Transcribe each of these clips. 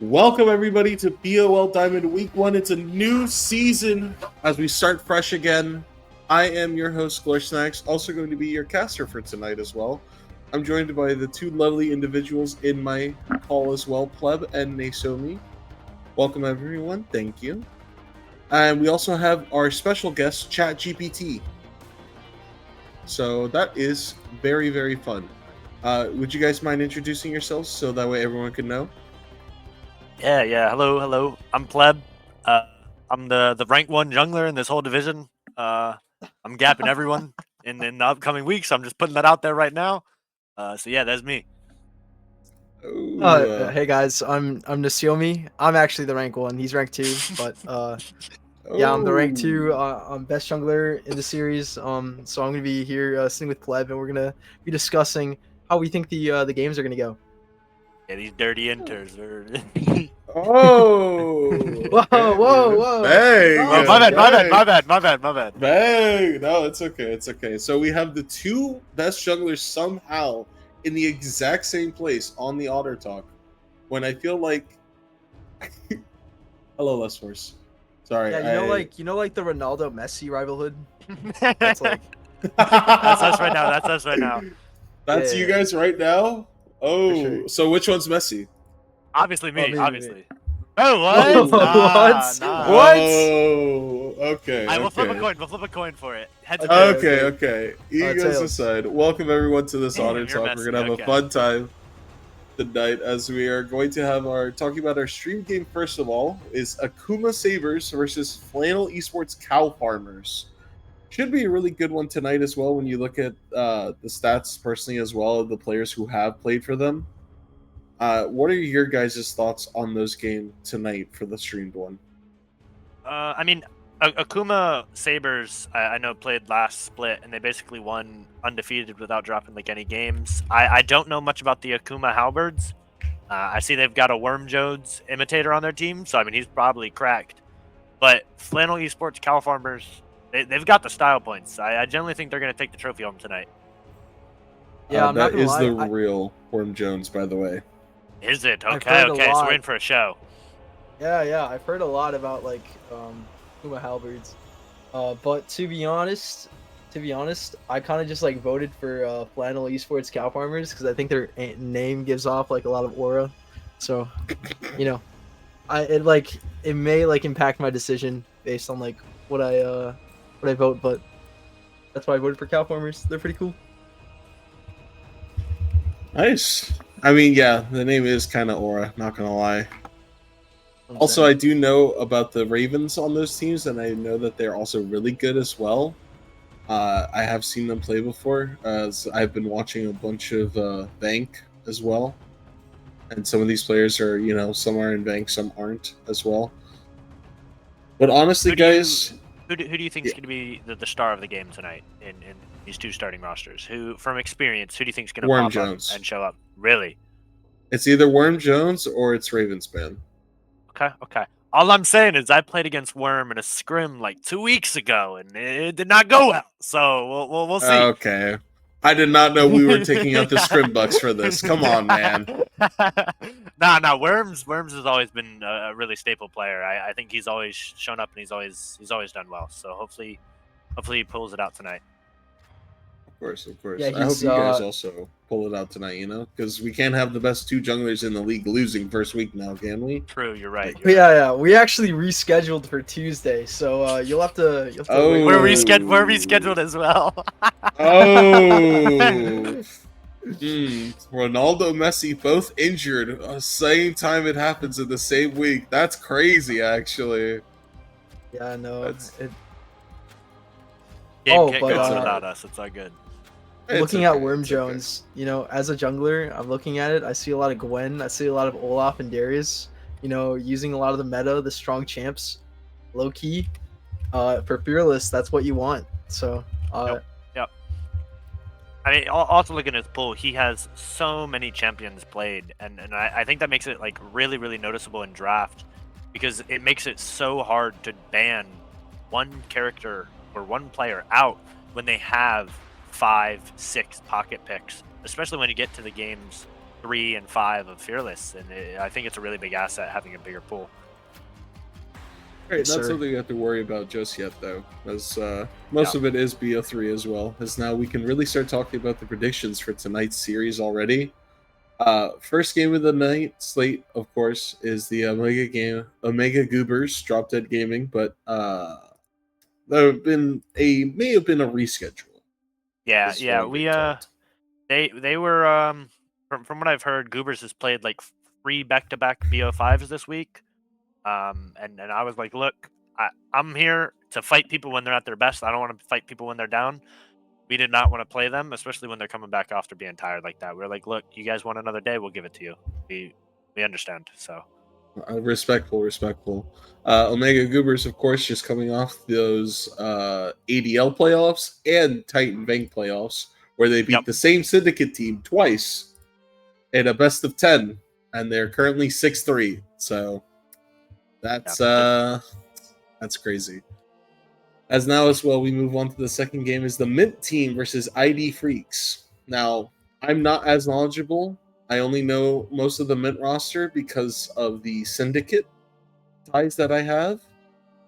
Welcome everybody to BOL Diamond Week 1. It's a new season as we start fresh again. I am your host, Glorsnacks, also going to be your caster for tonight as well. I'm joined by the two lovely individuals in my call as well, Pleb and Nasomi. Welcome everyone, thank you. And we also have our special guest, ChatGPT. So that is very, very fun. Would you guys mind introducing yourselves so that way everyone can know? Yeah. Hello. I'm Pleb. I'm the rank 1 jungler in this whole division. I'm gapping everyone in the upcoming weeks. I'm just putting that out there right now. So yeah, that's me. Hey guys, I'm Nasiomi. I'm actually the rank 1. He's rank 2, but yeah, I'm the rank 2. I'm best jungler in the series. So I'm gonna be here sitting with Pleb, and we're gonna be discussing how we think the games are gonna go. Yeah, these dirty enters are. Oh! Whoa! Bang! Oh, my bad. Bang! No, it's okay. So we have the two best jugglers somehow in the exact same place on the Otter Talk. When I feel like, hello, Les Force. Sorry. Yeah, you know like the Ronaldo Messi rivalhood. That's like that's us right now. That's you guys right now. Oh, sure. So which one's Messi? Obviously me. Me. Obviously. Oh what? What? Nah. Oh, okay. We'll flip a coin for it. Heads or Okay. tails. Okay. Egos tails. aside, welcome everyone to this Damn, Honor you're Talk. We're messy, gonna have okay. a fun time tonight as we are going to have talking about our stream game. First of all, is Akuma Sabres versus Flannel Esports Cow Farmers. Should be a really good one tonight as well when you look at the stats personally as well of the players who have played for them. What are your guys' thoughts on those games tonight for the streamed one? I mean, Akuma Sabres, I know played last split, and they basically won undefeated without dropping like any games. I don't know much about the Akuma Halberds. I see they've got a Worm Jones imitator on their team, so I mean he's probably cracked. But Flannel Esports Cow Farmers, they've got the style points. I generally think they're going to take the trophy home tonight. Yeah, I'm not that gonna is lie. the real Worm Jones, by the way. Is it? I've Okay, heard a so lot. we're in for a show. Yeah, I've heard a lot about Puma Halberds. But to be honest, I kind of just like voted for Flannel Esports Cow Farmers because I think their name gives off like a lot of aura. So, you know, it may like impact my decision based on like what I vote, but that's why I voted for Cow Farmers. They're pretty cool. Nice. I mean, yeah, the name is kind of aura, not gonna lie. Also, I do know about the Ravens on those teams, and I know that they're also really good as well. I have seen them play before, as I've been watching a bunch of Bank as well. And some of these players are, some are in Bank, some aren't as well. But honestly, guys... Who do you think is going to be the star of the game tonight in these two starting rosters? Who, from experience, who do you think is going to pop Jones. up and show up? Really? It's either Worm Jones or it's Ravenspan. Okay. All I'm saying is I played against Worm in a scrim like 2 weeks ago, and it did not go well. So we'll see. Okay. I did not know we were taking out the scrim bucks for this. Come on, man. Nah. Worms has always been a really staple player. I think he's always shown up and he's always done well. So hopefully he pulls it out tonight. Of course. Yeah, I hope you guys also pull it out tonight, because we can't have the best two junglers in the league losing first week now, can we? True, you're right. Yeah. We actually rescheduled for Tuesday, so you'll have to. Oh, we're rescheduled as well. Oh. Ronaldo, Messi both injured same time it happens in the same week. That's crazy, actually. Yeah, no. Game without us. It's all good. Looking at Worm Jones, as a jungler, I'm looking at it. I see a lot of Gwen. I see a lot of Olaf and Darius. Using a lot of the meta, the strong champs, low key. For Fearless, that's what you want. So. Yep. I mean, also looking at his pool, he has so many champions played, and I think that makes it like really, really noticeable in draft, because it makes it so hard to ban one character or one player out when they have 5-6 pocket picks, especially when you get to the games 3 and 5 of Fearless, and I think it's a really big asset having a bigger pool. Right, Yes, not sir. something you have to worry about just yet, though, as most of it is BO3 as well. As now we can really start talking about the predictions for tonight's series already. First game of the night slate, of course, is the Omega Goobers, Drop Dead Gaming, but there may have been a reschedule. Yeah, is what I'm we being told. they were from what I've heard, Goobers has played like 3 back-to-back BO5s this week. And I was like, look, I'm here to fight people when they're at their best. I don't want to fight people when they're down. We did not want to play them, especially when they're coming back after being tired like that. We're like, look, you guys want another day, we'll give it to you. We understand. So Respectful. Omega Goobers, of course, just coming off those ADL playoffs and Titan Bank playoffs, where they beat the same syndicate team twice in a best of 10, and they're currently 6-3. So that's crazy. As now as well, we move on to the second game is the Mint team versus ID Freaks. Now, I'm not as knowledgeable. I only know most of the Mint roster because of the syndicate ties that I have.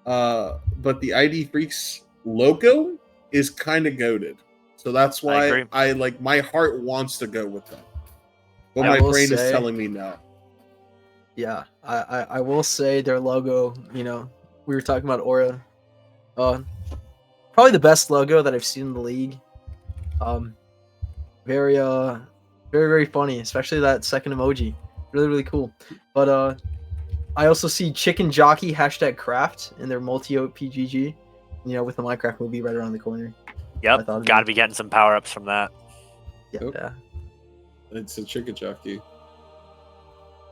But the ID Freaks logo is kind of goated. So that's why I like my heart wants to go with them. But my brain is telling me no. Yeah, I will say their logo, we were talking about Aura. Probably the best logo that I've seen in the league. Very very funny, especially that second emoji. Really, really cool. But I also see Chicken Jockey #craft in their multi-PGG, with the Minecraft movie right around the corner. Yep, gotta be getting some power-ups from that. Yeah. It's a Chicken Jockey.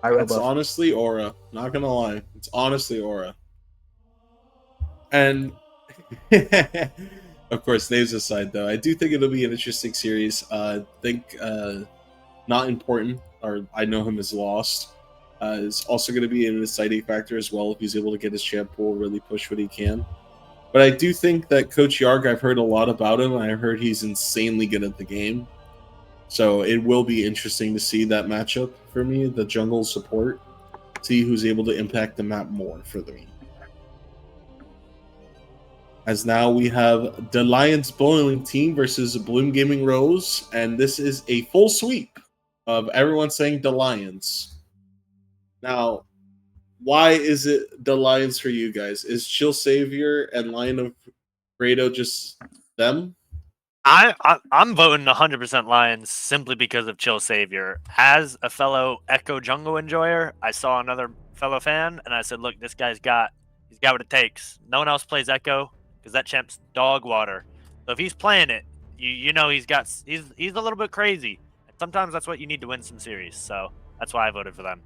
It's It's honestly Aura. Not gonna lie. It's honestly Aura. And of course, names aside, though, I do think it'll be an interesting series. I think not important, or I know him as Lost, is also going to be an exciting factor as well if he's able to get his champ pool, really push what he can. But I do think that Coach Yarg, I've heard a lot about him. I heard he's insanely good at the game. So it will be interesting to see that matchup for me, the jungle support, see who's able to impact the map more for me. As now we have the Lions Bowling Team versus Bloom Gaming Rose, and this is a full sweep of everyone saying the Lions. Now, why is it the Lions for you guys? Is Chill Savior and Lion of Grado just them? I'm voting 100% Lions simply because of Chill Savior. As a fellow Echo Jungle enjoyer, I saw another fellow fan, and I said, look, this guy's got what it takes. No one else plays Echo because that champ's dog water. So if he's playing it, you know he's a little bit crazy. And sometimes that's what you need to win some series. So that's why I voted for them.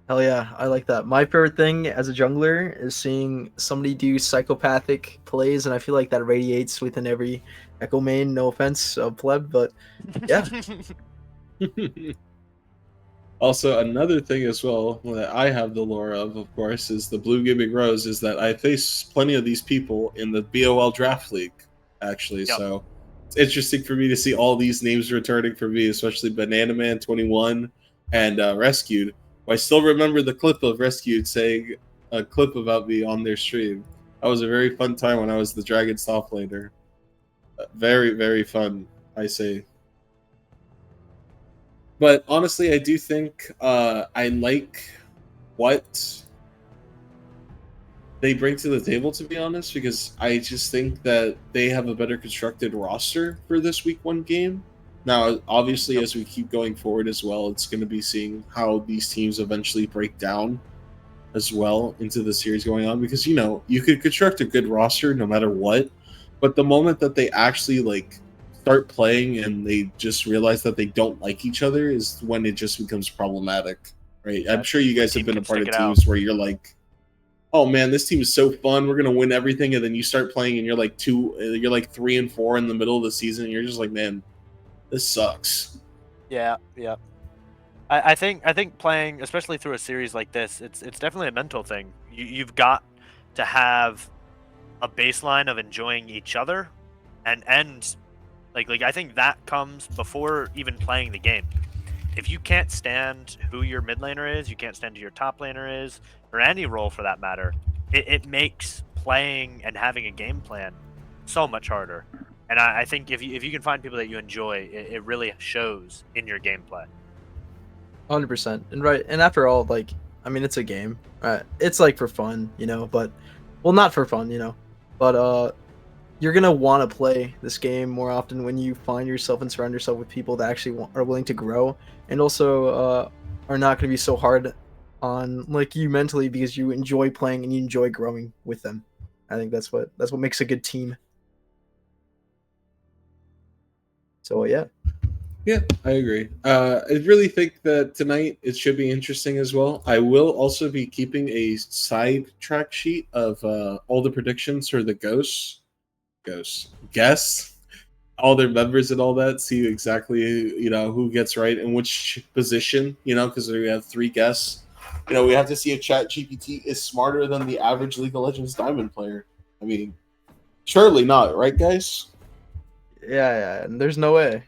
Hell yeah, I like that. My favorite thing as a jungler is seeing somebody do psychopathic plays, and I feel like that radiates within every Echo main. No offense, pleb, but yeah. Also, another thing as well that I have the lore of course, is the Blue Gimmick Rose, is that I face plenty of these people in the BOL Draft League, actually. Yep. So it's interesting for me to see all these names returning for me, especially Banana Man 21 and Rescued. I still remember the clip of Rescued saying a clip about me on their stream. That was a very fun time when I was the Dragon's top laner. Very, very fun, I say. But honestly, I do think I like what they bring to the table, to be honest, because I just think that they have a better constructed roster for this week 1 game. Now, obviously, as we keep going forward as well, it's going to be seeing how these teams eventually break down as well into the series going on. Because, you could construct a good roster no matter what, but the moment that they actually, start playing and they just realize that they don't like each other is when it just becomes problematic, right? I'm sure you guys have been a part of teams where you're like, oh man, this team is so fun, we're going to win everything, and then you start playing and you're like 3 and 4 in the middle of the season, and you're just like, man, this sucks. Yeah. I think playing, especially through a series like this, it's definitely a mental thing. You've got to have a baseline of enjoying each other, and like I think that comes before even playing the game. if you can't stand who your mid laner is, you can't stand who your top laner is, or any role for that matter, it makes playing and having a game plan so much harder. And I think if you can find people that you enjoy, it really shows in your gameplay. 100%. And right, and after all, like, I mean, it's a game. It's like for fun, you know, but well, not for fun, you know, but you're gonna want to play this game more often when you find yourself and surround yourself with people that actually are willing to grow, and also are not gonna be so hard on like you mentally because you enjoy playing and you enjoy growing with them. I think that's what makes a good team. So yeah. Yeah, I agree. I really think that tonight it should be interesting as well. I will also be keeping a side track sheet of all the predictions for the guess all their members and all that. See exactly who gets right and which position. Because we have 3 guests. We have to see if ChatGPT is smarter than the average League of Legends Diamond player. I mean, surely not, right, guys? Yeah, and there's no way.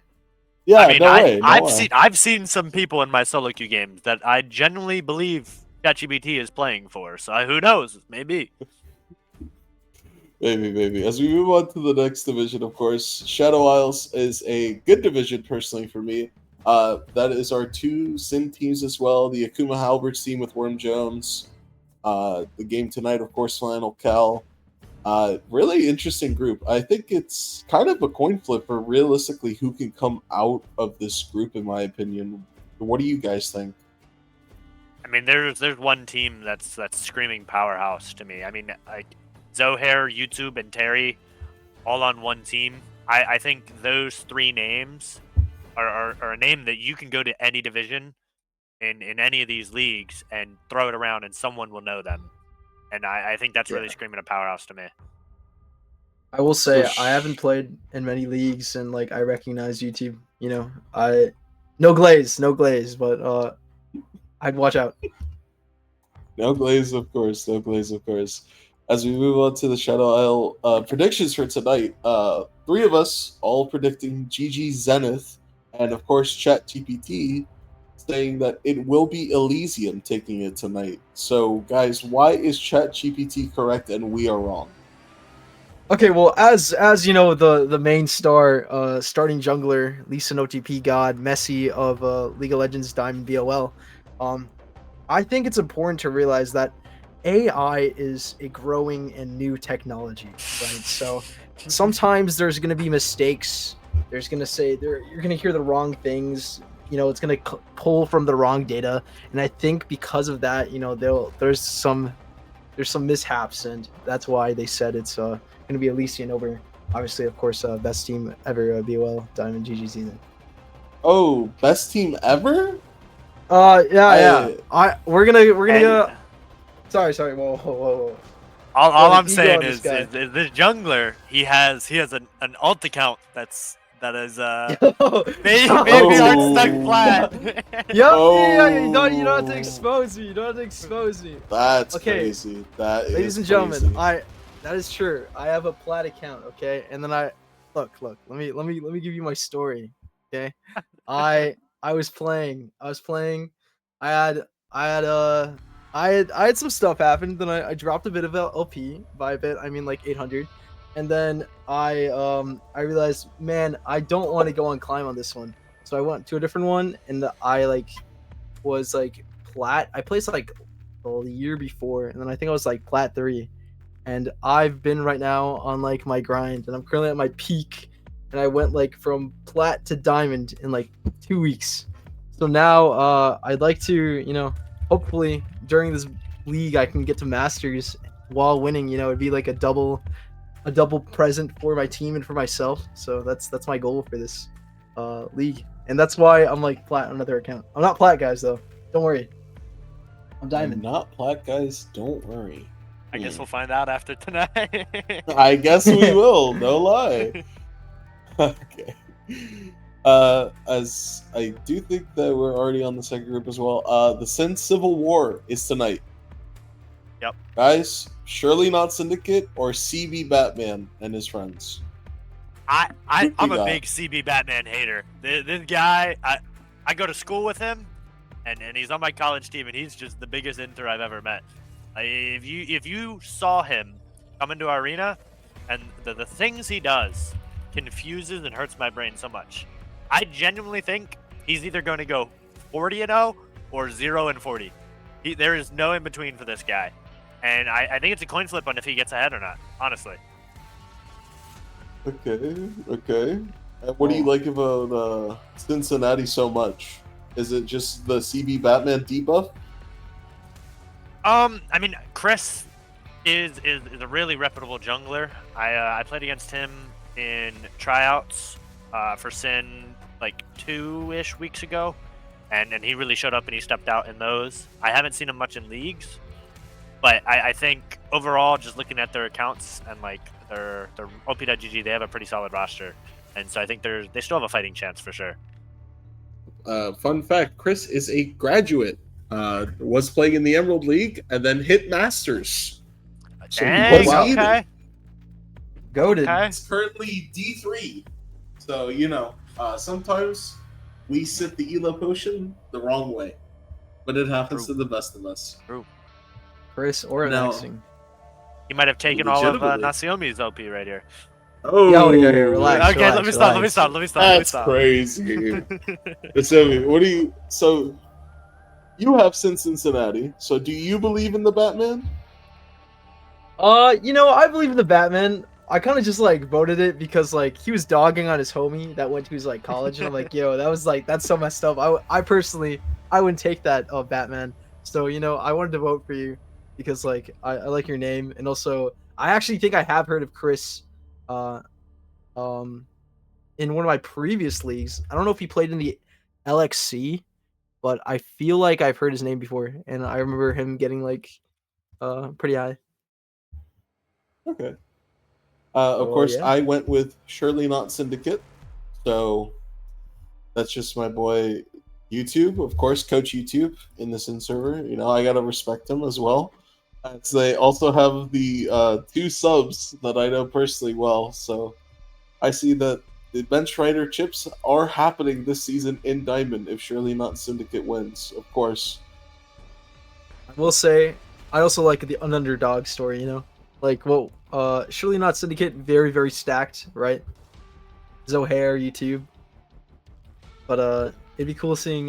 Yeah, I mean, no way. No way. I've seen some people in my solo queue games that I genuinely believe ChatGPT is playing for. So who knows? Maybe. Maybe. As we move on to the next division, of course, Shadow Isles is a good division personally for me. That is our 2 Sin teams as well. The Akuma Halberds team with Worm Jones. The game tonight, of course, Flannel Cal. Really interesting group. I think it's kind of a coin flip for realistically who can come out of this group, in my opinion. What do you guys think? I mean, there's one team that's screaming powerhouse to me. I mean, like Zohair, YouTube, and Terry, all on one team. I think those 3 names are a name that you can go to any division in any of these leagues and throw it around, and someone will know them. And I think that's really screaming a powerhouse to me. I will say I haven't played in many leagues, and like I recognize YouTube. No glaze, but I'd watch out. No glaze, of course. As we move on to the Shadow Isle predictions for tonight, 3 of us all predicting GG Zenith, and of course ChatGPT saying that it will be Elysium taking it tonight. So, guys, why is ChatGPT correct and we are wrong? Okay, well, as you know, the main star, starting jungler, Lisa OTP God, Messi of League of Legends Diamond BOL, I think it's important to realize that AI is a growing and new technology, right? So sometimes there's going to be mistakes. You're going to hear the wrong things. It's going to pull from the wrong data, and I think because of that, there's some mishaps, and that's why they said it's going to be Elysian over, obviously, of course, best team ever, BOL Diamond GG season. Oh, best team ever? Yeah. We're gonna. Sorry. Whoa. All I'm saying is this jungler, he has an alt account that is maybe aren't stuck flat. You don't have to expose me. That's okay. crazy. That is Ladies and gentlemen, that is true. I have a plat account, okay? And then look. Let me give you my story, okay? I was playing. I had some stuff happen. Then I dropped a bit of LP. By a bit, I mean like 800. And then I realized, man, I don't want to go on climb on this one. So I went to a different one, and I was plat. I placed like the year before, and then I think I was like plat 3. And I've been right now on like my grind, and I'm currently at my peak. And I went like from plat to diamond in like 2 weeks. So now I'd like to, hopefully during this league I can get to masters while winning. It'd be like a double present for my team and for myself. So that's my goal for this league, and that's why I'm like plat on another account. I'm not plat, guys, though. Don't worry. I'm diamond. I'm not plat, guys. Don't worry. I guess we'll find out after tonight. I guess we will. No lie. Okay. As I do think that we're already on the second group as well. The Sin Civil War is tonight. Yep. Guys, surely not Syndicate or CB Batman and his friends. I'm a big CB Batman hater. This guy, I go to school with him, and he's on my college team, and he's just the biggest inter I've ever met. If you saw him come into our arena, and the things he does confuses and hurts my brain so much. I genuinely think he's either going to go 40-0 or 0-40. There is no in between for this guy, and I think it's a coin flip on if he gets ahead or not. Honestly. Okay. What do you like about Cincinnati so much? Is it just the CB Batman debuff? I mean, Chris is a really reputable jungler. I played against him in tryouts for Sin like 2-ish weeks ago, and he really showed up and he stepped out in those. I haven't seen him much in leagues, but I think overall, just looking at their accounts and like their OP.GG, they have a pretty solid roster, and so I think they still have a fighting chance for sure. Fun fact: Chris is a graduate. Was playing in the Emerald League and then hit Masters. So Dang, he was eating. okay. Goated. Okay. He's currently D3. So, sometimes we sit the Elo potion the wrong way. But it happens to the best of us. True. Chris or Now- Maxing. He might have taken all of Legitimately. Nasiomi's OP right here. Oh, yeah, relax. Okay, let me stop. That's crazy. So, so you have Cincinnati. So do you believe in the Batman? I believe in the Batman. I kind of just like voted it because like he was dogging on his homie that went to his like college, and I'm like, yo, that's so messed up. I personally wouldn't take that Batman. So I wanted to vote for you because like I like your name, and also I actually think I have heard of Chris, in one of my previous leagues. I don't know if he played in the LXC, but I feel like I've heard his name before, and I remember him getting like pretty high. Okay. Of course, yeah. I went with Surely Not Syndicate. So that's just my boy YouTube. Of course, Coach YouTube in the Sin server. I got to respect him as well. As they also have the 2 subs that I know personally well. So I see that the bench rider chips are happening this season in Diamond if Surely Not Syndicate wins, of course. I will say, I also like the underdog story, Like, Surely Not Syndicate, very, very stacked, right? Zohair, YouTube. But, it'd be cool seeing,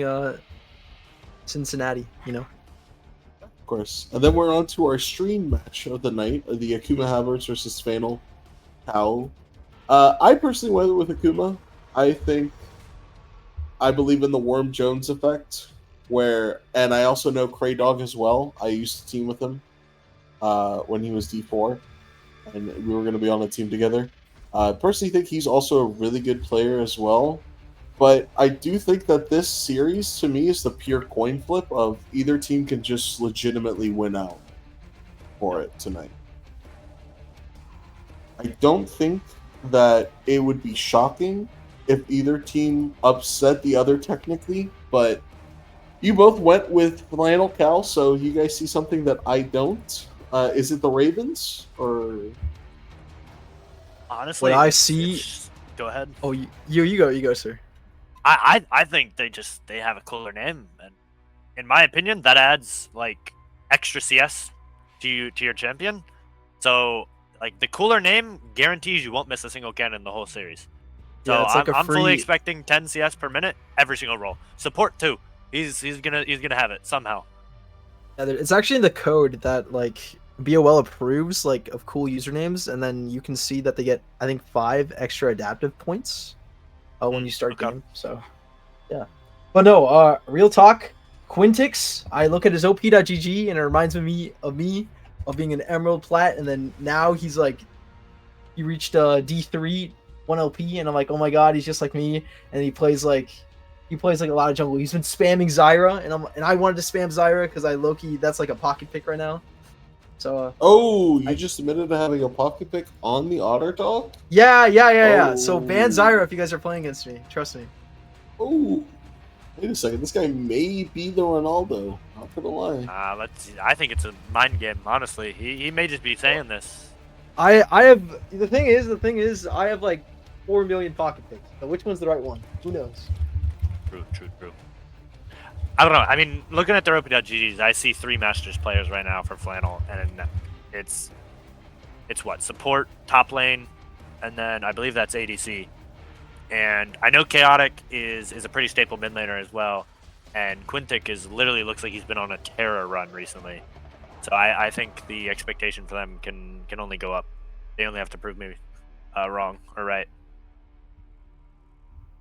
Cincinnati, Of course. And then we're on to our stream match of the night, the Akuma Halberds versus Flannel Cow. I personally went with Akuma. I believe in the Worm Jones effect, and I also know Cray Dog as well. I used to team with him when he was D4, and we were going to be on a team together. I personally think he's also a really good player as well, but I do think that this series, to me, is the pure coin flip of either team can just legitimately win out for it tonight. I don't think that it would be shocking if either team upset the other technically, but you both went with Flannel Cal, so you guys see something that I don't. Is it the Ravens or? Honestly, What I see. Go ahead. Oh, you go, sir. I think they have a cooler name, and in my opinion, that adds like extra CS to your champion. So like the cooler name guarantees you won't miss a single cannon the whole series. So Yeah, it's like I'm fully expecting 10 CS per minute every single roll. Support too. He's gonna have it somehow. Yeah, it's actually in the code that like BOL approves like of cool usernames, and then you can see that they get I think 5 extra adaptive points when you start game. So yeah, but no, real talk. Quintix, I look at his OP.GG and it reminds me of being an Emerald Plat, and then now he reached D3 1 LP, and I'm like, oh my god, he's just like me, and he plays like a lot of jungle. He's been spamming Zyra, and I wanted to spam Zyra because I low-key that's like a pocket pick right now. So you just admitted to having a pocket pick on the Otter Dog? Yeah. So ban Zyra if you guys are playing against me. Trust me. Oh, wait a second. This guy may be the Ronaldo. Not gonna lie. Let's see. I think it's a mind game. Honestly, he may just be saying this. I have the thing is I have like 4 million pocket picks. So which one's the right one? Who knows? True. I don't know. I mean, looking at their OP.GGs, I see 3 Masters players right now for Flannel, and it's what? Support, top lane, and then I believe that's ADC. And I know Chaotic is a pretty staple mid laner as well, and Quintic literally looks like he's been on a terror run recently. So I think the expectation for them can only go up. They only have to prove me wrong or right.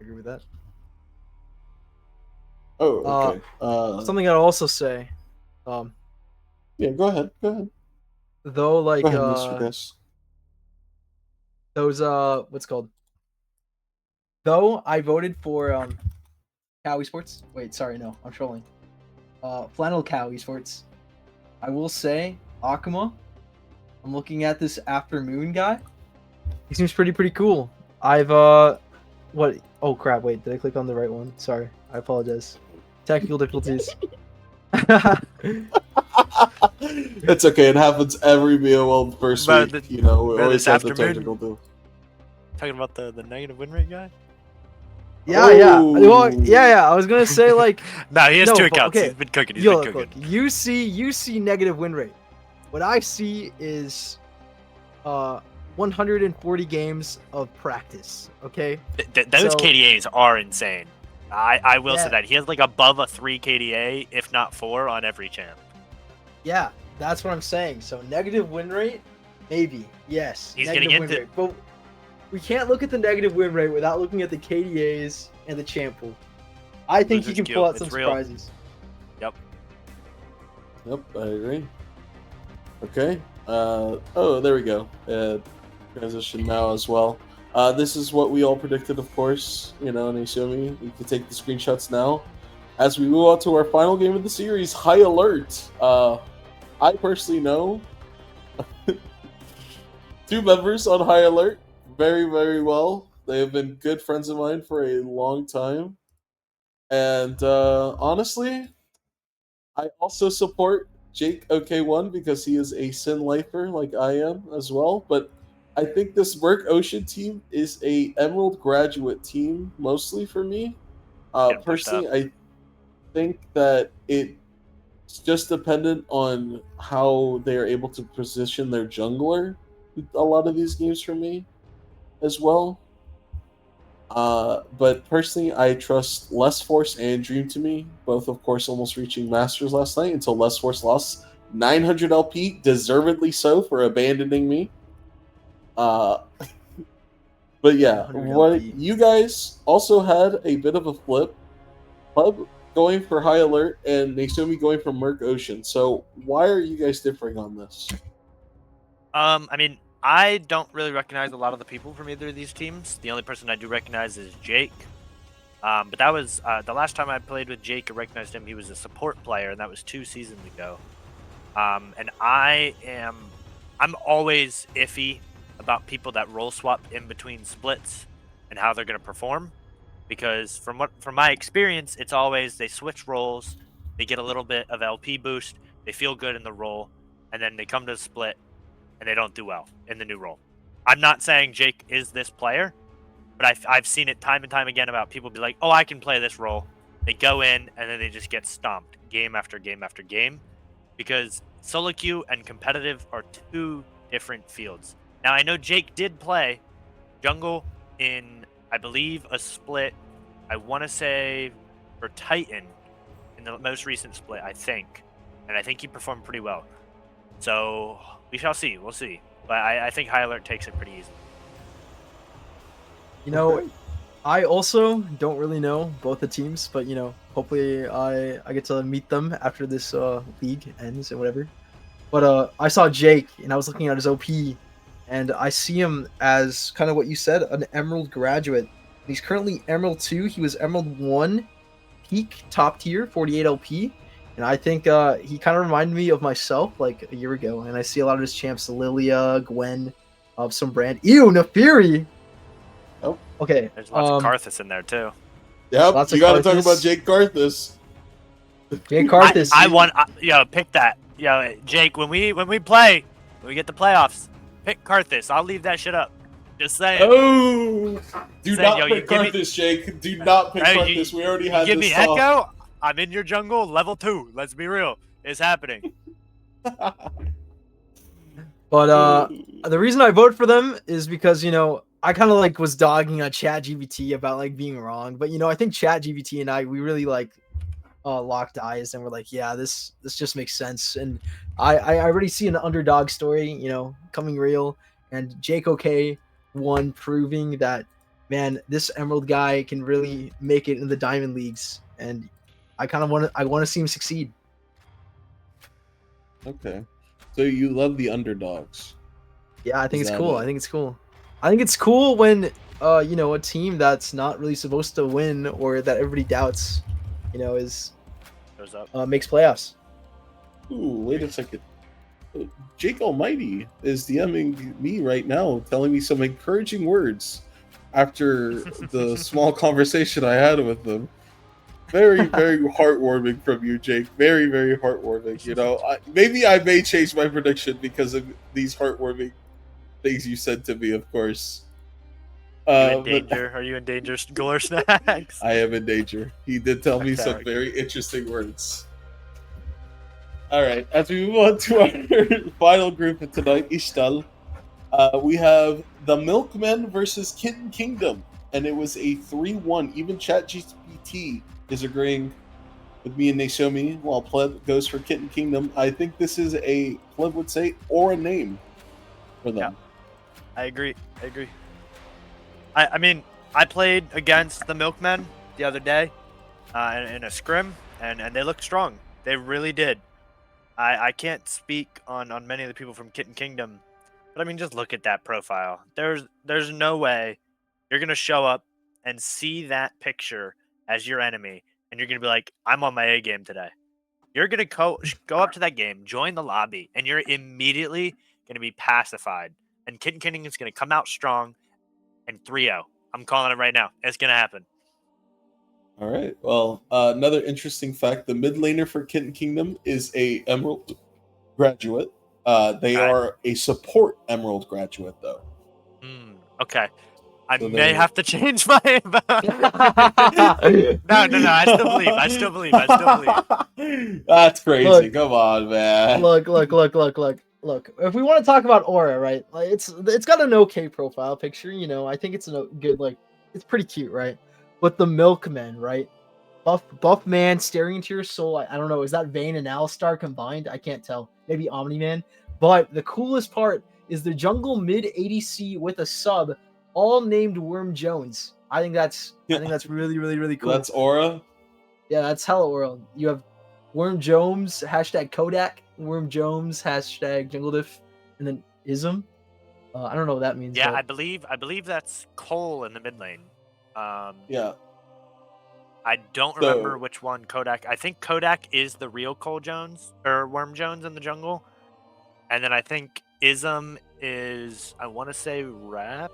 Agree with that. Oh, okay. Something I'd also say, Yeah, go ahead. though, like, Go ahead, Mr. Guest. those, what's it called? Though I voted for, Cow Esports. Wait, sorry, no, I'm trolling. Flannel Cow Esports. I will say, Akuma, I'm looking at this Aftermoon guy. He seems pretty cool. I've, what? Oh, crap, wait, did I click on the right one? Sorry, I apologize. Technical difficulties. It's okay. It happens every BOL first But week. You know, we but always this have the afternoon- technical do. Talking about the negative win rate guy? Yeah. Oh. Well, yeah. I was gonna say, like, No, he has No, 2 but accounts. okay. He's been cooking. look, you see negative win rate. What I see is 140 games of practice. Okay. Those So- KDAs are insane. I will Yeah. say that. He has like above a 3 KDA, if not 4, on every champ. Yeah, that's what I'm saying. So negative win rate, maybe. Yes. He's negative getting win into- rate. But we can't look at the negative win rate without looking at the KDAs and the champ pool. I think he Losers can pull Guild, out some it's real. surprises. Yep, I agree. Okay. Oh, there we go. Transition now as well. This is what we all predicted, of course. You know, Naomi, you can take the screenshots now. As we move on to our final game of the series, High Alert. I personally know 2 members on High Alert very well. They have been good friends of mine for a long time. And honestly, I also support Jake OK1 because he is a Sin Lifer like I am as well. But I think this Merc Ocean team is a Emerald graduate team mostly for me. Getting pushed Personally, up. I think that it's just dependent on how they are able to position their jungler. A lot of these games for me as well. But personally, I trust Less Force and Dream to me, both of course almost reaching Masters last night until Less Force lost 900 LP, deservedly so for abandoning me. But yeah, 900 what LP. you guys also had a bit of a flip. Club going for High Alert and Naomi going for Merc Ocean. So why are you guys differing on this? I mean, I don't really recognize a lot of the people from either of these teams. The only person I do recognize is Jake. But that was the last time I played with Jake. I recognized him. He was a support player, and that was 2 seasons ago. And I'm always iffy about people that role swap in between splits and how they're going to perform, because from my experience, it's always they switch roles, they get a little bit of LP boost, they feel good in the role, and then they come to the split and they don't do well in the new role. I'm not saying Jake is this player, but I've seen it time and time again about people be like, oh, I can play this role. They go in and then they just get stomped game after game after game, because solo queue and competitive are 2 different fields. Now, I know Jake did play jungle in, I believe, a split, I want to say, for Titan in the most recent split, I think. And I think he performed pretty well. So, we shall see. We'll see. But I think High Alert takes it pretty easily. You know, I also don't really know both the teams, but hopefully I get to meet them after this league ends and whatever. But I saw Jake and I was looking at his OP, and I see him as kind of what you said, an Emerald graduate. He's currently Emerald 2. He was Emerald 1, peak top tier, 48 LP. And I think he kind of reminded me of myself like a year ago. And I see a lot of his champs, Lilia, Gwen, of some brand. Ew, Nefiri! Oh. Okay. There's lots of Karthus in there, too. Yep, Lots you of got to talk Karthus. about Jake Karthus. Jake Karthus. I want, pick that. Jake, when we play, when we get the playoffs, pick Karthus. I'll leave that shit up. Just saying. Oh, do Saying, not yo, you pick give me- Karthus, Jake. Do not pick Hey, Karthus. We already You had give this me talk. Echo. I'm in your jungle, level 2. Let's be real. It's happening. But the reason I vote for them is because I kind of like was dogging on ChatGPT about like being wrong, but I think ChatGPT and we really like locked eyes and we're like, yeah, this just makes sense. And I already see an underdog story, coming real, and Jake OK won, proving that this Emerald guy can really make it in the Diamond Leagues, and I want to see him succeed. Okay, so you love the underdogs. Yeah, I think Is it's that cool. it? I think it's cool. I think it's cool when a team that's not really supposed to win or that everybody doubts, is Goes up. makes playoffs. Ooh, wait a second. Jake Almighty is DMing me right now, telling me some encouraging words after the small conversation I had with them. Very, very heartwarming from you, Jake. Very, very heartwarming. Maybe I may change my prediction because of these heartwarming things you said to me, of course. You in But danger? Are you in danger, Glor Snacks? I am in danger. He did tell me some Okay. very interesting words. All right, as we move on to our final group of tonight, Ishtal, we have the Milkmen versus Kitten Kingdom, and it was a 3-1. Even ChatGPT is agreeing with me and Naomi, while Pleb goes for Kitten Kingdom. I think this is a, Pleb would say, or a name for them. I agree. I mean, I played against the Milkmen the other day in a scrim, and they looked strong. They really did. I can't speak on many of the people from Kitten Kingdom, but I mean, just look at that profile. There's no way you're gonna show up and see that picture as your enemy, and you're gonna be like, I'm on my A game today. You're gonna go up to that game, join the lobby, and you're immediately gonna be pacified. And Kitten Kingdom is gonna come out strong and 3-0. I'm calling it right now. It's gonna happen. All right. Well, another interesting fact: the mid laner for Kitten Kingdom is a Emerald graduate. They Okay. are a support Emerald graduate, though. Okay. I So may they're- have to change my. No. I still believe. That's crazy. Look. Come on, man. Look. If we want to talk about Aura, right? Like it's got an okay profile picture, I think it's a good, like, it's pretty cute, right? But the Milkmen, right? Buff man staring into your soul. I don't know. Is that Vayne and Alistar combined? I can't tell. Maybe Omni Man. But the coolest part is the jungle mid ADC with a sub, all named Worm Jones. I think that's really, really, really cool. That's Aura. Yeah, that's hella world. You have Worm Jones, hashtag Kodak, Worm Jones, hashtag Jungle Diff, and then Ism. I don't know what that means. Yeah, but... I believe that's Cole in the mid lane. Yeah. I don't remember which one Kodak. I think Kodak is the real Cole Jones or Worm Jones in the jungle, and then I think Ism is, I want to say, Rap.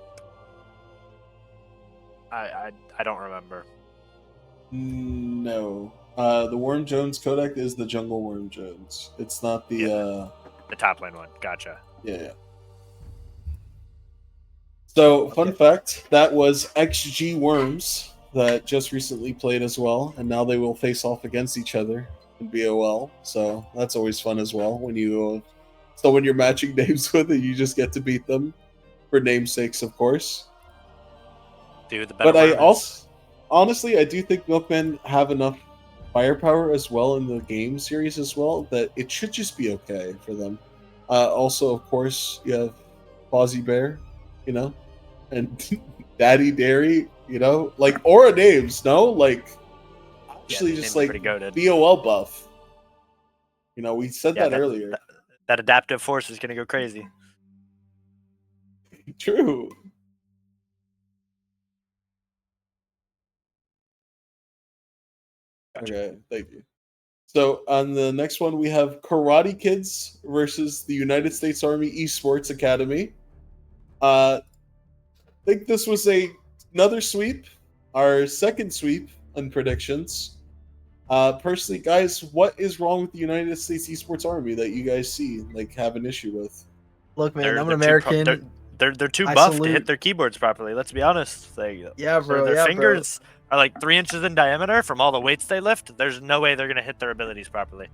I don't remember. No. The Worm Jones Kodak is the Jungle Worm Jones. It's not the the top lane one. Gotcha. Yeah. So, fun fact, that was XG Worms that just recently played as well, and now they will face off against each other in BOL. So that's always fun as well when you someone you're matching names with and you just get to beat them for namesakes, of course. Dude, the better but I worm also honestly I do think Milkmen have enough firepower as well in the game series as well that it should just be okay for them. Also, of course, you have Fozzie Bear, and Daddy Dairy, like aura names, no? Like actually these just names are like pretty goated. BOL buff. We said that earlier. That adaptive force is gonna go crazy. True. Gotcha. Okay, thank you. So on the next one, we have Karate Kids versus the United States Army Esports Academy. I think this was another sweep, our second sweep in predictions. Personally, guys, what is wrong with the United States Esports Army that you guys see, like, have an issue with? Look, man, They're- I'm an they're too pro- American. They're too I buff to salute- hit their keyboards properly. Let's be honest. Yeah, bro. Their yeah, fingers are like 3 inches in diameter from all the weights they lift. There's no way they're gonna hit their abilities properly.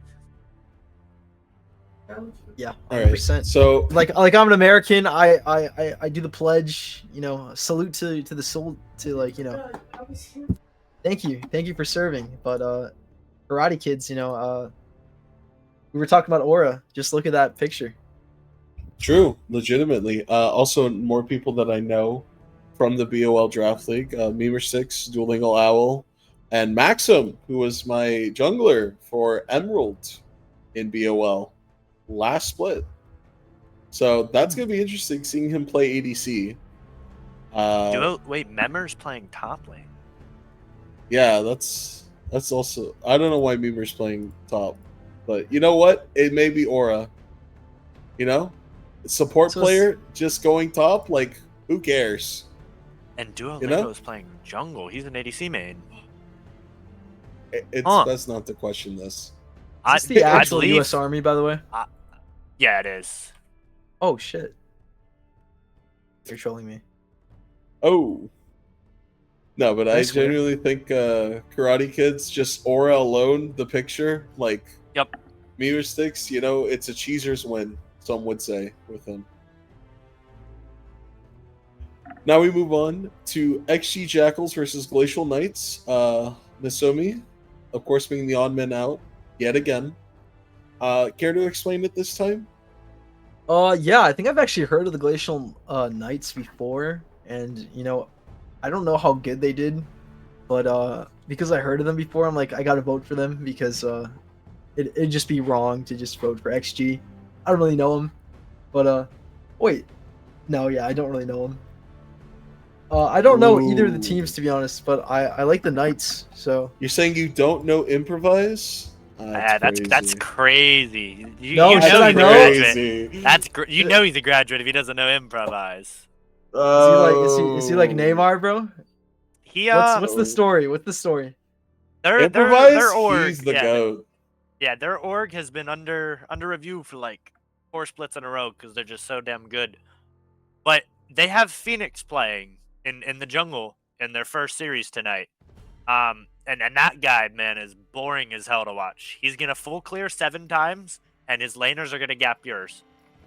bro. Yeah, All right. 100%. So Like I'm an American. I do the pledge. You know, salute to the soul to like you know. Thank you for serving. But Karate Kids, you know, we were talking about Aura. Just look at that picture. true, legitimately. Also, more people that I know from the BOL Draft League: Memer6, Duelingle Owl, and Maxim, who was my jungler for Emerald in BOL last split. So that's gonna be interesting seeing him play ADC. Wait, Memmer's playing top lane. Yeah, that's also. I don't know why Memer's playing top, but you know what? It may be Aura. You know, support So player just going top. Like, who cares? And Duolingo You know? is playing jungle. He's an ADC main. It's Huh. best not to question this. Is this the I actual believe- U.S. Army, by the way? Yeah, it is. Oh shit! You're trolling me. Oh. No, but I Nice win. genuinely think Karate Kids, just Aura alone, the picture, like, Yep. Meter Sticks, you know, it's a cheeser's win, some would say, with him. Now we move on to XG Jackals versus Glacial Knights. Nasomi, of course, being the odd man out, yet again. Care to explain it this time? Yeah, I think I've actually heard of the Glacial Knights before, and you know, I don't know how good they did, but because I heard of them before, I'm like, I gotta vote for them because it'd just be wrong to just vote for XG. I don't really know them, but wait, no, yeah, I don't really know them. I don't know either of the Ooh. teams to be honest, but I like the Knights, so You're saying you don't know Improvise? That's crazy. You, No, you should know I he's a know? graduate. You know he's a graduate if he doesn't know improvise. is he like Neymar, bro? He What's the story? What's the story? Improvise? their org, He's the yeah, GOAT. yeah, their org has been under review for like 4 splits in a row because they're just so damn good. But they have Phoenix playing in the jungle in their first series tonight. And that guy, man, is boring as hell to watch. He's gonna full clear 7 times, and his laners are gonna gap yours.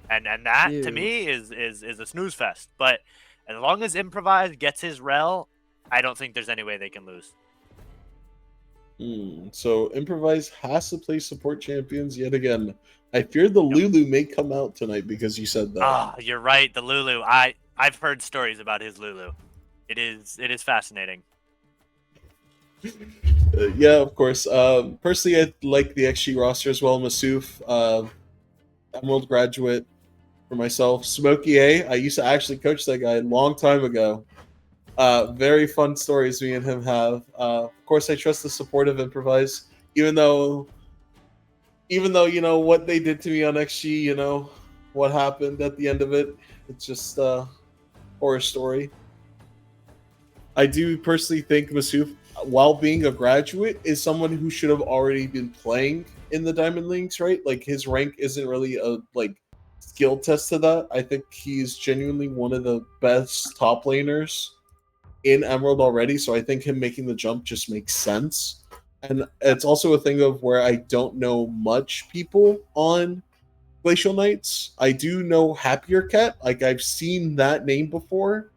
And that to Ew. me is a snooze fest. But as long as Improvise gets his rel, I don't think there's any way they can lose. So Improvise has to play support champions yet again. I fear the Lulu may come out tonight because you said that. Ah, you're right. The Lulu. I've heard stories about his Lulu. It is fascinating. Yeah, of course. Personally, I like the XG roster as well. Masuf, Emerald graduate for myself. Smokey A. I used to actually coach that guy a long time ago. Very fun stories me and him have. Of course, I trust the support of Improvise, even though you know what they did to me on XG. You know what happened at the end of it. It's just a horror story. I do personally think Masuf, while being a graduate, is someone who should have already been playing in the Diamond Leagues, right? Like his rank isn't really a skill test to that. I think he's genuinely one of the best top laners in Emerald already, so I think him making the jump just makes sense. And it's also a thing of where I don't know much people on Glacial Knights. I do know Happier Cat. Like I've seen that name before.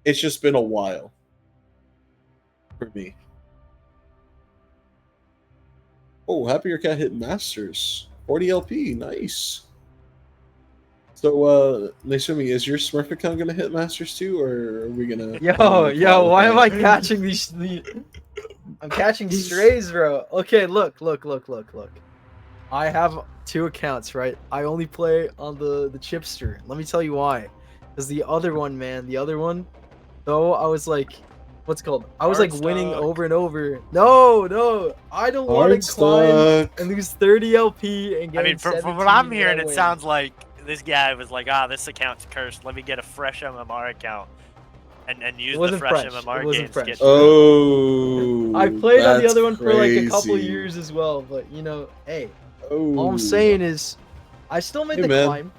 It's just been a while for me. Oh, Happier Cat hit Masters. 40 LP, nice. So, Naisumi, is your Smurf account gonna hit Masters too, or are we gonna? Yo, why am I catching these? I'm catching strays, bro. Okay, look. I have 2 accounts, right? I only play on the chipster. Let me tell you why. Because the other one, though I was like, what's it called? I was like winning over and over. No, I don't want to climb and lose 30 LP and get. I mean, from what I'm hearing, it sounds like this guy was like, this account's cursed. Let me get a fresh MMR account and use the fresh MMR games to get. Oh, I played on the other one for like a crazy. couple years as well, but you know, hey, Oh. all I'm saying is, I still made the man. climb.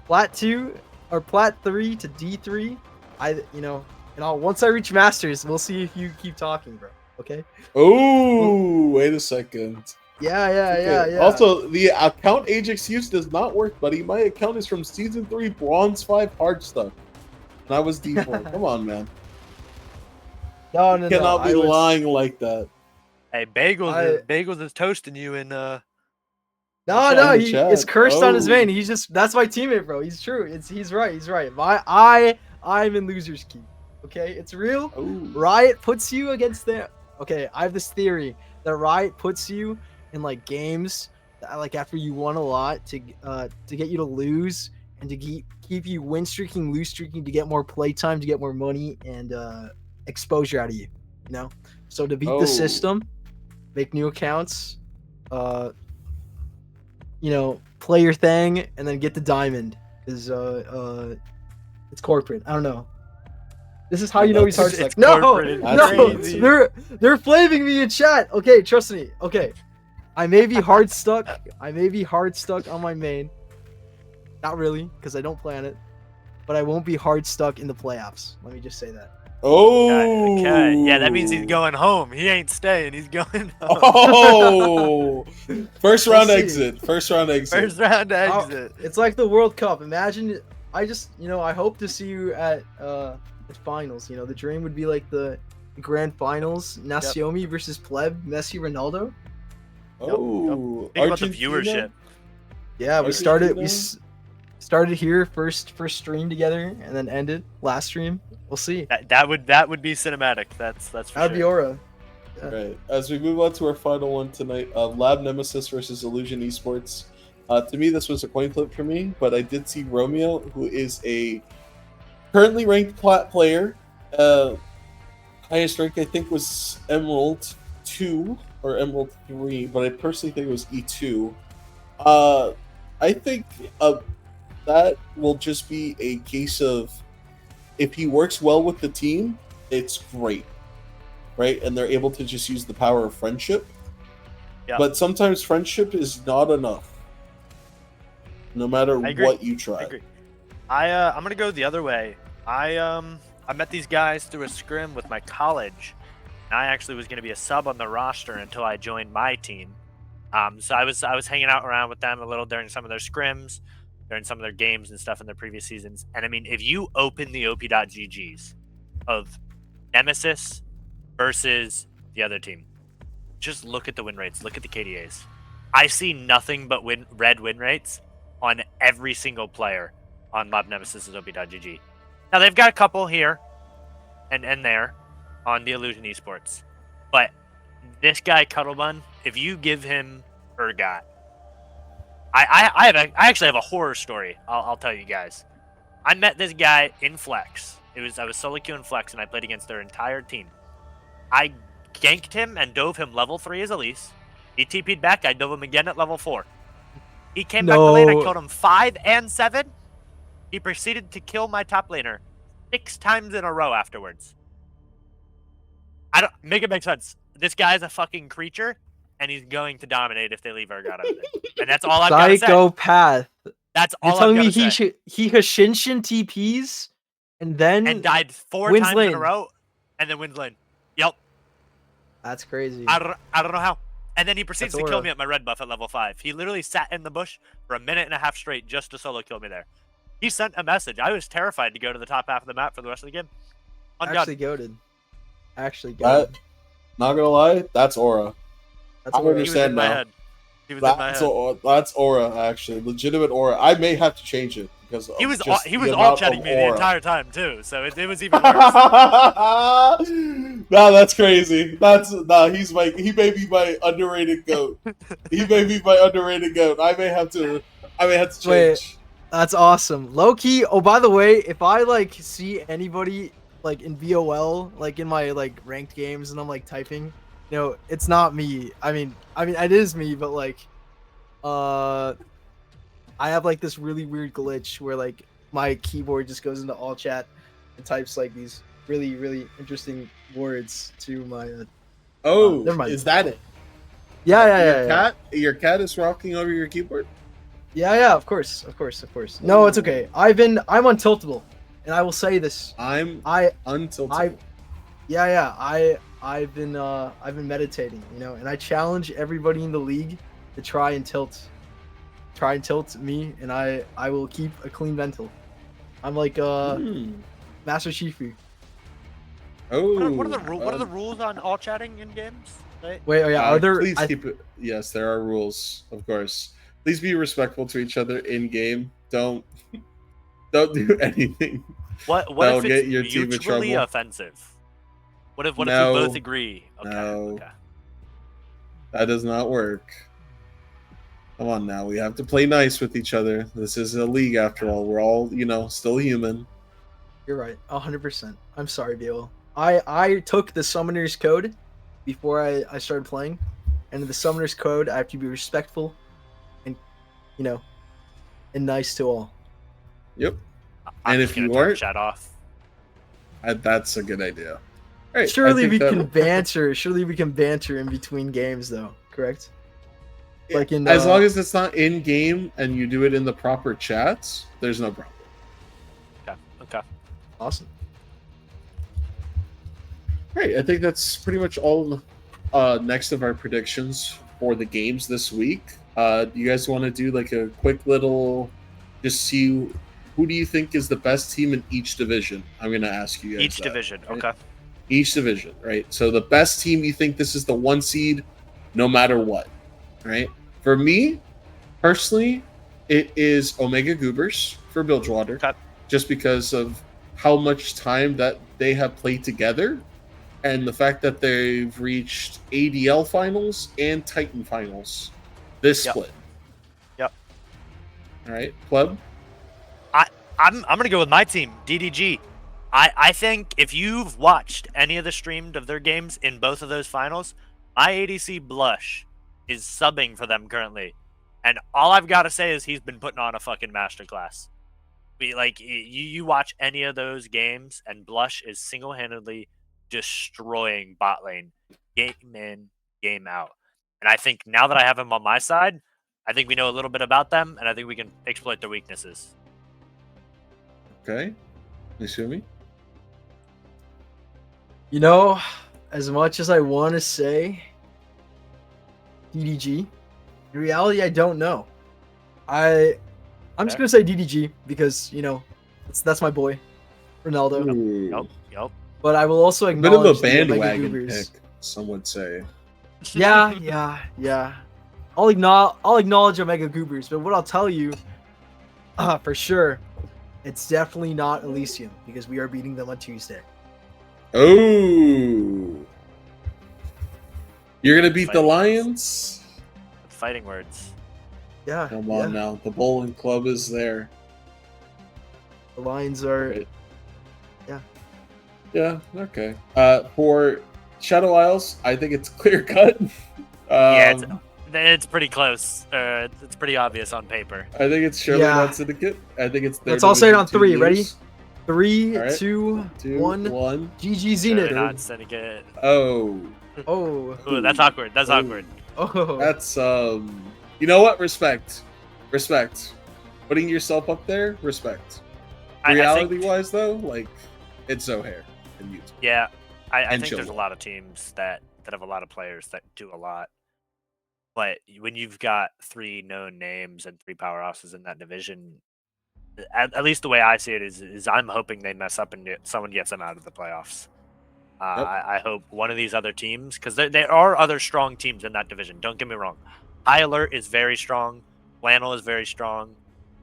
Flat 2, or Plat 3 to D3. Once I reach Masters, we'll see if you keep talking, bro. Okay? Oh, wait a second. Yeah. Okay. Also, the account Ajax used does not work, buddy. My account is from Season 3, Bronze 5, Hard Stuck. And I was D4. Come on, man. No. You cannot be lying like that. Hey, Bagels is toasting you in No, chat. it's cursed on his vein. That's my teammate, bro. He's true. He's right. I'm in loser's key. Okay, it's real. Oh. Riot puts you against the. Okay, I have this theory that Riot puts you in like games that, like after you won a lot to get you to lose and to keep you win streaking, lose streaking, to get more play time, to get more money and exposure out of you. You know, so to beat the system, make new accounts. Play your thing and then get the diamond because it's corporate. I don't know. This is how you know he's hard stuck. No, they're flaming me in chat. Okay, trust me. Okay, I may be hard stuck. On my main. Not really, because I don't plan it. But I won't be hard stuck in the playoffs. Let me just say that. Oh. Okay. Yeah, that means he's going home. He ain't staying. He's going home. Oh. First round exit. It's like the World Cup. Imagine. I hope to see you at the finals. The dream would be like the grand finals. Nacional versus Pleb. Messi, Ronaldo. Oh. Think about the viewership. Yeah, we started here first stream together and then ended last stream. We'll see. That would be cinematic. That's for That'd be aura. Yeah. Right. As we move on to our final one tonight, Lab Nemesis versus Illusion Esports. To me, this was a coin flip for me, but I did see Romeo, who is a currently ranked plat player. Highest rank I think was Emerald 2 or Emerald 3, but I personally think it was E2. I think that will just be a case of if he works well with the team, it's great, right? And they're able to just use the power of friendship. Yeah. But sometimes friendship is not enough, no matter what you try. I agree. I'm gonna go the other way. I met these guys through a scrim with my college. And I actually was gonna be a sub on the roster until I joined my team. So I was hanging out around with them a little during some of their scrims, during some of their games and stuff in their previous seasons. And I mean, if you open the op.ggs of Nemesis versus the other team, just look at the win rates, look at the KDAs. I see nothing but red win rates on every single player on Lab Nemesis' op.gg. Now they've got a couple here and there on the Illusion Esports, but this guy Cuttlebun, if you give him Urgot, I actually have a horror story. I'll tell you guys. I met this guy in Flex. I was solo queuing Flex and I played against their entire team. I ganked him and dove him level 3 as Elise. He TP'd back. I dove him again at level 4. He came back to lane. I killed him 5 and 7. He proceeded to kill my top laner 6 times in a row afterwards. Make it make sense. This guy's a fucking creature, and he's going to dominate if they leave Urgot out of it. And that's all I've got to say. Psychopath. That's all You're telling I've me got to say. he Hashinshin TPs and died 4 times lane. in a row, and then wins lane. Yep. That's crazy. I don't know how. And then he proceeds to kill me at my red buff at level 5. He literally sat in the bush for a minute and a half straight just to solo kill me there. He sent a message. I was terrified to go to the top half of the map for the rest of the game. Actually goated. Not gonna lie, that's aura. That's I understand now. That's aura, actually, legitimate aura. I may have to change it because he was all chatting me the entire time too, so it was even worse. Nah, that's crazy. He may be my underrated goat. I may have to change. Wait, that's awesome. Low key. Oh, by the way, if I see anybody in BOL, in my ranked games, and I'm typing, it's not me. I mean, it is me, but I have this really weird glitch where my keyboard just goes into all chat and types these really, really interesting words to my. Never mind. Is that it? Yeah. Your cat is rocking over your keyboard? Yeah, of course. No, it's okay. I'm untiltable, and I will say this. I'm I untiltable. I've been meditating, and I challenge everybody in the league to try and tilt me, and I will keep a clean mental. I'm like Master Shifu. Oh, What are the rules on all chatting in games? Right? Wait, oh yeah, are there? Please keep it. Yes, there are rules, of course. Please be respectful to each other in game. Don't do anything What that'll if it's get your team in mutually trouble. offensive? What if we No. both agree? Okay. No. Okay. That does not work. Come on now, we have to play nice with each other. This is a league after all. We're all, still human. You're right, 100%. I'm sorry, BOL. I took the Summoner's Code before I started playing, and in the Summoner's Code, I have to be respectful and, and nice to all. Yep. I'm And just if gonna you turn aren't, chat off. that's a good idea. All right, Surely we can banter. Surely we can banter in between games, though. Correct? Like in as long as it's not in game and you do it in the proper chats, there's no problem. Okay. Awesome. Right, I think that's pretty much all next of our predictions for the games this week. Do you guys want to do like a quick little, just see who do you think is the best team in each division? I'm going to ask you guys Each division. right? Okay. Each division, right? So the best team, you think this is the 1 seed no matter what, right? For me, personally, it is Omega Goobers for Bilgewater, Okay. just because of how much time that they have played together and the fact that they've reached ADL finals and Titan finals this split. Yep. All right, Pleb? I'm gonna go with my team, DDG. I think if you've watched any of the streamed of their games in both of those finals, my ADC Blush is subbing for them currently, and all I've got to say is he's been putting on a fucking masterclass. You watch any of those games, and Blush is single-handedly destroying bot lane, game in, game out. And I think now that I have him on my side, I think we know a little bit about them, and I think we can exploit their weaknesses. Okay. Misumi? As much as I want to say DDG, in reality, I don't know. I'm just gonna say DDG because that's my boy, Ronaldo. Yep. But I will also A bit acknowledge of a the Omega bandwagon Goobers. pick, some would say. Yeah. I'll acknowledge Omega Goobers, but what I'll tell you, for sure, it's definitely not Elysium because we are beating them on Tuesday. Oh, you're gonna beat the Lions? Fighting words. Yeah. Come on now, the bowling club is there. The Lions are. Right. Yeah. Yeah. Okay. For Shadow Isles, I think it's clear cut. Yeah, it's pretty close. It's pretty obvious on paper. I think it's surely not Syndicate. I think it's. Let's all say it on 3. Lose. Ready? 3, right. 2, 1. GG Zenith. Not Syndicate. Oh. Ooh, that's awkward. That's awkward. Oh. That's You know what? Respect. Putting yourself up there. Respect. Reality-wise, though, like it's Zohair and YouTube. Yeah, I think Chilla. there's a lot of teams that have a lot of players that do a lot. But when you've got 3 known names and 3 powerhouses in that division, at least the way I see it is I'm hoping they mess up and someone gets them out of the playoffs. I hope one of these other teams, because there are other strong teams in that division. Don't get me wrong. High Alert is very strong. Flannel is very strong.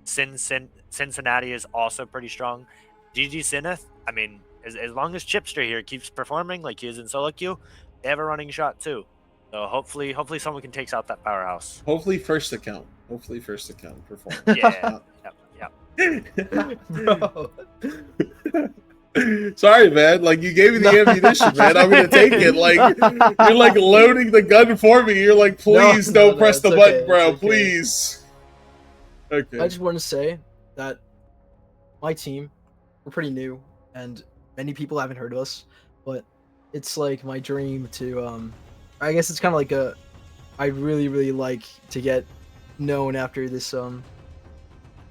Cincinnati is also pretty strong. GG Zenith, I mean, as long as Chipster here keeps performing like he is in solo queue, they have a running shot too. So hopefully someone can take out that powerhouse. Hopefully first account perform. Yeah. Bro. Sorry, man. Like you gave me the ammunition, man. I'm gonna take it. Like you're like loading the gun for me. You're like, please don't press the button, bro. Please. Okay. I just want to say that my team, we're pretty new, and many people haven't heard of us. But it's like my dream to. I guess it's kind of like I really like to get known after this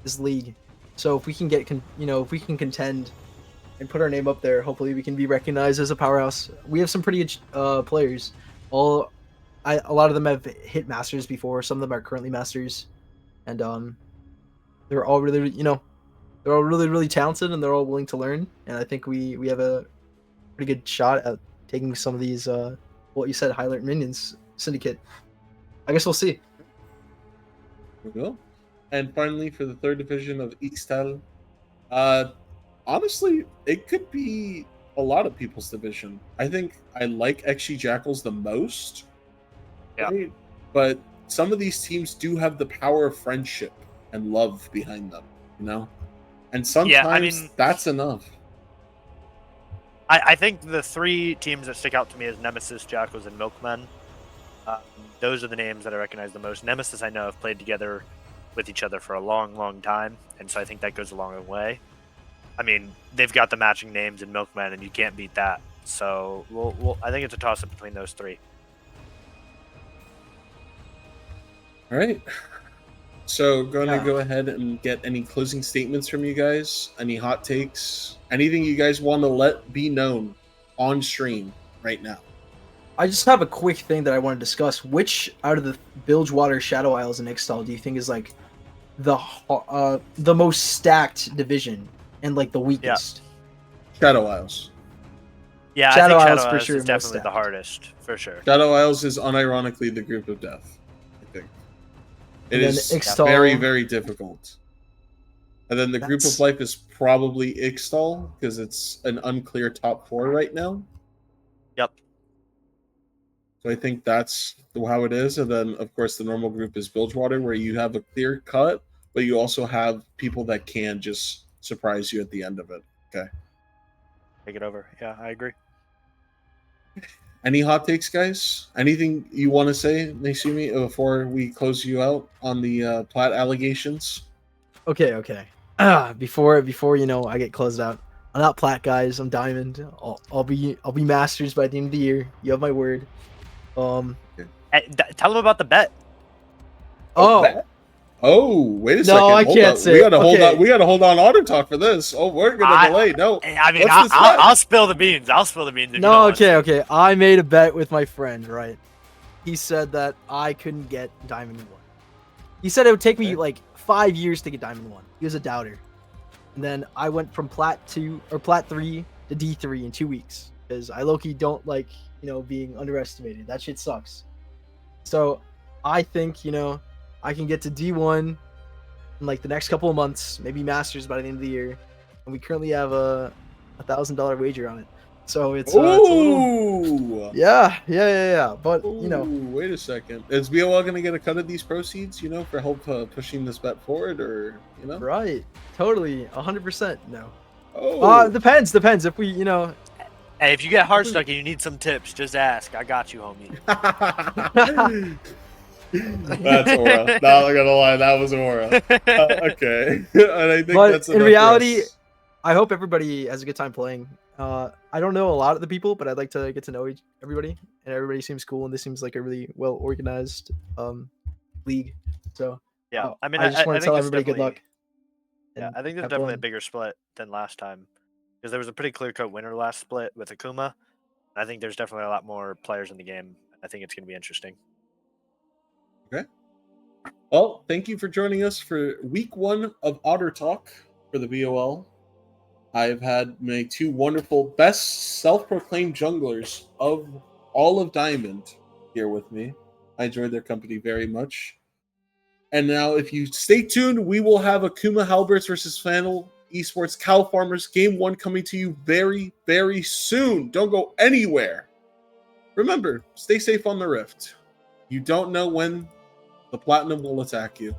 this league. So if we can if we can contend and put our name up there, hopefully we can be recognized as a powerhouse. We have some pretty good players. A lot of them have hit masters before. Some of them are currently masters, and they're all they're all really really talented, and they're all willing to learn. And I think we have a pretty good shot at taking some of these what you said, highlight minions syndicate. I guess we'll see. We will. And finally, for the third division of Ixtal, honestly, it could be a lot of people's division. I think I like XG Jackals the most. Yeah. Right? But some of these teams do have the power of friendship and love behind them, you know? And sometimes that's enough. I think the 3 teams that stick out to me is Nemesis, Jackals, and Milkmen. Those are the names that I recognize the most. Nemesis, I know, have played together with each other for a long, long time, and so I think that goes a long way. I mean, they've got the matching names in Milkmen, and you can't beat that. So I think it's a toss-up between those 3. All right. So going to go ahead and get any closing statements from you guys, any hot takes, anything you guys want to let be known on stream right now. I just have a quick thing that I want to discuss. Which out of the Bilgewater, Shadow Isles, and Ixtal do you think is like the most stacked division and like the weakest? Shadow Isles. Yeah, Shadow I think Isles Shadow for Isles sure is most definitely the stacked. hardest, for sure. Shadow Isles is unironically the group of death, I think. It And is then Ixtal, very, very difficult. And then the group of life is probably Ixtal, because it's an unclear top 4 right now. Yep. So I think that's how it is. And then, of course, the normal group is Bilgewater, where you have a clear cut, but you also have people that can just surprise you at the end of it. Okay. Take it over. Yeah, I agree. Any hot takes, guys? Anything you want to say, Naisumi, before we close you out on the Platt allegations? Okay. Before I get closed out. I'm not Plat, guys. I'm Diamond. I'll be Masters by the end of the year. You have my word. Hey, tell them about the bet. Wait a second. No, I hold can't on. say. We gotta hold on. We gotta hold on. Auto talk for this. Oh, we're gonna delay. No. I mean, I'll spill the beans. I'll spill the beans. No, okay. I made a bet with my friend. Right. He said that I couldn't get Diamond 1. He said it would take me like 5 years to get Diamond 1. He was a doubter. And then I went from Plat 3 to D3 in 2 weeks because I low-key don't like being underestimated. That shit sucks. So I think I can get to D1 in like the next couple of months, maybe Masters by the end of the year, and we currently have a $1,000 wager on it. So it's, yeah. But wait a second. Is BOL gonna get a cut of these proceeds? For help pushing this bet forward, or Right, totally, 100%. No. Depends. If we, Hey, if you get hard stuck and you need some tips, just ask. I got you, homie. That's Aura. Not gonna lie, that was Aura. Okay, and I think that's in reality, I hope everybody has a good time playing. I don't know a lot of the people, but I'd like to get to know everybody, and everybody seems cool, and this seems like a really well organized league. So yeah, I mean, I just want to tell everybody good luck. Yeah, I think there's definitely a bigger split than last time because there was a pretty clear cut winner last split with Akuma. I think there's definitely a lot more players in the game. I think it's going to be interesting. Okay. Well, thank you for joining us for week 1 of Otter Talk for the BOL. I've had my 2 wonderful best self-proclaimed junglers of all of Diamond here with me. I enjoyed their company very much. And now, if you stay tuned, we will have Akuma Halberds versus Flannel Esports Cow Farmers Game 1 coming to you very, very soon. Don't go anywhere. Remember, stay safe on the Rift. You don't know when the Platinum will attack you.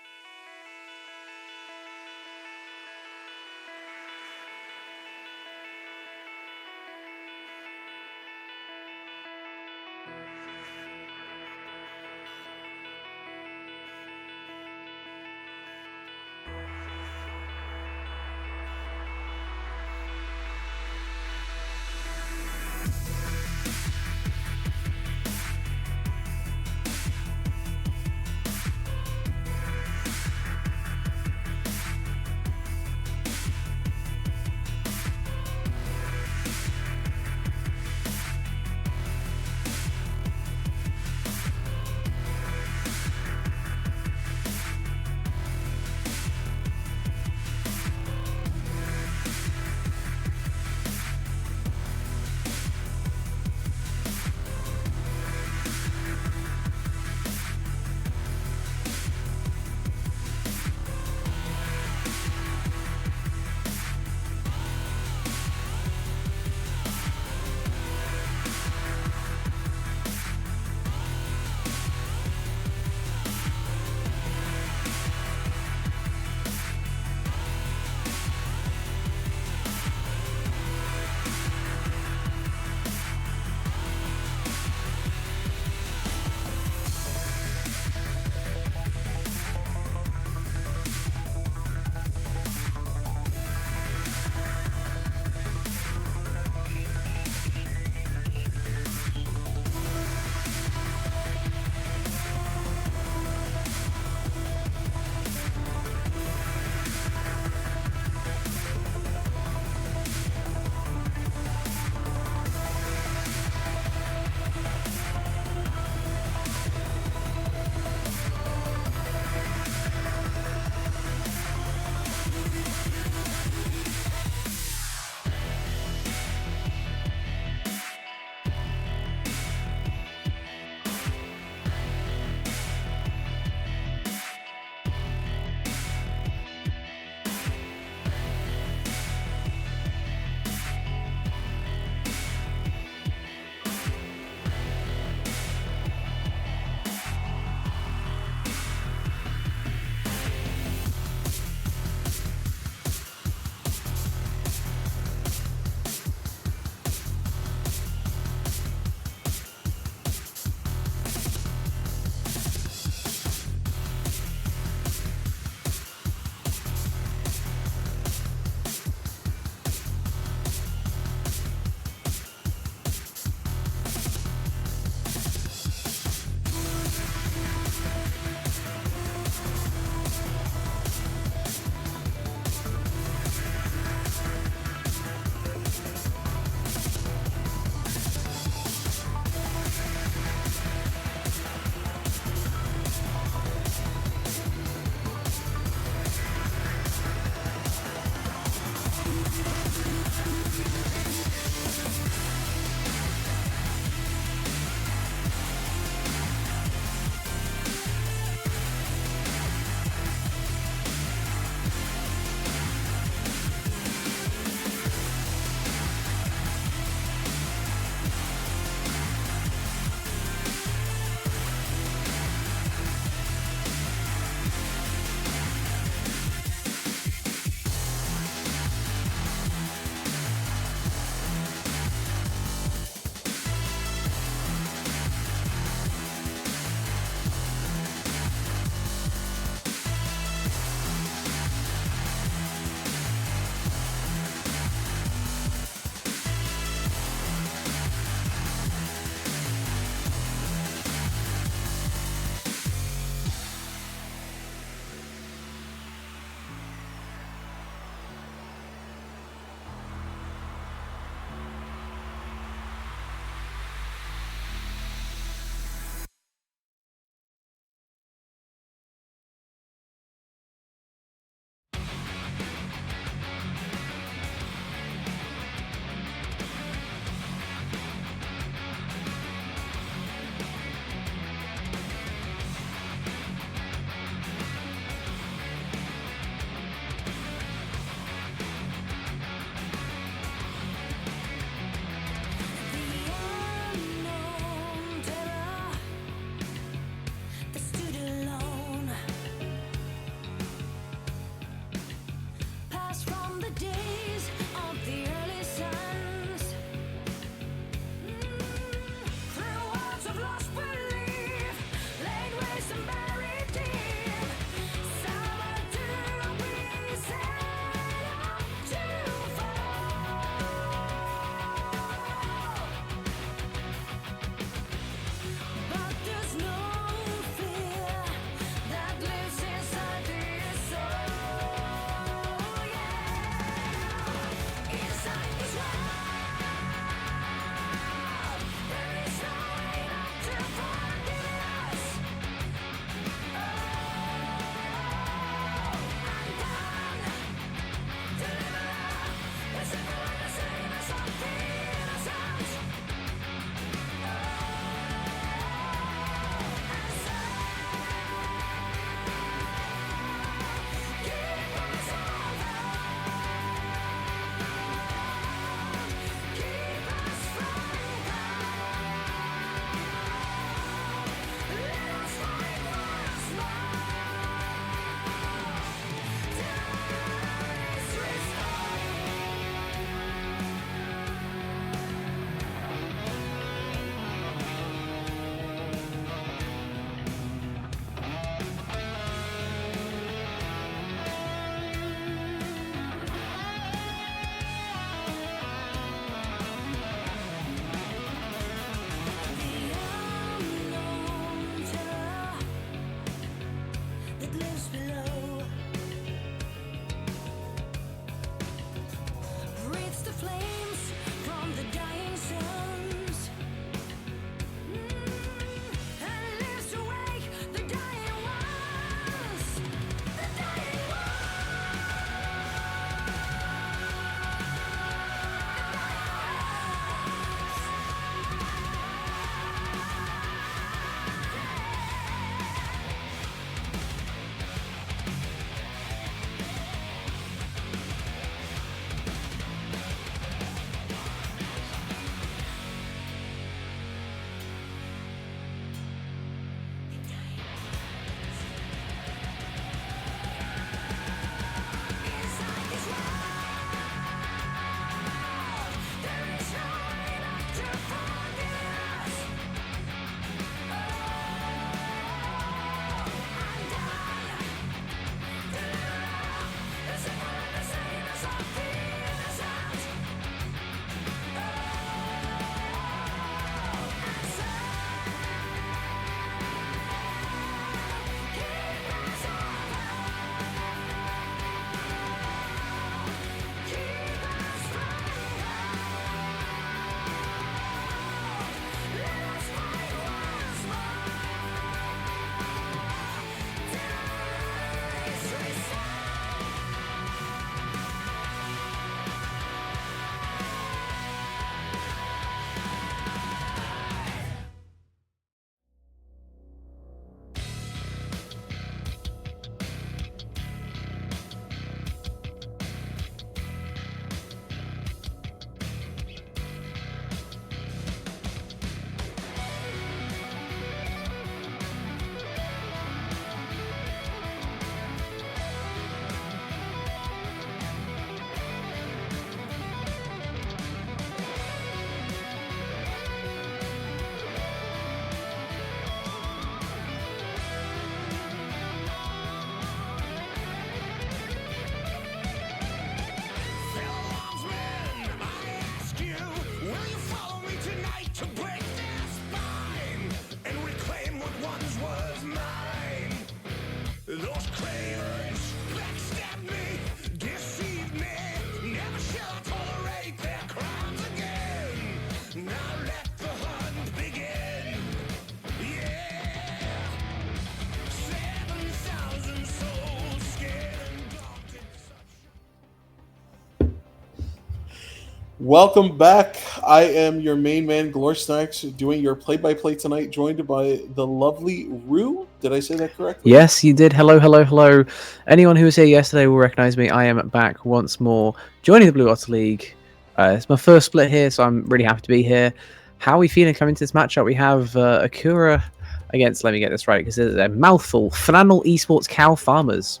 Welcome back. I am your main man, Glorstacks, doing your play-by-play tonight, joined by the lovely Rue. Did I say that correctly? Yes, you did. Hello, hello, hello. Anyone who was here yesterday will recognize me. I am back once more, joining the Blue Otter League. It's my first split here, so I'm really happy to be here. How are we feeling coming to this matchup? We have Akura against, let me get this right, because it's a mouthful, Flannel Esports Cow Farmers.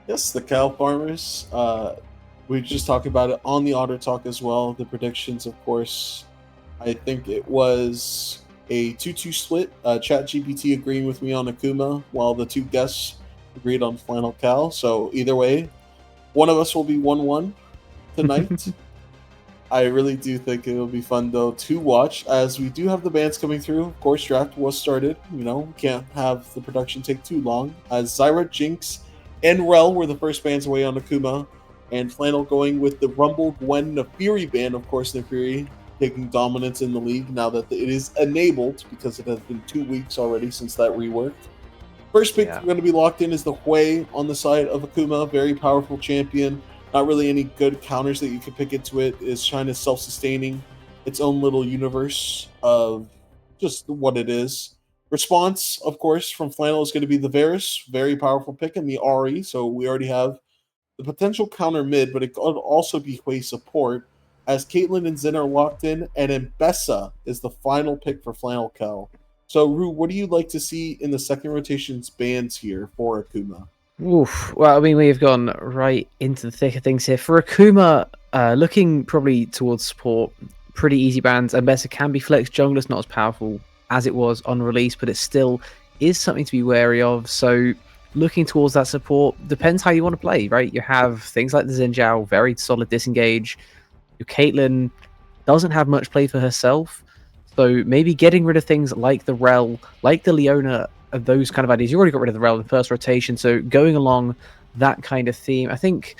Yes, the cow farmers. We just talked about it on the Otter Talk as well. The predictions, of course. I think it was a 2-2 split. ChatGPT agreeing with me on Akuma, while the two guests agreed on Flannel Cow. So either way, one of us will be 1-1 tonight. I really do think it will be fun, though, to watch, as we do have the bans coming through. Of course, draft was started. You know, we can't have the production take too long, as Zyra, Jinx, and Rel were the first bans away on Akuma, and Flannel going with the Rumble, Gwen, Nefiri ban. Of course, Nefiri taking dominance in the league now that it is enabled, because it has been 2 weeks already since that reworked. First pick going to be locked in is the Hui on the side of Akuma, very powerful champion. Not really any good counters that you can pick into it. Is China's self-sustaining, its own little universe of just what it is. Response, of course, from Flannel is going to be the Varus, very powerful pick, and the Ari. So we already have the potential counter mid, but it could also be Hui support, as Caitlyn and Zen are locked in, and Mbessa is the final pick for Flannel Cow. So, Rue, what do you like to see in the second rotation's bans here for Akuma? Oof. Well, I mean, we've gone right into the thick of things here. For Akuma, looking probably towards support, pretty easy bans. Mbessa can be flex jungler's not as powerful as it was on release, but it still is something to be wary of. So looking towards that support depends how you want to play, right? You have things like the Zinjao, very solid disengage. Your Caitlyn doesn't have much play for herself. So maybe getting rid of things like the Rel, like the Leona, those kind of ideas. You already got rid of the Rel in the first rotation, so going along that kind of theme. I think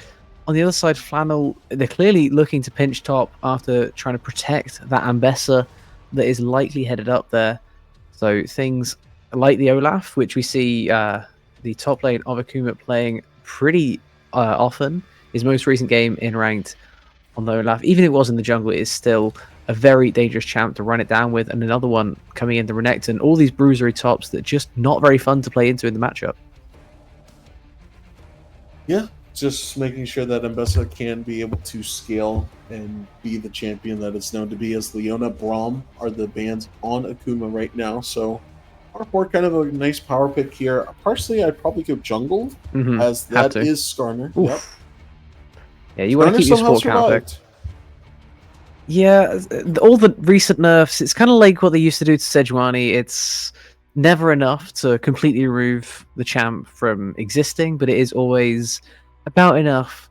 on the other side, Flannel, they're clearly looking to pinch top after trying to protect that Mbessa that is likely headed up there. So things like the Olaf, which we see the top lane of Akuma playing pretty often. His most recent game in ranked on the Olaf, even if it was in the jungle, it is still a very dangerous champ to run it down with, and another one coming in the Renekton. All these bruisery tops that are just not very fun to play into in the matchup. Yeah, just making sure that Mbessa can be able to scale and be the champion that it's known to be, as Leona, Braum are the bans on Akuma right now. So R4 kind of a nice power pick here. Personally, I'd probably go jungle, as that is Skarner. Oof. Yep. Yeah, you want to keep your support counter pick. Yeah, all the recent nerfs, it's kind of like what they used to do to Sejuani. It's never enough to completely remove the champ from existing, but it is always about enough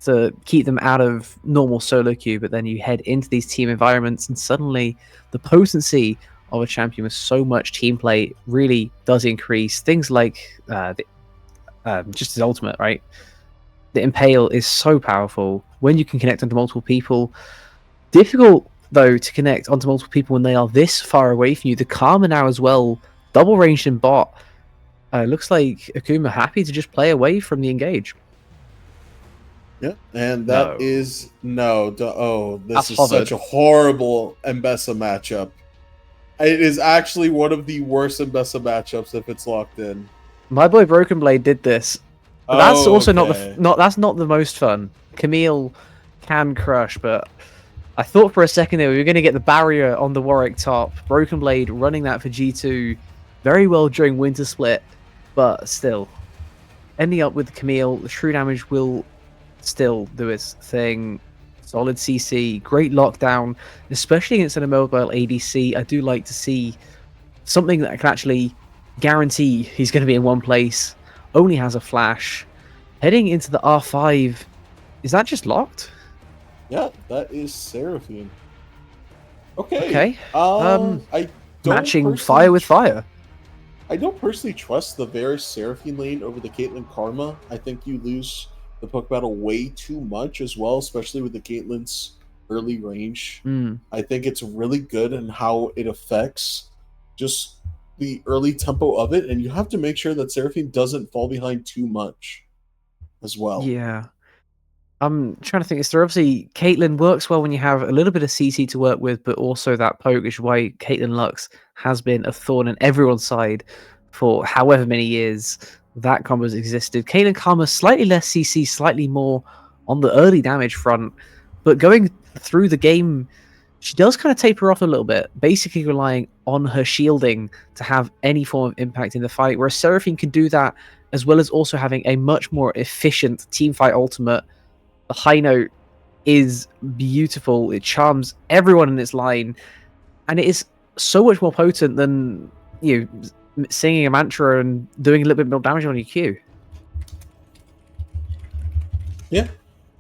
to keep them out of normal solo queue. But then you head into these team environments, and suddenly the potency of a champion with so much team play really does increase. Things like just his ultimate, right? The Impale is so powerful when you can connect onto multiple people. Difficult, though, to connect onto multiple people when they are this far away from you. The Karma now as well, double ranged in bot. Looks like Akuma happy to just play away from the engage. Yeah, and that is this is Halberds. such a horrible Mbessa matchup. It is actually one of the worst Mbessa matchups if it's locked in. My boy Broken Blade did this. But that's also not the most fun. Camille can crush, but I thought for a second there we were going to get the barrier on the Warwick top. Broken Blade running that for G2 very well during Winter Split, but still. Ending up with Camille, the true damage will still do its thing. Solid CC, great lockdown, especially against an immobile ADC. I do like to see something that can actually guarantee he's going to be in one place. Only has a flash. Heading into the R5, is that just locked? Yeah, that is Seraphine. Okay. I don't matching fire with fire. I don't personally trust the Varus Seraphine lane over the Caitlyn Karma. I think you lose the puck battle way too much as well, especially with the Caitlyn's early range. I think it's really good in how it affects just the early tempo of it, and you have to make sure that Seraphine doesn't fall behind too much as well. Yeah. I'm trying to think. Is there obviously Caitlyn works well when you have a little bit of CC to work with, but also that poke, which is why Caitlyn Lux has been a thorn in everyone's side for however many years that combo's existed. Caitlyn Karma slightly less CC, slightly more on the early damage front, but going through the game, she does kind of taper off a little bit, basically relying on her shielding to have any form of impact in the fight, whereas Seraphine can do that as well as also having a much more efficient teamfight ultimate. The high note is beautiful. It charms everyone in its line, and it is so much more potent than singing a mantra and doing a little bit more damage on your Q. Yeah.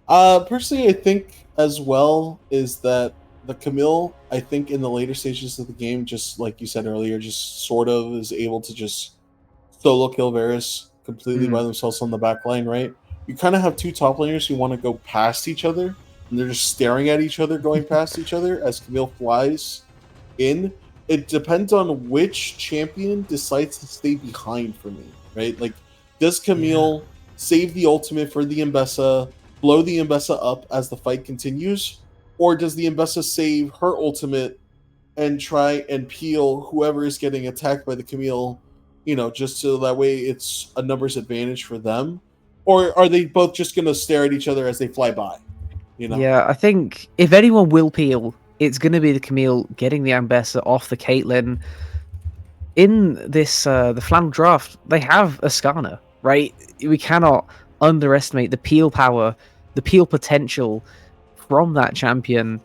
Personally, I think as well is that the Camille, I think in the later stages of the game, just like you said earlier, just sort of is able to just solo kill Varus completely by themselves on the back line, right? You kind of have two top laners who want to go past each other, and they're just staring at each other going past each other as Camille flies in. It depends on which champion decides to stay behind for me, right? Like, does Camille save the ultimate for the Mbessa, blow the Mbessa up as the fight continues, or does the Mbessa save her ultimate and try and peel whoever is getting attacked by the Camille, just so that way it's a numbers advantage for them? Or are they both just going to stare at each other as they fly by? Yeah, I think if anyone will peel, it's going to be the Camille getting the Ambessa off the Caitlyn. In this, the Flannel draft, they have Ascana, right? We cannot underestimate the peel power, the peel potential from that champion.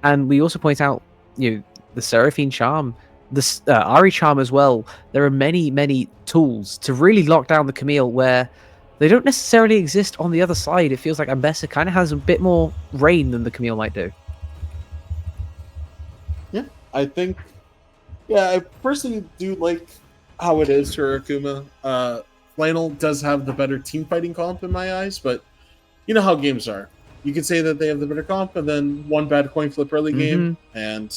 And we also point out, the Seraphine charm, the Ari charm as well. There are many, many tools to really lock down the Camille where they don't necessarily exist on the other side. It feels like Ambessa kind of has a bit more reign than the Camille might do. Yeah, I think. Yeah, I personally do like how it is for Akuma. Flannel does have the better team fighting comp in my eyes, but you know how games are. You can say that they have the better comp, and then one bad coin flip early game, and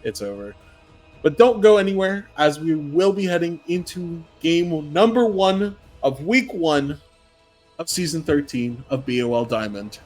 it's over. But don't go anywhere, as we will be heading into game number 1 of week 1 of season 13 of BOL Diamond.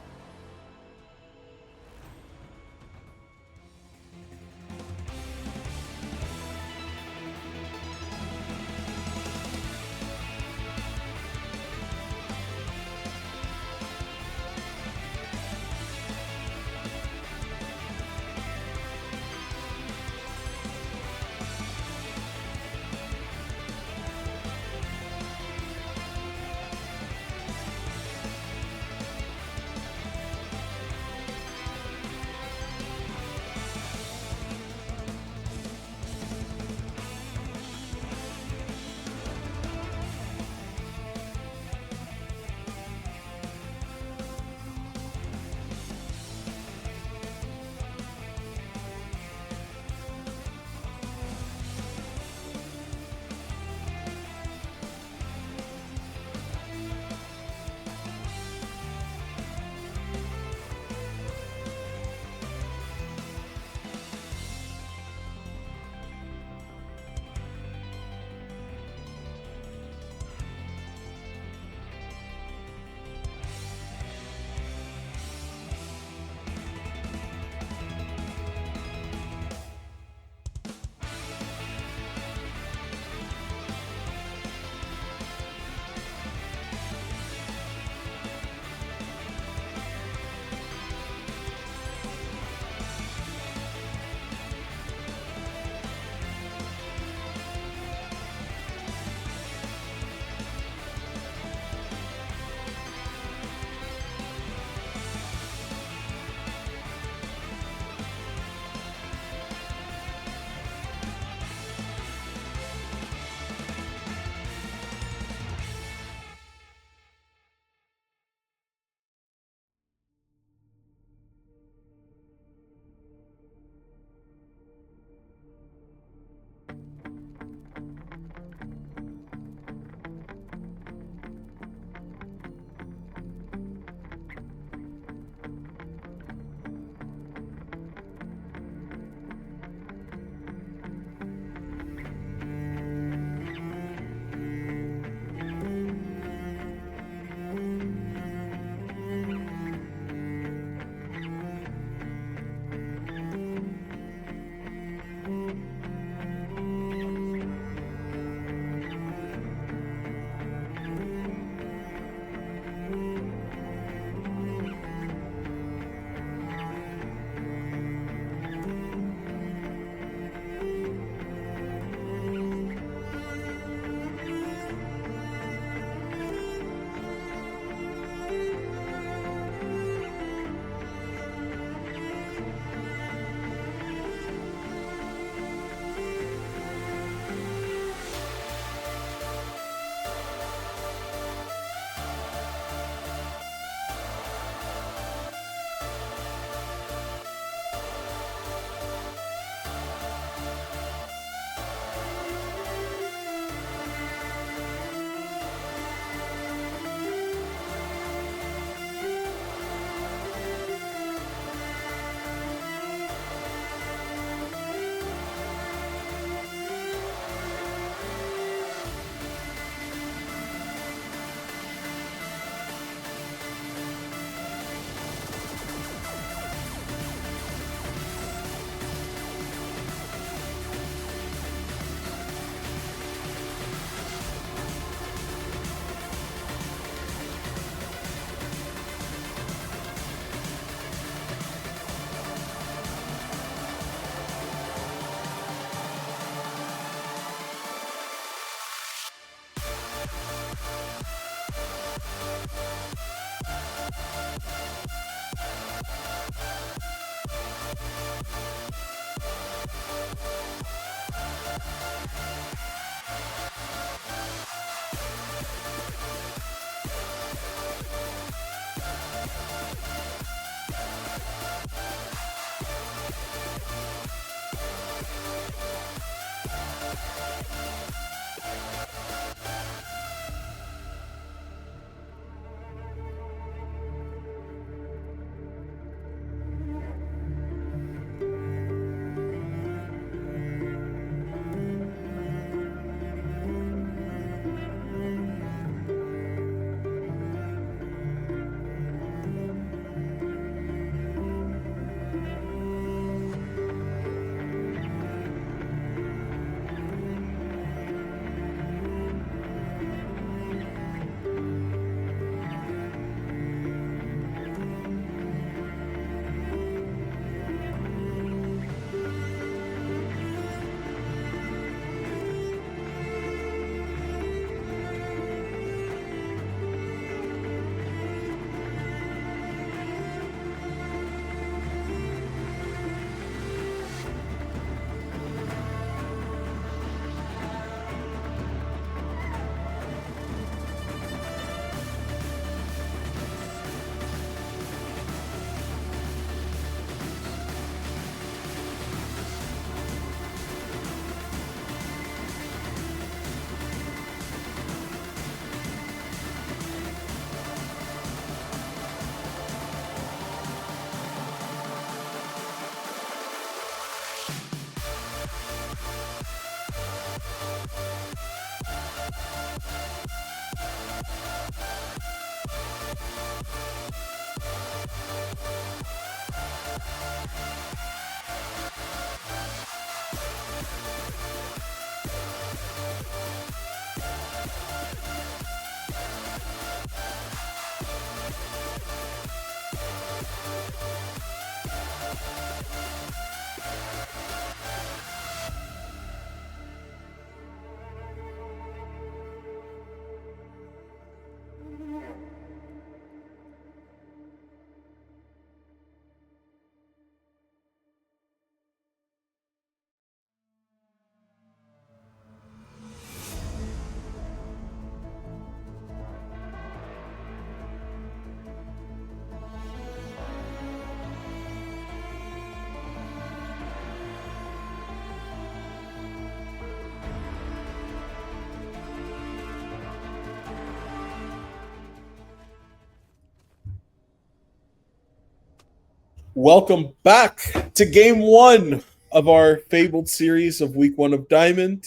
Welcome back to game one of our fabled series of week one of Diamond.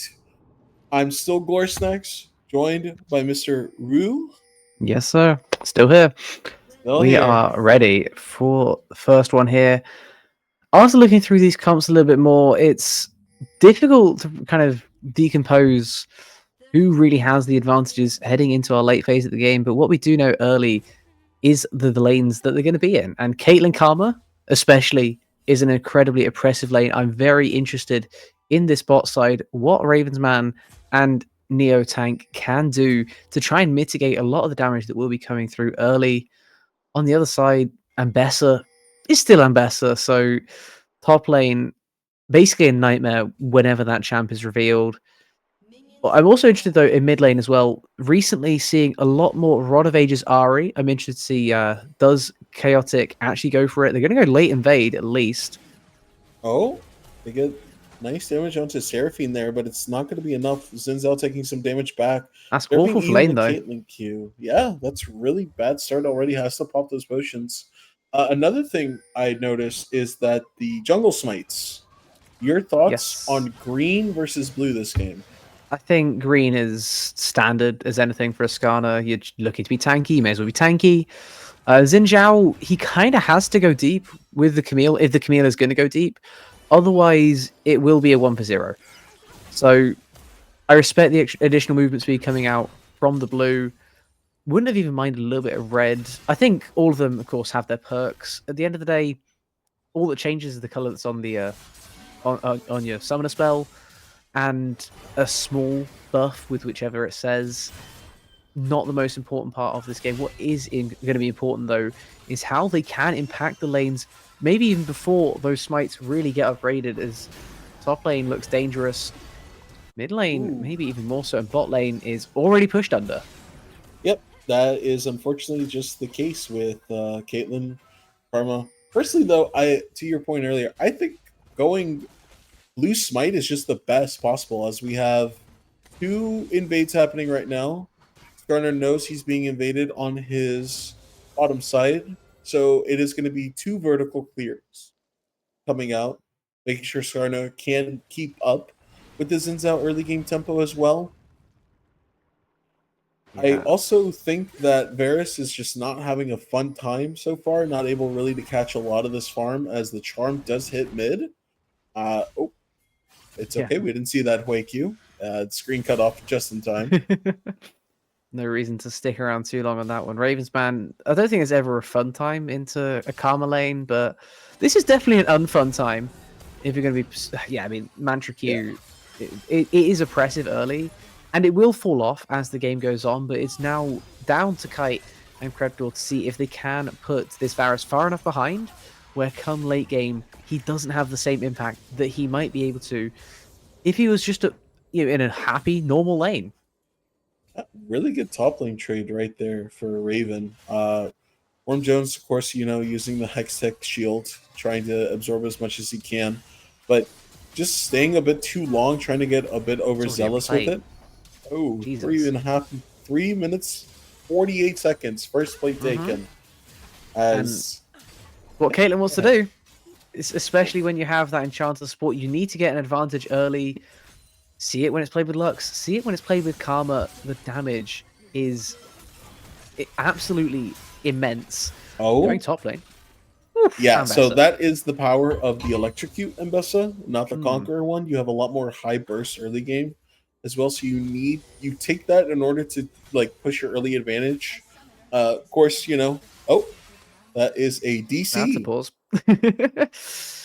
I'm still Gorsnax, joined by Mr. Rue. Yes, sir. Still here. Still We here. are ready for the first one here. After looking through these comps a little bit more, it's difficult to kind of decompose who really has the advantages heading into our late phase of the game. But what we do know early is the lanes that they're going to be in. And Caitlyn Karma, especially, is an incredibly oppressive lane. I'm very interested in this bot side, what Ravensman and Neo Tank can do to try and mitigate a lot of the damage that will be coming through early. On the other side, Ambessa is still Ambessa, so top lane, basically a nightmare whenever that champ is revealed. I'm also interested, though, in mid lane as well. Recently, seeing a lot more Rod of Ages Ari. I'm interested to see, does Chaotic actually go for it? They're going to go late invade, at least. Oh, they get nice damage onto Seraphine there, but it's not going to be enough. Zinzao taking some damage back. That's They're awful being for eaten lane, the though. Caitlyn Q. Yeah, that's really bad start already. Has to pop those potions. Another thing I noticed is that the jungle smites. Your thoughts Yes. on green versus blue this game? I think green is standard as anything for a Skana. You're looking to be tanky, you may as well be tanky. Xin Zhao, he kind of has to go deep with the Camille if the Camille is going to go deep. Otherwise, it will be a 1 for 0. So I respect the additional movement speed coming out from the blue. Wouldn't have even minded a little bit of red. I think all of them, of course, have their perks. At the end of the day, all that changes is the color that's on the on your summoner spell, and a small buff with whichever it says. Not the most important part of this game. What is going to be important, though, is how they can impact the lanes, maybe even before those smites really get upgraded, as top lane looks dangerous. Mid lane, maybe even more so, and bot lane is already pushed under. Yep, that is unfortunately just the case with Caitlyn Karma. Personally, though, to your point earlier, I think going blue smite is just the best possible, as we have 2 invades happening right now. Skarner knows he's being invaded on his bottom side, so it is going to be 2 vertical clears coming out, making sure Skarner can keep up with the Zinzao early game tempo as well. I also think that Varus is just not having a fun time so far, not able really to catch a lot of this farm, as the charm does hit mid. It's okay. We didn't see that Hui Q. Screen cut off just in time. No reason to stick around too long on that one. Ravensman, I don't think it's ever a fun time into a Karma lane, but this is definitely an unfun time. If you're going to be... Yeah, I mean, Mantra Q, it is oppressive early, and it will fall off as the game goes on, but it's now down to Kite and Creptor to see if they can put this Varus far enough behind, where come late game, he doesn't have the same impact that he might be able to if he was just in a happy, normal lane. Really good top lane trade right there for Raven. Worm Jones, of course, using the Hextech shield, trying to absorb as much as he can, but just staying a bit too long, trying to get a bit overzealous with it. Oh, Jesus. 3 minutes, 48 seconds. First play taken. As what Caitlyn wants to do, especially when you have that Enchanter support, you need to get an advantage early. See it when it's played with Lux. See it when it's played with Karma. The damage is absolutely immense. Going top lane. Oof, yeah, so that is the power of the Electrocute Ambessa, not the Conqueror one. You have a lot more high burst early game as well, so you take that in order to push your early advantage. Of course, That is a DC. That's a pause.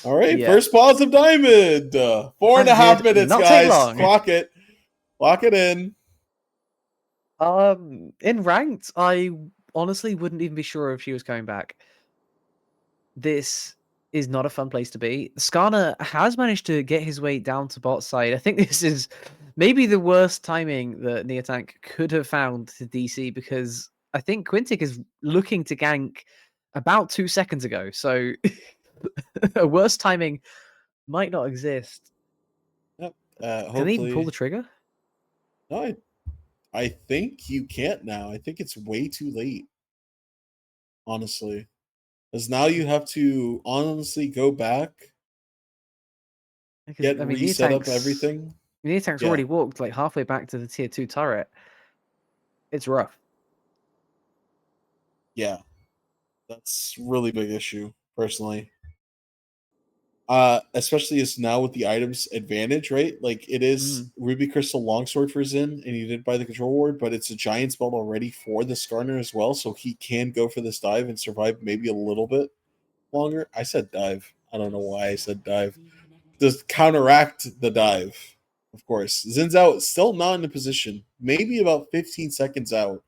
All right, Yeah. first pause of Diamond. 4.5 That did minutes, not take guys. long. Clock it. Lock it in. In ranked, I honestly wouldn't even be sure if she was coming back. This is not a fun place to be. Skarner has managed to get his way down to bot side. I think this is maybe the worst timing that Neotank could have found to DC, because I think Quintic is looking to gank about 2 seconds ago. So a worse timing might not exist. Yep. Can they even pull Hopefully. the trigger? No, I think you can't now. I think it's way too late. Honestly. Because now you have to honestly go back, Because, get I mean, reset up Neotank's everything. Neotank's Yeah. already walked like halfway back to the tier 2 turret. It's rough. Yeah. That's really big issue, personally. Especially as now with the items advantage, right? Like it is Ruby Crystal Longsword for Zin, and he did buy the control ward, but it's a giant spell already for the Skarner as well, so he can go for this dive and survive maybe a little bit longer. I said dive. I don't know why I said dive. Does counteract the dive, of course. Zin's out, still not in a position. Maybe about 15 seconds out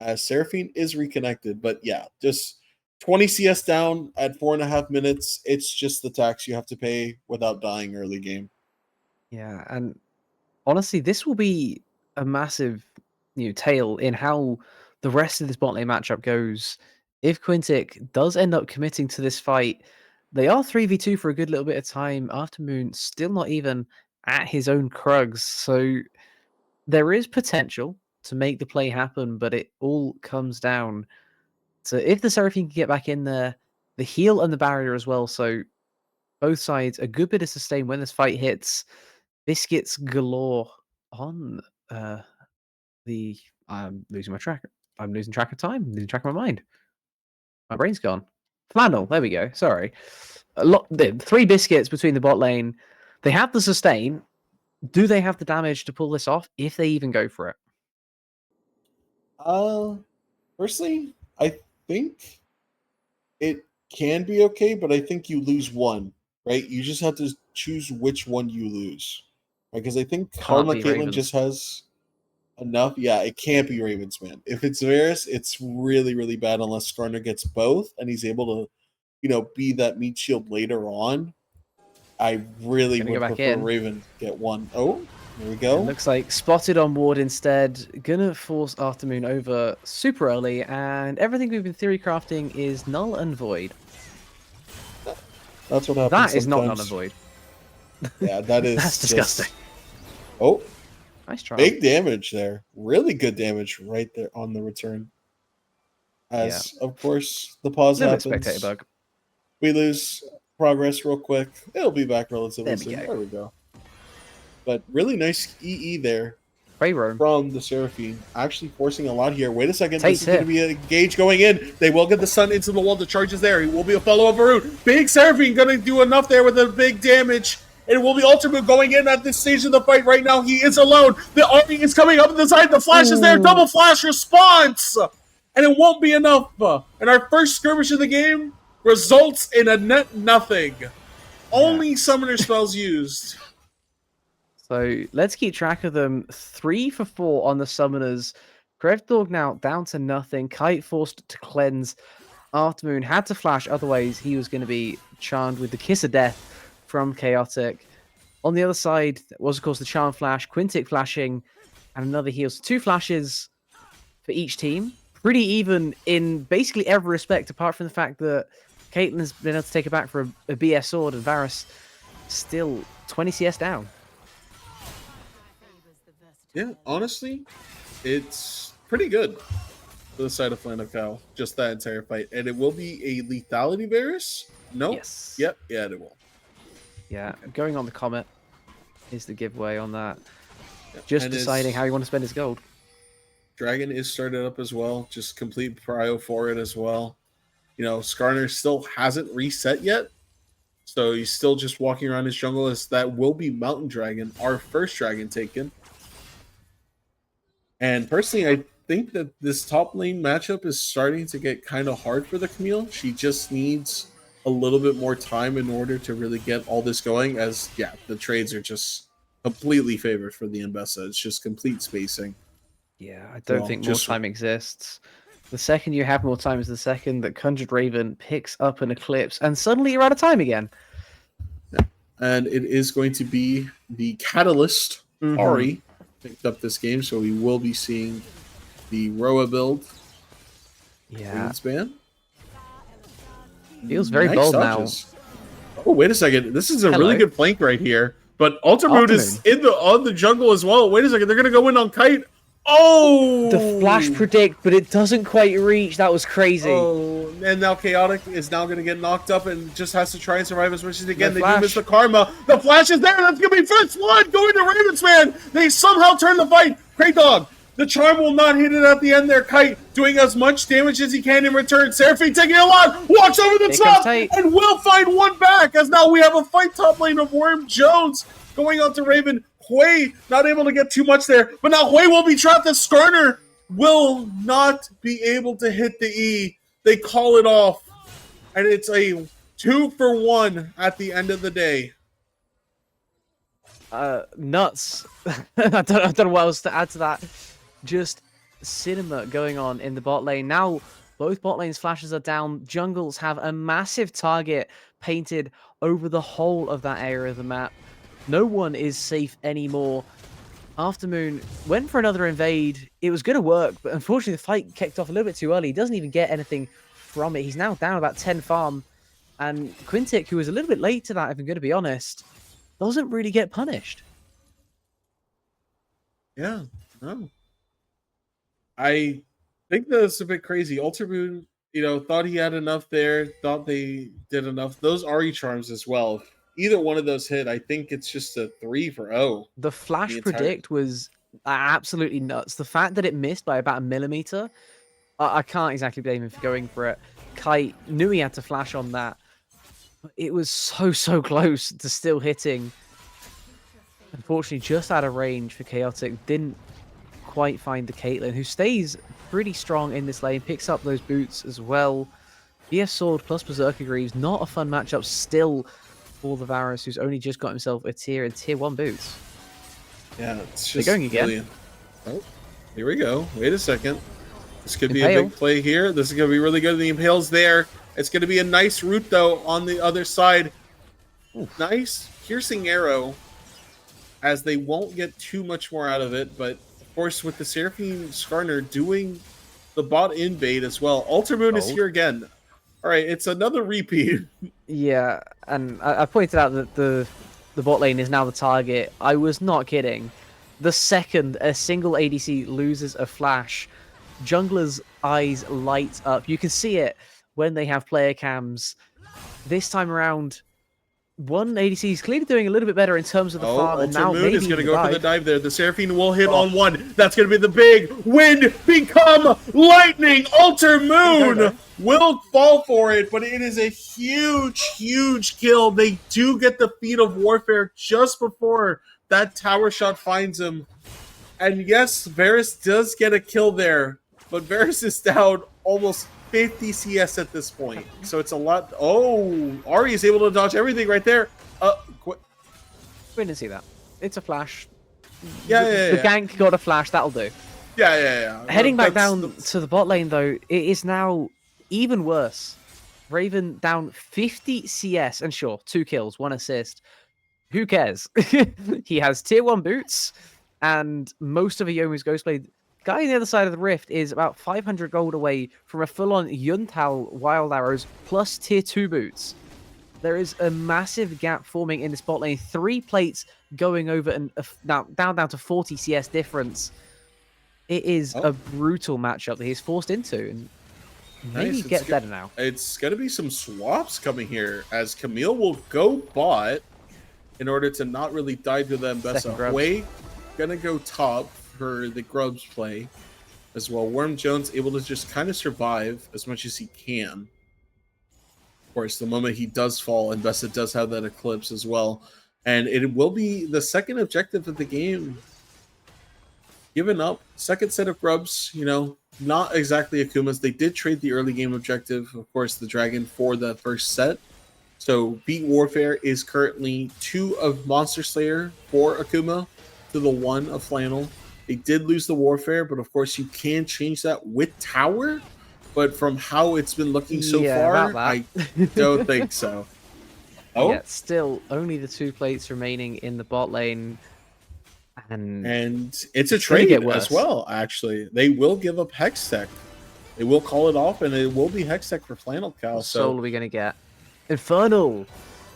as Seraphine is reconnected. But yeah, just 20 CS down at 4.5 minutes. It's just the tax you have to pay without dying early game. Yeah, and honestly, this will be a massive tale in how the rest of this bot lane matchup goes. If Quintic does end up committing to this fight, they are 3v2 for a good little bit of time. Aftermoon still not even at his own Krugs, so there is potential to make the play happen, but it all comes down to if the Seraphine can get back in there, the heal and the barrier as well, so both sides a good bit of sustain when this fight hits. Biscuits galore on the I'm losing my track. I'm losing track of time. I'm losing track of my mind. My brain's gone. Flannel. There we go. Sorry. The 3 biscuits between the bot lane. They have the sustain. Do they have the damage to pull this off if they even go for it? Personally, I think it can be okay, but I think you lose one, right? You just have to choose which one you lose. Right? Because I think Can't Karma be Caitlyn Ravens. just has enough. Yeah, it can't be Ravens, man. If it's Varus, it's really, really bad unless Skarner gets both and he's able to, be that meat shield later on. I really Gonna would go back prefer in. Raven get one. Oh, there we It go. looks like spotted on ward instead. Gonna force Aftermoon over super early, and everything we've been theory crafting is null and void. That's what happens. That is sometimes. not null and void. Yeah, that is That's disgusting. Oh, Nice try. big damage there. Really good damage right there on the return. As of course the pause Little bit happens. spectator bug. We lose progress real quick. It'll be back relatively There we soon. go. There we go. But really nice EE there Pharaoh. from the Seraphine. Actually forcing a lot here. Wait a second. Tate's this is going to be a gauge going in. They will get the sun into the wall. The charge is there. He will be a fellow of Varun. Big Seraphine going to do enough there with a big damage. It will be Ultimate going in at this stage of the fight right now. He is alone. The army is coming up on the side. The flash is there. Double flash response. And it won't be enough. And our first skirmish of the game results in a net nothing. Only summoner spells used. So let's keep track of them. 3 for 4 on the summoners. Grevdog now down to nothing. Kite forced to cleanse. Aftermoon had to flash, otherwise he was going to be charmed with the kiss of death from Chaotic. On the other side was, of course, the charm flash, Quintic flashing, and another heal. So 2 flashes for each team. Pretty even in basically every respect, apart from the fact that Caitlyn has been able to take it back for a BS sword, and Varus still 20 CS down. Yeah, honestly, it's pretty good for the side of Flannel Cow, just that entire fight. And it will be a lethality Varus? No? Yes. Yep, yeah, it will. Yeah, going on the Comet is the giveaway on that. Yep. Just and deciding how you want to spend his gold. Dragon is started up as well, just complete prio for it as well. Skarner still hasn't reset yet, so he's still just walking around his jungle. As that will be Mountain Dragon, our first dragon taken. And personally, I think that this top lane matchup is starting to get kind of hard for the Camille. She just needs a little bit more time in order to really get all this going, as yeah, the trades are just completely favored for the Mbessa. It's just complete spacing. Yeah, I don't Well, think more time exists. The second you have more time is the second that Conjured Raven picks up an Eclipse, and suddenly you're out of time again. And it is going to be the Catalyst, Ari, picked up this game, so we will be seeing the Roa build. Yeah. Span. Feels very bold dodges. Now. Oh, wait a second. This is a Hello. really good flank right here. But Ultramoon is on the jungle as well. Wait a second. They're going to go in on Kite. Oh! The flash predict, but it doesn't quite reach. That was crazy. Oh, and now Chaotic is now going to get knocked up and just has to try and survive as much as they can. They do flash. miss the Karma. The flash is there. That's going to be first blood going to Ravensman. They somehow turn the fight. Great Dog. The charm will not hit it at the end there. Kite doing as much damage as he can in return. Seraphine taking a lot. Walks over the top and will find one back, as now we have a fight top lane of Worm Jones going on to Raven. Hui not able to get too much there, but now Hui will be trapped as Skarner will not be able to hit the E. They call it off, and it's a 2-for-1 at the end of the day. Nuts. I don't know what else to add to that. Just cinema going on in the bot lane. Now both bot lanes flashes are down. Jungles have a massive target painted over the whole of that area of the map. No one is safe anymore. Aftermoon went for another invade. It was going to work, but unfortunately the fight kicked off a little bit too early. He doesn't even get anything from it. He's now down about 10 farm. And Quintic, who was a little bit late to that, if I'm going to be honest, doesn't really get punished. Yeah, no. I think that's a bit crazy. Ultramoon, thought he had enough there, thought they did enough. Those Ari charms as well. Either one of those hit, I think it's just a 3-for-0. The flash predict was absolutely nuts. The fact that it missed by about a millimeter, I can't exactly blame him for going for it. Kite knew he had to flash on that. But it was so close to still hitting. Unfortunately, just out of range for Chaotic. Didn't quite find the Caitlyn, who stays pretty strong in this lane. Picks up those boots as well. BF Sword plus Berserker Greaves. Not a fun matchup still for the Varus, who's only just got himself a tier 1 boots. Yeah, it's just They're going again. Brilliant. Oh, here we go. Wait a second. This could be a big play here. This is going to be really good. The Impale's there. It's going to be a nice route, though, on the other side. Ooh. Nice piercing arrow, as they won't get too much more out of it. But, of course, with the Seraphine Skarner doing the bot invade as well. Ultramoon is here again. All right, it's another repeat. Yeah, and I pointed out that the bot lane is now the target. I was not kidding. The second a single ADC loses a flash, junglers' eyes light up. You can see it when they have player cams. This time around, one ADC is clearly doing a little bit better in terms of the farm, and now maybe is going to go for the dive there. The Seraphine will hit on one. That's going to be the big wind become lightning. Ultramoon will fall for it, but it is a huge kill. They do get the feat of warfare just before that tower shot finds him. And yes, Varus does get a kill there, but Varus is down almost 50 CS at this point. So it's a lot. Oh, Ari is able to dodge everything right there. We didn't see that. It's a flash. Yeah. The gank got a flash. That'll do. Yeah. Heading back down to the bot lane, though, it is now even worse. Raven down 50 CS, and sure, 2 kills, 1 assist. Who cares? He has tier 1 boots, and most of a Youmuu's Ghostblade. Guy on the other side of the rift is about 500 gold away from a full-on Yuntal Wild Arrows plus tier 2 boots. There is a massive gap forming in this bot lane. 3 plates going over, and now down to 40 CS difference. It is a brutal matchup that he's forced into, and maybe it gets better now. It's going to be some swaps coming here, as Camille will go bot in order to not really dive to them. Mbessa Way going to go top for the Grubs play as well. Worm Jones able to just kind of survive as much as he can. Of course, the moment he does fall, Mbessa does have that Eclipse as well. And it will be the second objective of the game given up. Second set of grubs, not exactly Akuma's. They did trade the early game objective, of course, the dragon for the first set. So Beat Warfare is currently 2 of Monster Slayer for Akuma to the 1 of Flannel. They did lose the Warfare, but of course you can change that with Tower. But from how it's been looking so far, I don't think so. Oh, yeah, still only the 2 plates remaining in the bot lane. And it's a trade as well, actually. They will give up Hextech. They will call it off, and it will be Hextech for Flannel Cow. What soul are we going to get? Infernal!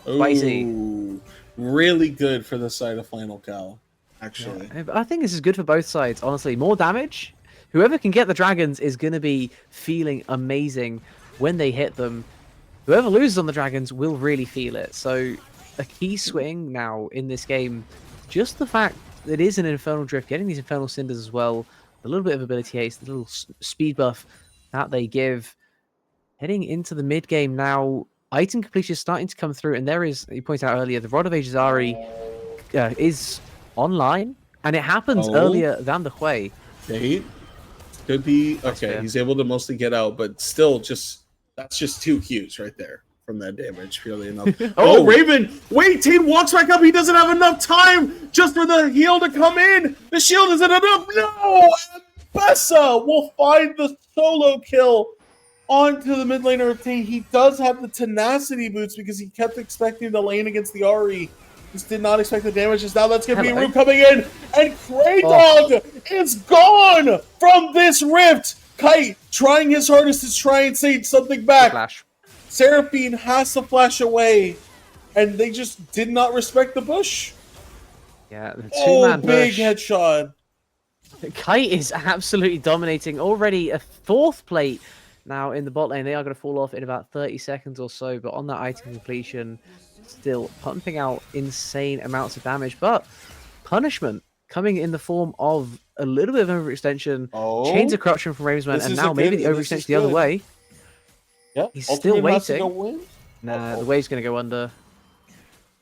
Spicy. Really good for the side of Flannel Cow, actually. Yeah, I think this is good for both sides, honestly. More damage. Whoever can get the dragons is going to be feeling amazing when they hit them. Whoever loses on the dragons will really feel it. So a key swing now in this game, just the fact that it is an Infernal Drift, getting these Infernal Cinders as well, a little bit of ability haste, the little speed buff that they give. Heading into the mid game now, item completion is starting to come through, and there is, you pointed out earlier, the Rod of Ages Ari is online, and it happens earlier than the Hui. Date could be okay. He's able to mostly get out, but still, that's just 2 Qs right there from that damage, purely enough. Raven! Wait, Tate walks back up. He doesn't have enough time just for the heal to come in. The shield isn't enough. No! Bessa will find the solo kill onto the mid laner of Tate. He does have the tenacity boots because he kept expecting the lane against the Ari. Just did not expect the damage. Now that's going to be Root coming in. And Kraydog is gone from this rift. Kite trying his hardest to try and save something back. Flash. Seraphine has to flash away. And they just did not respect the bush. Yeah, the 2-man big bush. headshot. Kite is absolutely dominating. Already a 4th plate now in the bot lane. They are going to fall off in about 30 seconds or so. But on that item completion, still pumping out insane amounts of damage. But punishment coming in the form of a little bit of overextension. Chains of corruption from Ravensman. And now maybe the overextension the other way. Yeah, he's still waiting. Nah, the wave's going to go under.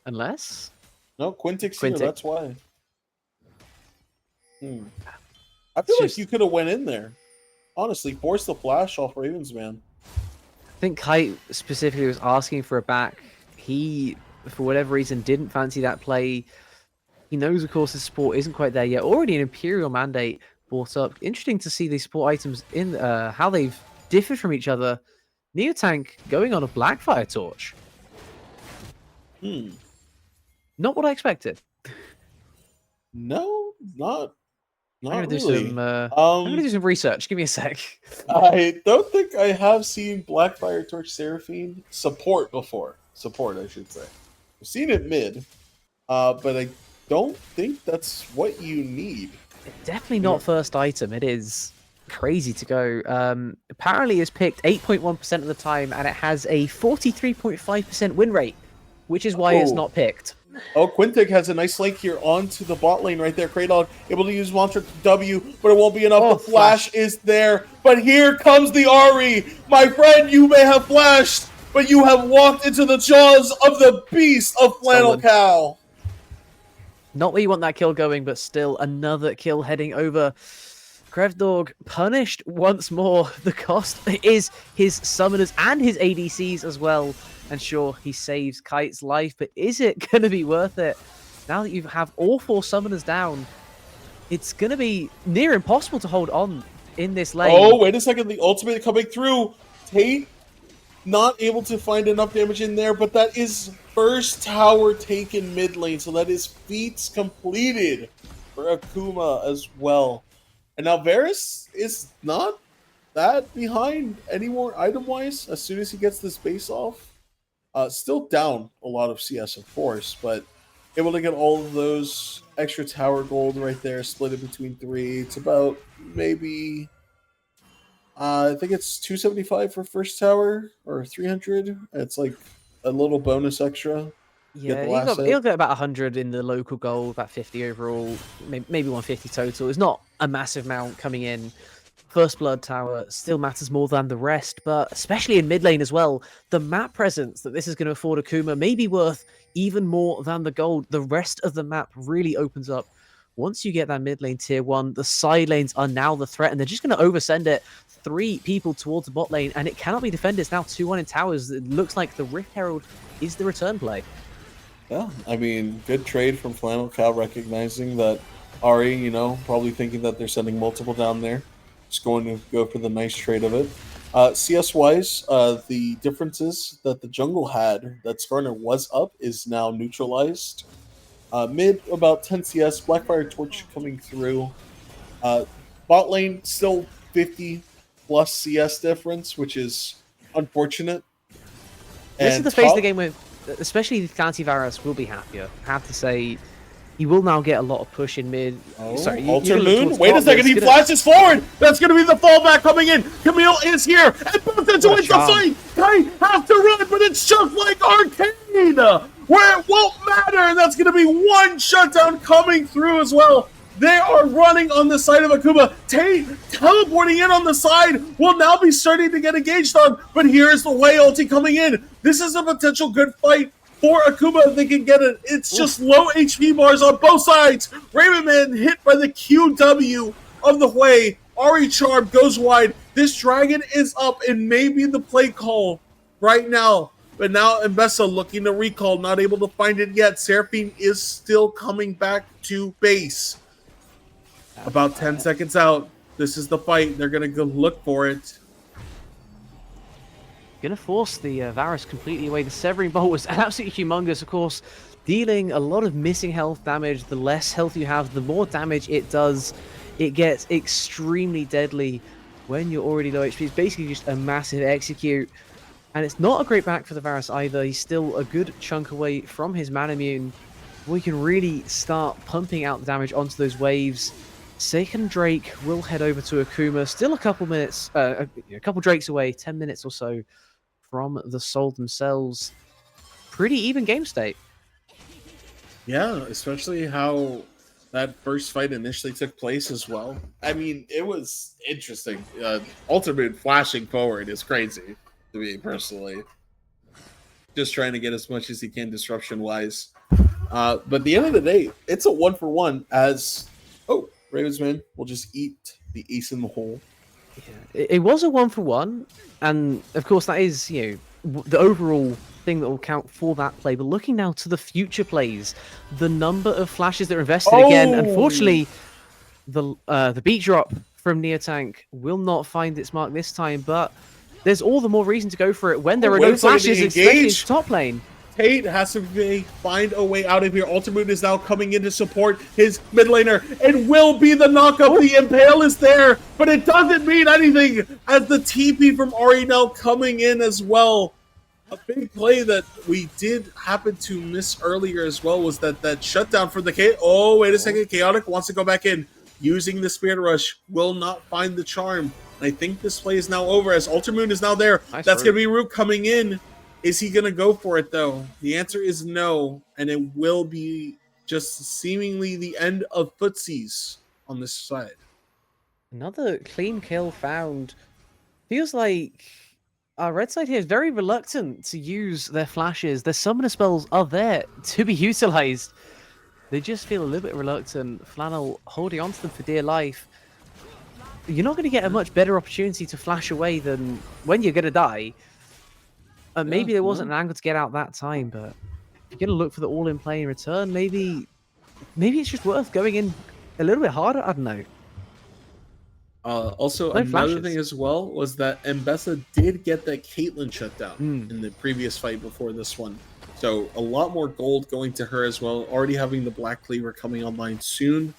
Unless? No, Quintic. That's why. I feel like you could have went in there. Honestly, force the flash off Ravensman. I think Kite specifically was asking for a back. He, for whatever reason, didn't fancy that play. He knows, of course, the support isn't quite there yet. Already an Imperial Mandate brought up. Interesting to see these support items in how they've differed from each other. Neotank going on a Blackfire Torch. Not what I expected. No, not I'm gonna really. I'm gonna do some research. Give me a sec. I don't think I have seen Blackfire Torch Seraphine support before. Support, I should say. I've seen it mid, but I don't think that's what you need. Definitely not first item. It is crazy to go. Apparently it's picked 8.1% of the time, and it has a 43.5% win rate, which is why it's not picked. Quintic has a nice link here onto the bot lane right there. Kraydog able to use Mantra W, but it won't be enough. The flash is there, but here comes the Ari. My friend, you may have flashed, but you have walked into the jaws of the beast of Flannel Cow. Not where you want that kill going, but still another kill heading over. Krevdog punished once more. The cost is his summoners and his ADCs as well. And sure, he saves Kite's life, but is it going to be worth it? Now that you have all 4 summoners down, it's going to be near impossible to hold on in this lane. Oh, wait a second. The ultimate coming through. Tate not able to find enough damage in there, but that is first tower taken mid lane. So that is feats completed for Akuma as well. And now Varus is not that behind anymore item-wise as soon as he gets this base off. Still down a lot of CS, of course, but able to get all of those extra tower gold right there, split it between 3. It's about maybe, I think it's 275 for first tower, or 300. It's like a little bonus extra. Yeah, he'll get about 100 in the local gold, about 50 overall, maybe 150 total. It's not a massive amount coming in. First Blood Tower still matters more than the rest, but especially in mid lane as well, the map presence that this is going to afford Akuma may be worth even more than the gold. The rest of the map really opens up once you get that mid lane tier 1, the side lanes are now the threat, and they're just going to oversend it 3 people towards the bot lane, and it cannot be defended. It's now 2-1 in towers. It looks like the Rift Herald is the return play. Yeah, I mean, good trade from Flannel Cal, recognizing that Ari, you know, probably thinking that they're sending multiple down there. Just going to go for the nice trade of it. CS-wise, the differences that the jungle had, that Skarner was up, is now neutralized. Mid, about 10 CS, Blackfire Torch coming through. Bot lane, still 50 plus CS difference, which is unfortunate. This And is the phase of top- the game where, especially Clancy Varus, will be happier. I have to say, he will now get a lot of push in mid. Alter you look Moon. towards Wait a top, second, it's he gonna- flashes forward. That's going to be the fallback coming in. Camille is here and both into What a the charm. fight. Kite have to run, but it's just like Arcane, where it won't matter. And that's going to be one shutdown coming through as well. They are running on the side of Akuma. Tate teleporting in on the side will now be starting to get engaged on. But here's the Way ulti coming in. This is a potential good fight for Akuma if they can get it. It's just low HP bars on both sides. Ravenman hit by the QW of the Way. Ari Charm goes wide. This dragon is up and maybe the play call right now. But now Mbessa looking to recall, not able to find it yet. Seraphine is still coming back to base. About 10 seconds out. This is the fight. They're going to go look for it. Going to force the Varus completely away. The Severing Bolt was absolutely humongous, of course, dealing a lot of missing health damage. The less health you have, the more damage it does. It gets extremely deadly when you're already low HP. It's basically just a massive execute. And it's not a great back for the Varus either. He's still a good chunk away from his mana immune. We can really start pumping out the damage onto those waves. Second Drake will head over to Akuma. Still a couple minutes, a couple Drakes away, 10 minutes or so from the Soul themselves. Pretty even game state. Yeah, especially how that first fight initially took place as well. I mean, it was interesting. Ultimate flashing forward is crazy to me personally. Just trying to get as much as he can disruption-wise. But at the end of the day, it's a 1-for-1 as... Oh, Ravensman will just eat the ace in the hole. Yeah, it was a 1-for-1, and of course that is, you know, the overall thing that will count for that play. But looking now to the future plays, the number of flashes that are invested again, unfortunately, the beat drop from Neotank will not find its mark this time, but there's all the more reason to go for it when there are no flashes, especially in top lane. Tate has to find a way out of here. Ultimate is now coming in to support his mid laner. It will be the knockup. The Impale is there, but it doesn't mean anything as the TP from Ari now coming in as well. A big play that we did happen to miss earlier as well was that shutdown for the K. Oh, wait a second. Chaotic wants to go back in. Using the Spirit Rush, will not find the charm. And I think this play is now over as Ultramoon is now there. Nice. That's going to be Root coming in. Is he going to go for it, though? The answer is no, and it will be just seemingly the end of footsies on this side. Another clean kill found. Feels like our red side here is very reluctant to use their flashes. Their summoner spells are there to be utilized. They just feel a little bit reluctant. Flannel holding on to them for dear life. You're not going to get a much better opportunity to flash away than when you're going to die. Maybe there wasn't an angle to get out that time, but if you're going to look for the all-in play in return, maybe it's just worth going in a little bit harder. I don't know. Also, No another flashes. thing as well was that Mbessa did get that Caitlyn shutdown in the previous fight before this one. So a lot more gold going to her as well. Already having the Black Cleaver coming online soon.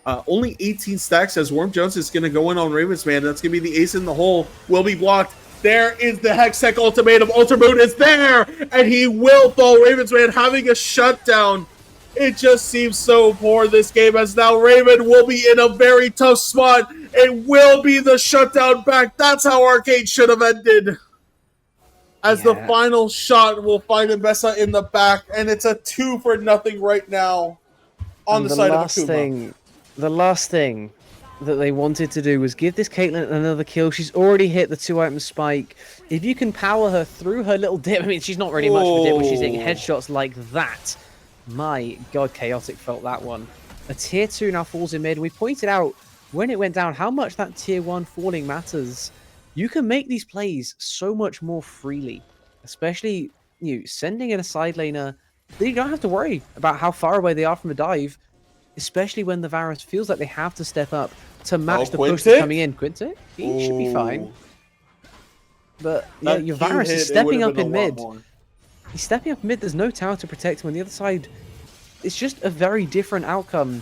Only 18 stacks as Worm Jones is going to go in on Ravensman. That's going to be the ace in the hole. Will be blocked. There is the Hextech ultimatum. Ultramoon is there, and he will fall. Ravensman having a shutdown. It just seems so poor this game, as now Raven will be in a very tough spot. It will be the shutdown back. That's how Arcade should have ended. As the final shot will find Mbessa in the back, and it's a 2-0 right now on the side of Akuma. The last thing that they wanted to do was give this Caitlyn another kill. She's already hit the 2-item spike. If you can power her through her little dip, I mean, she's not really much of a dip, but she's hitting headshots like that. My God, Chaotic felt that one. A tier 2 now falls in mid. We pointed out when it went down how much that tier 1 falling matters. You can make these plays so much more freely, especially sending in a side laner. You don't have to worry about how far away they are from a dive, especially when the Varus feels like they have to step up to match the push that's coming in. Quintic, he should be fine. But yeah, your Varus is stepping up in mid. He's stepping up mid. There's no tower to protect him. On the other side, it's just a very different outcome.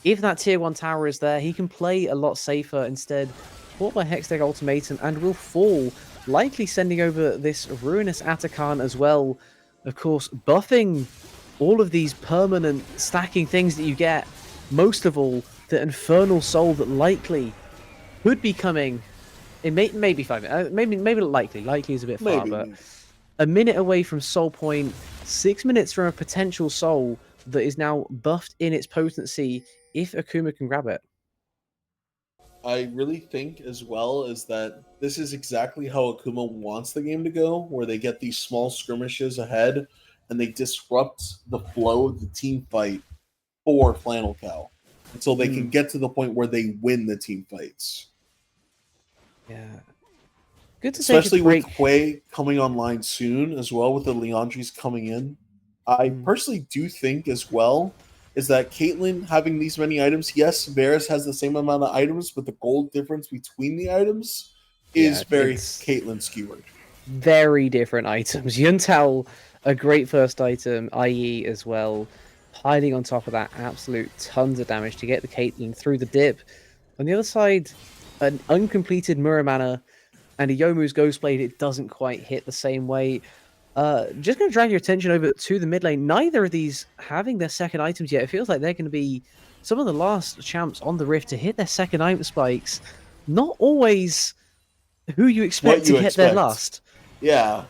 If that tier 1 tower is there, he can play a lot safer. Instead, caught by Hextech Ultimatum and will fall, likely sending over this Ruinous Atakan as well. Of course, buffing all of these permanent stacking things that you get. Most of all, the Infernal Soul that likely could be coming. It may be 5 minutes. Maybe likely. Likely is a bit far, but a minute away from Soul Point, 6 minutes from a potential Soul that is now buffed in its potency if Akuma can grab it. I really think as well is that this is exactly how Akuma wants the game to go, where they get these small skirmishes ahead and they disrupt the flow of the team fight for Flannel Cow until they can get to the point where they win the team fights. Yeah. Good to especially with Quay coming online soon as well, with the Leandries coming in. I personally do think as well is that Caitlyn having these many items, yes, Varus has the same amount of items, but the gold difference between the items is very Caitlyn skewered. Very different items. Yuntal, a great first item, IE as well, piling on top of that absolute tons of damage to get the Caitlyn through the dip. On the other side, an uncompleted Muramana and a Youmuu's Ghostblade, it doesn't quite hit the same way. Just going to drag your attention over to the mid lane. Neither of these having their second items yet. It feels like they're going to be some of the last champs on the Rift to hit their second item spikes. Not always who you expect to get their last. Yeah.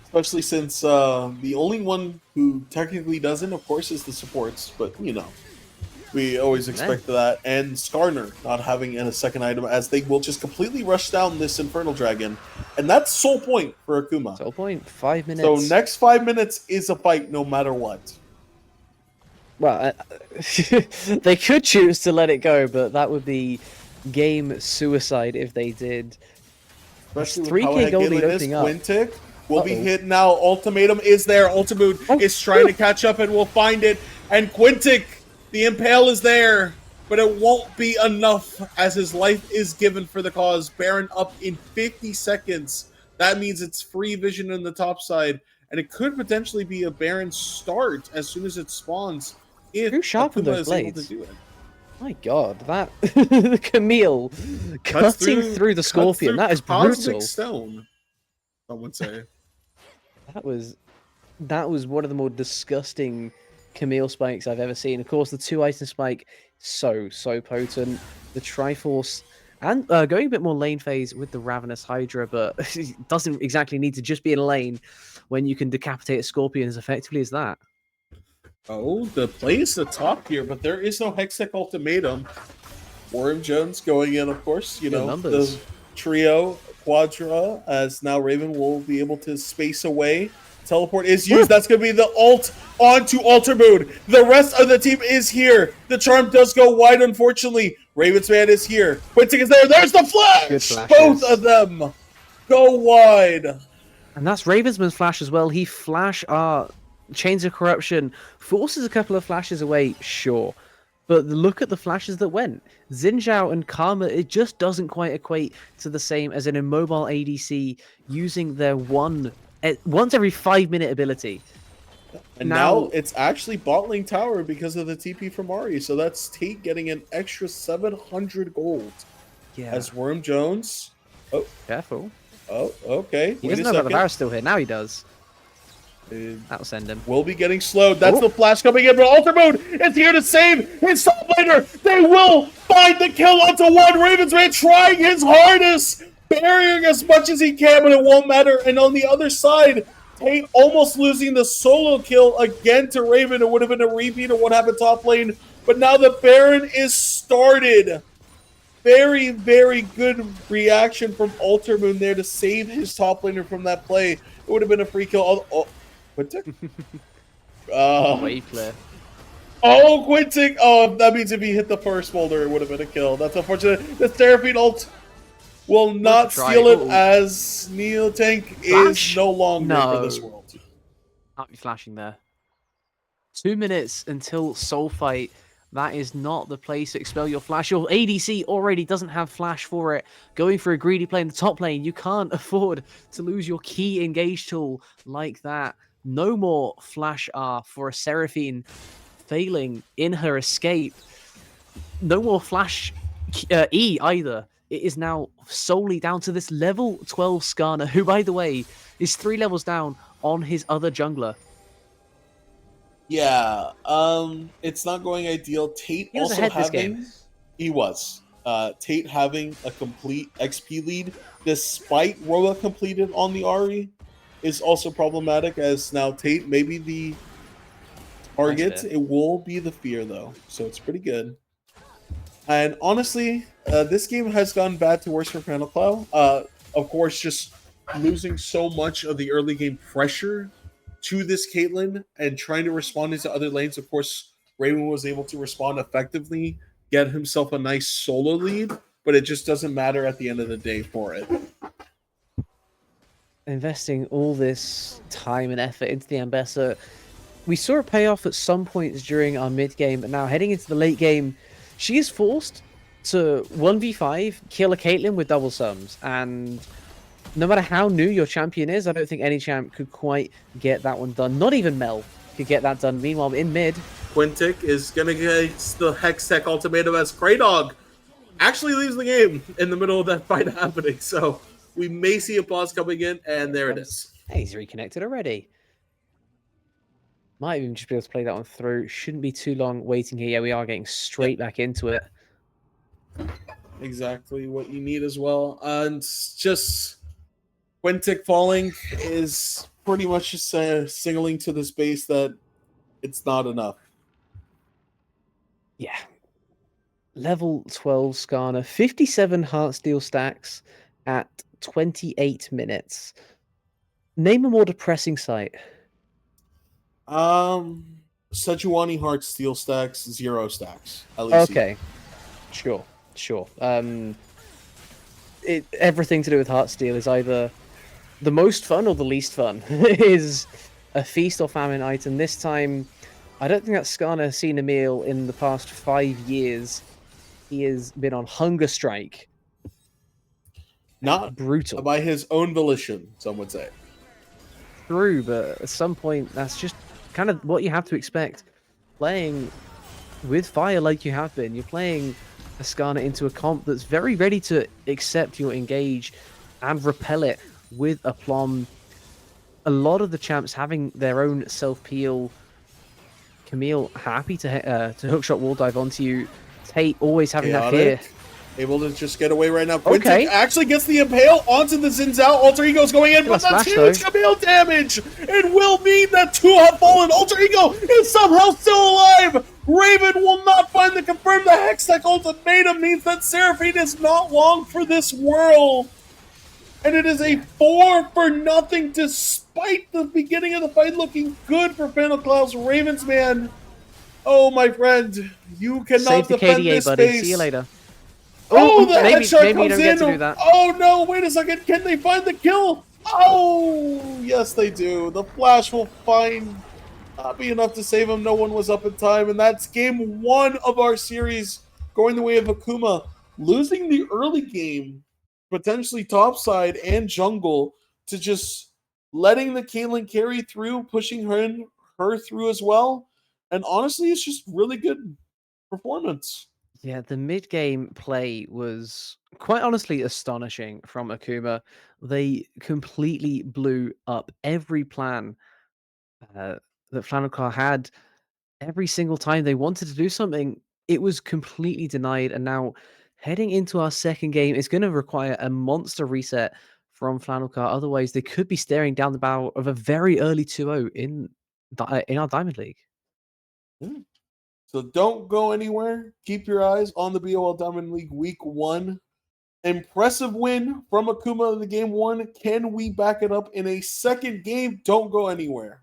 Especially since the only one who technically doesn't, of course, is the supports. But, we always expect that. And Skarner not having a second item, as they will just completely rush down this Infernal Dragon. And that's Soul Point for Akuma. Soul Point, 5 minutes. So next 5 minutes is a fight no matter what. Well, they could choose to let it go, but that would be game suicide if they did. Especially 3k gold lead opening up. Quintic will be hit now. Ultimatum is there. Ultimate is trying to catch up and will find it. And Quintic, the Impale is there, but it won't be enough as his life is given for the cause. Baron up in 50 seconds. That means it's free vision on the top side, and it could potentially be a Baron start as soon as it spawns if Akuma those blades is able to do it. My God, that the Camille cutting through the Scorpion, that is brutal. Stone, some would say. That was one of the more disgusting Camille spikes I've ever seen. Of course, the 2-item spike, so potent. The Triforce, and going a bit more lane phase with the Ravenous Hydra, but it doesn't exactly need to just be in a lane when you can decapitate a Scorpion as effectively as that. Oh, the play is the top here, but there is no Hextech Ultimatum. Worm Jones going in, of course. The trio, Quadra, as now Raven will be able to space away. Teleport is used. That's going to be the ult onto Alter Moon. The rest of the team is here. The charm does go wide, unfortunately. Raven's man is here. Quintic is there. There's the flash! Both of them go wide. And that's Ravensman's flash as well. He flash Chains of Corruption, forces a couple of flashes away, sure. But look at the flashes that went. Xin Zhao and Karma, it just doesn't quite equate to the same as an immobile ADC using their once every 5 minute ability. And now it's actually bot lane tower because of the TP from Ari. So that's Tate getting an extra 700 gold. Yeah. As Worm Jones. Oh, careful. Oh, okay. He doesn't know about the Varus still here. Now he does. That'll send him. Will be getting slowed. That's the flash coming in, but Alter Moon is here to save his top laner. They will find the kill onto one. Ravensman trying his hardest, burying as much as he can, but it won't matter. And on the other side, Tate almost losing the solo kill again to Raven. It would have been a repeat of what happened top lane, but now the Baron is started. Very, very good reaction from Alter Moon there to save his top laner from that play. It would have been a free kill. Way clear. Oh, Quintic! Oh, that means if he hit the first boulder, it would have been a kill. That's unfortunate. The Seraphine ult will not try. steal it Ooh. as Neotank Flash? is no longer for this No. world. Can't be flashing there. 2 minutes until Soul Fight. That is not the place to expel your flash. Your ADC already doesn't have flash for it. Going for a greedy play in the top lane, you can't afford to lose your key engage tool like that. No more flash R for a Seraphine failing in her escape. No more flash E either. It is now solely down to this level 12 Skarner, who, by the way, is 3 levels down on his other jungler. Yeah, it's not going ideal. Tate He was also ahead this game. he was. Tate having a complete XP lead despite Roa completed on the Ari is also problematic, as now Tate may be the target. Nice It will be the fear though, so it's pretty good. And honestly, this game has gone bad to worse for Flannel Cloud. Of course, just losing so much of the early game pressure to this Caitlyn and trying to respond into other lanes. Of course, Raven was able to respond effectively, get himself a nice solo lead, but it just doesn't matter at the end of the day for it. Investing all this time and effort into the Ambessa, we saw a payoff at some points during our mid game, but now heading into the late game, she is forced to 1v5 kill a Caitlyn with double sums, and no matter how new your champion is, I don't think any champ could quite get that one done. Not even Mel could get that done. Meanwhile, in mid, Quintic is going to get the Hextech ultimatum as Kraydog actually leaves the game in the middle of that fight happening. So we may see a pause coming in, and there it is. Hey, he's reconnected already. Might even just be able to play that one through. Shouldn't be too long waiting here. Yeah, we are getting straight back into it. Exactly what you need as well. And just Quintic falling is pretty much just signaling to the space that it's not enough. Yeah. Level 12 Skarner, 57 Heartsteel stacks at 28 minutes. Name a more depressing sight. Sejuani Heart Steel stacks, 0 stacks. At least Okay. Sure. Everything to do with Heartsteel is either the most fun or the least fun. Is a feast or famine item. This time, I don't think that Skarner has seen a meal in the past 5 years. He has been on hunger strike. not Brutal. by his own volition, some would say. True, but at some point, that's just kind of what you have to expect. Playing with fire like you have been, you're playing a Skarner into a comp that's very ready to accept your engage and repel it with aplomb. A lot of the champs having their own self-peel. Camille happy to hookshot wall dive onto you. Tate always having that fear. Able to just get away right now. Okay. Quintic actually gets the impale onto the Zinzao. Alter Ego's going in, but that's huge Camille damage. It will mean that 2 have fallen. Alter Ego is somehow still alive. Raven will not find the confirm. The Hextech ultimatum means that Seraphine is not long for this world. And it is a 4-0 despite the beginning of the fight looking good for Flannel Ravens, man. Oh, my friend. You cannot Save the defend KDA, this buddy. space. See you later. Oh, the headshot maybe you comes don't get in. to do that. Oh, no. Wait a second. Can they find the kill? Oh, yes, they do. The flash will not be enough to save him. No one was up in time. And that's game 1 of our series going the way of Akuma. Losing the early game, potentially topside and jungle, to just letting the Caitlyn carry through, pushing her through as well. And honestly, it's just really good performance. Yeah, the mid-game play was quite honestly astonishing from Akuma. They completely blew up every plan that Flannel had. Every single time they wanted to do something, it was completely denied. And now, heading into our second game, it's going to require a monster reset from Flannel. Otherwise, they could be staring down the barrel of a very early 2-0 in our Diamond League. So don't go anywhere. Keep your eyes on the BOL Diamond League Week 1. Impressive win from Akuma in the game 1. Can we back it up in a second game? Don't go anywhere.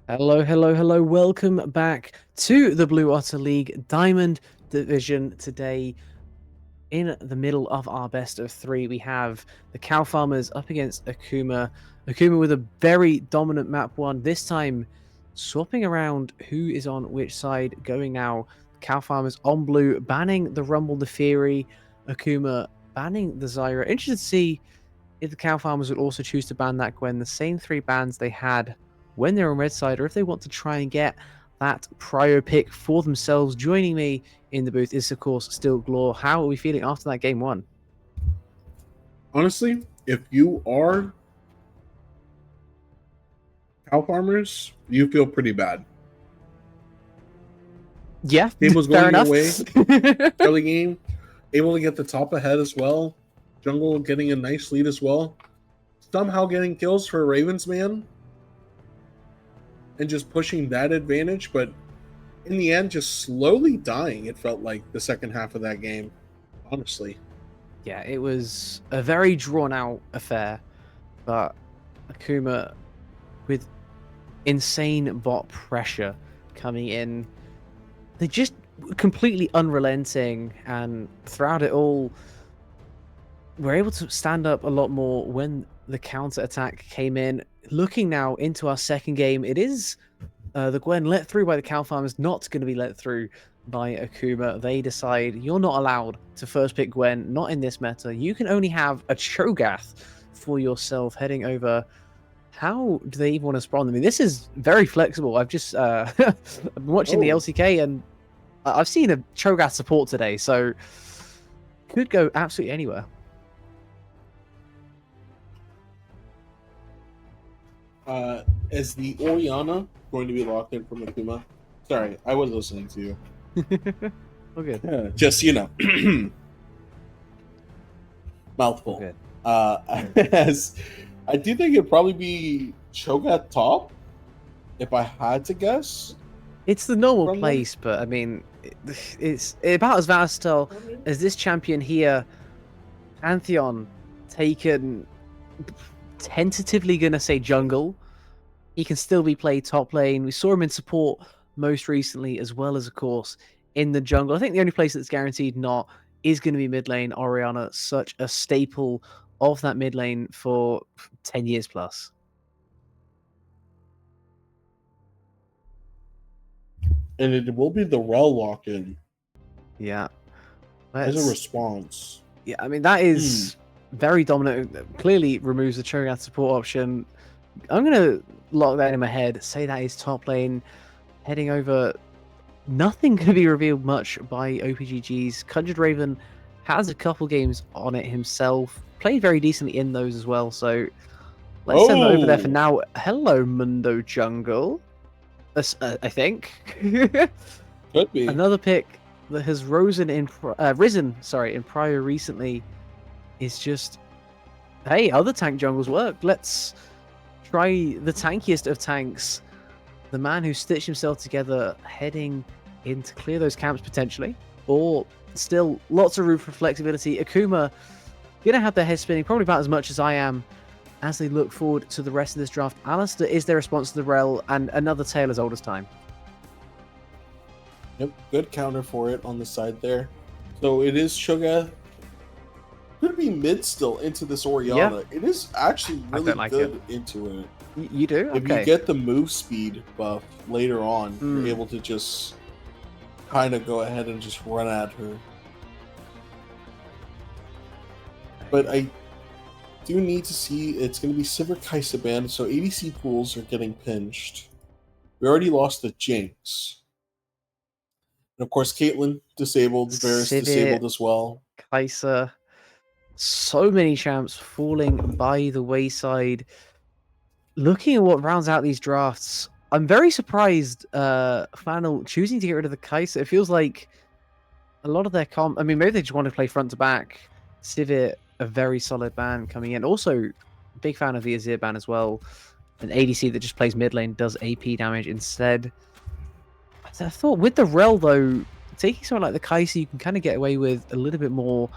Hello, hello, hello. Welcome back to the Blue Otter League Diamond Division. Today, in the middle of our best of three, we have the Cow Farmers up against Akuma. Akuma with a very dominant map one. This time, swapping around who is on which side. Going now, Cow Farmers on blue, banning the Rumble, the Fury. Akuma banning the Zyra. Interested to see if the Cow Farmers would also choose to ban that Gwen. The same three bans they had when they're on red side, or if they want to try and get that prio pick for themselves. Joining me in the booth is, of course, still Glor. How are we feeling after that game one? Honestly, if you are cow farmers, you feel pretty bad. Yeah, Game was fair going your enough. way early game, able to get the top ahead as well. Jungle getting a nice lead as well. Somehow getting kills for Ravens man and just pushing that advantage, but in the end, just slowly dying. It felt like the second half of that game, honestly. Yeah, it was a very drawn out affair, but Akuma with insane bot pressure coming in, they just completely unrelenting, and throughout it all, we're able to stand up a lot more when the counter attack came in. Looking now into our second game, it is the Gwen let through by the Cow Farmers, not going to be let through by Akuma. They decide you're not allowed to first pick Gwen, not in this meta. You can only have a Cho'Gath for yourself heading over. How do they even want to spawn? I mean, this is very flexible. I've just I've been watching the LCK, and I've seen a Cho'Gath support today, so could go absolutely anywhere. Is the Orianna going to be locked in from Akuma? Sorry, I was listening to you. Okay. Yeah, just, mouthful. Good. As I do think it'd probably be Cho'Gath top, if I had to guess. It's the normal From place, but I mean, it's about as versatile as this champion here. Pantheon taken, tentatively gonna say jungle. He can still be played top lane. We saw him in support most recently, as well as, of course, in the jungle. I think the only place that's guaranteed not is going to be mid lane. Orianna, such a staple of that mid lane for 10 years plus. And it will be the Rel lock-in Yeah. as a response. Yeah, I mean, that is very dominant. Clearly removes the Cho'Gath support option. I'm going to lock that in my head, say that is top lane. Heading over, nothing can be revealed much by OPGG's. Conjured Raven has a couple games on it himself. Played very decently in those as well, so let's send that over there for now. Hello, Mundo Jungle. I think. Could be. Another pick that has risen in prior recently is just, hey, other tank jungles work. Let's try the tankiest of tanks. The man who stitched himself together, heading in to clear those camps potentially, or still lots of room for flexibility. Akuma gonna have their head spinning probably about as much as I am as they look forward to the rest of this draft. Alistair is their response to the Rel, and another tale as old as time. Yep, good counter for it on the side there. So it is Cho'Gath. Could be mid still into this Orianna. Yeah. It is actually really like good into it. You do? If Okay. you get the move speed buff later on, Mm. you're able to just kind of go ahead and just run at her. But I do need to see, it's going to be Sivir Kaisa banned, so ADC pools are getting pinched. We already lost the Jinx. And of course, Caitlyn disabled, Varus Sivir, disabled as well. Kaisa, so many champs falling by the wayside. Looking at what rounds out these drafts, I'm very surprised Flannel choosing to get rid of the Kaisa. It feels like a lot of their I mean, maybe they just want to play front to back. Sivir, a very solid ban coming in. Also, big fan of the Azir ban as well. An ADC that just plays mid lane, does AP damage instead. I thought with the Rel, though, taking something like the Kaisa, you can kind of get away with a little bit more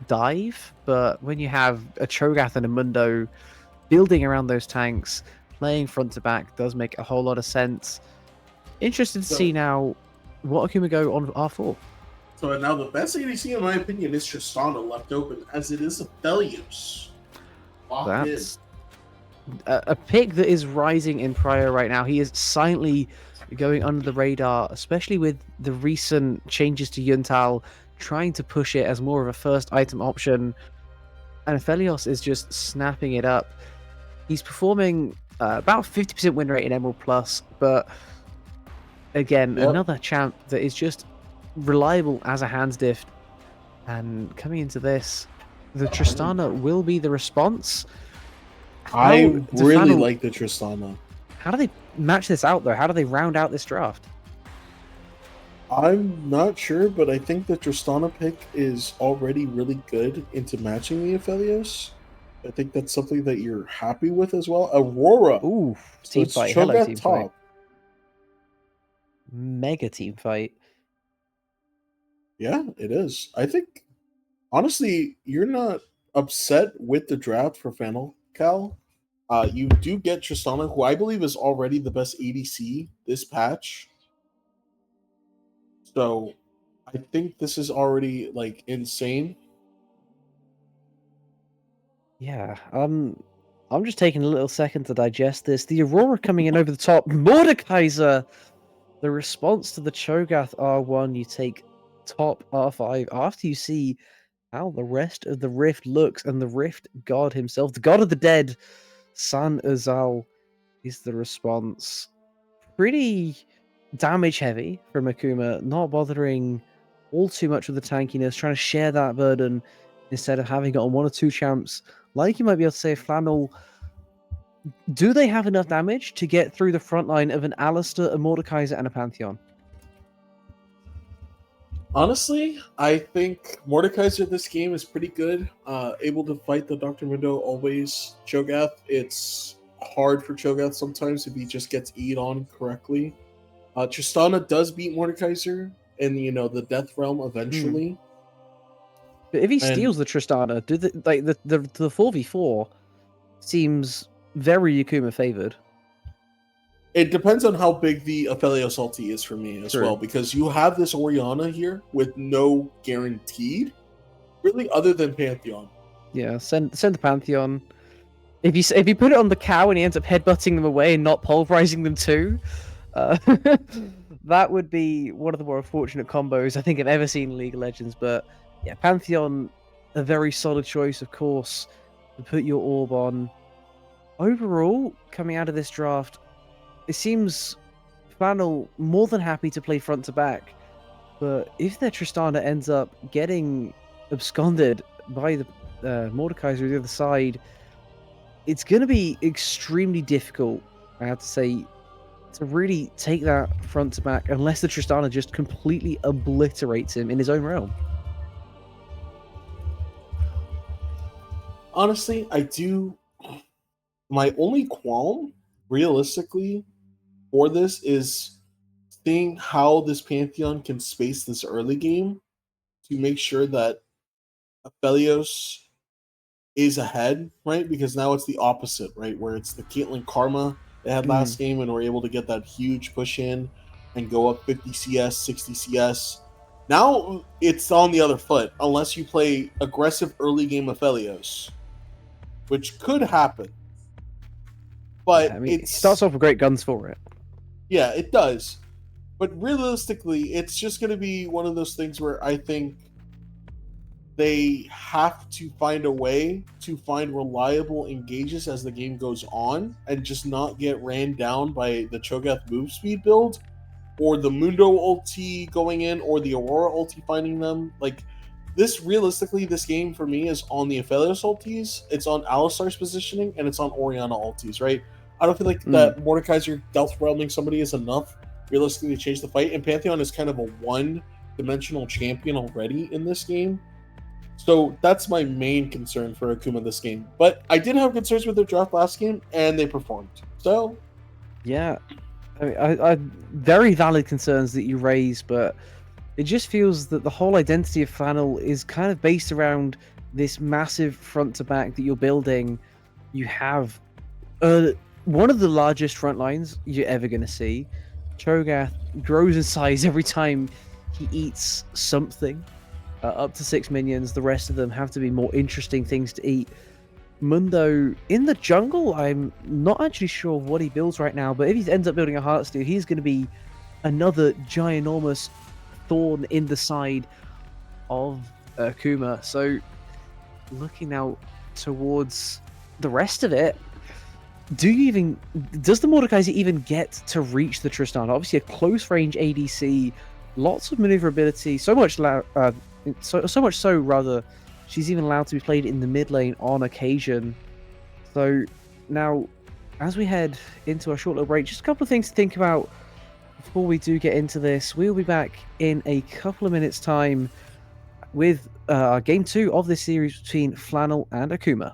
dive. But when you have a Cho'Gath and a Mundo building around those tanks, playing front to back does make a whole lot of sense. Interested to So- see now what Akuma go on R4. So now the best ADC, in my opinion, is Tristana left open, as it is Aphelios. Locked in. That's a pick that is rising in prior right now. He is silently going under the radar, especially with the recent changes to Yuntal, trying to push it as more of a first item option. And Aphelios is just snapping it up. He's performing about 50% win rate in Emerald Plus, but again, Yep. another champ that is just reliable as a hands diff. And coming into this, the Tristana will be the response. I How really Flannel- like the Tristana. How do they match this out, though? How do they round out this draft? I'm not sure, but I think the Tristana pick is already really good into matching the Aphelios. I think that's something that you're happy with as well. Aurora. Ooh, So team it's fight. Cho'Gath Hello, team fight. top. Mega team fight. Yeah, it is. I think, honestly, you're not upset with the draft for Flannel, Cal. You do get Tristana, who I believe is already the best ADC this patch. So I think this is already like insane. Yeah, I'm just taking a little second to digest this. The Aurora coming in over the top. Mordekaiser! The response to the Cho'Gath R1, you take top R5 after you see how the rest of the Rift looks, and the Rift God himself, the God of the Dead, San Azal, is the response. Pretty damage heavy from Akuma, not bothering all too much with the tankiness, trying to share that burden instead of having it on one or two champs. Like you might be able to say, Flannel, do they have enough damage to get through the front line of an Alistair, a Mordekaiser, and a Pantheon? Honestly, I think Mordekaiser this game is pretty good. Able to fight the Dr. Mundo always. Cho'Gath, it's hard for Cho'Gath sometimes if he just gets eat on correctly. Tristana does beat Mordekaiser in the Death Realm eventually. But if he And- steals the Tristana, do the 4v4 seems very Akuma favored. It depends on how big the Aphelios ulti is for me as True. well, because you have this Orianna here with no guaranteed, really, other than Pantheon. Yeah, send the Pantheon. If you put it on the cow and he ends up headbutting them away and not pulverizing them too, that would be one of the more unfortunate combos I think I've ever seen in League of Legends. But yeah, Pantheon, a very solid choice, of course, to put your orb on. Overall, coming out of this draft, it seems Flannel more than happy to play front to back. But if their Tristana ends up getting absconded by the Mordekaiser on the other side, it's going to be extremely difficult, I have to say, to really take that front to back unless the Tristana just completely obliterates him in his own realm. Honestly, I do. My only qualm, realistically, for this is seeing how this Pantheon can space this early game to make sure that Aphelios is ahead, right? Because now it's the opposite, right? Where it's the Caitlyn Karma they had last game and were able to get that huge push in and go up 50 CS, 60 CS. Now it's on the other foot, unless you play aggressive early game Aphelios, which could happen. But Yeah, I mean, it it starts off with great guns for it. Yeah, it does. But realistically, it's just going to be one of those things where I think they have to find a way to find reliable engages as the game goes on and just not get ran down by the Cho'Gath move speed build or the Mundo ulti going in or the Aurora ulti finding them. Like, this, realistically, this game for me is on the Aphelios ultis, it's on Alistar's positioning, and it's on Orianna ultis, right? I don't feel like that Mordekaiser Death Realming somebody is enough realistically to change the fight, and Pantheon is kind of a one-dimensional champion already in this game. So that's my main concern for Akuma this game. But I did have concerns with their draft last game, and they performed. So, Yeah, I mean, I very valid concerns that you raise, but it just feels that the whole identity of Flannel is kind of based around this massive front to back that you're building. You have one of the largest front lines you're ever going to see. Cho'Gath grows in size every time he eats something. Up to 6 minions. The rest of them have to be more interesting things to eat. Mundo in the jungle, I'm not actually sure what he builds right now, but if he ends up building a Heartsteel, he's going to be another ginormous thorn in the side of Akuma. So looking now towards the rest of it, does the Mordekaiser even get to reach the Tristan? Obviously a close range ADC, lots of maneuverability, so much so rather she's even allowed to be played in the mid lane on occasion. So now as we head into a short little break, just a couple of things to think about before we do get into this. We'll be back in a couple of minutes time with game 2 of this series between Flannel and Akuma.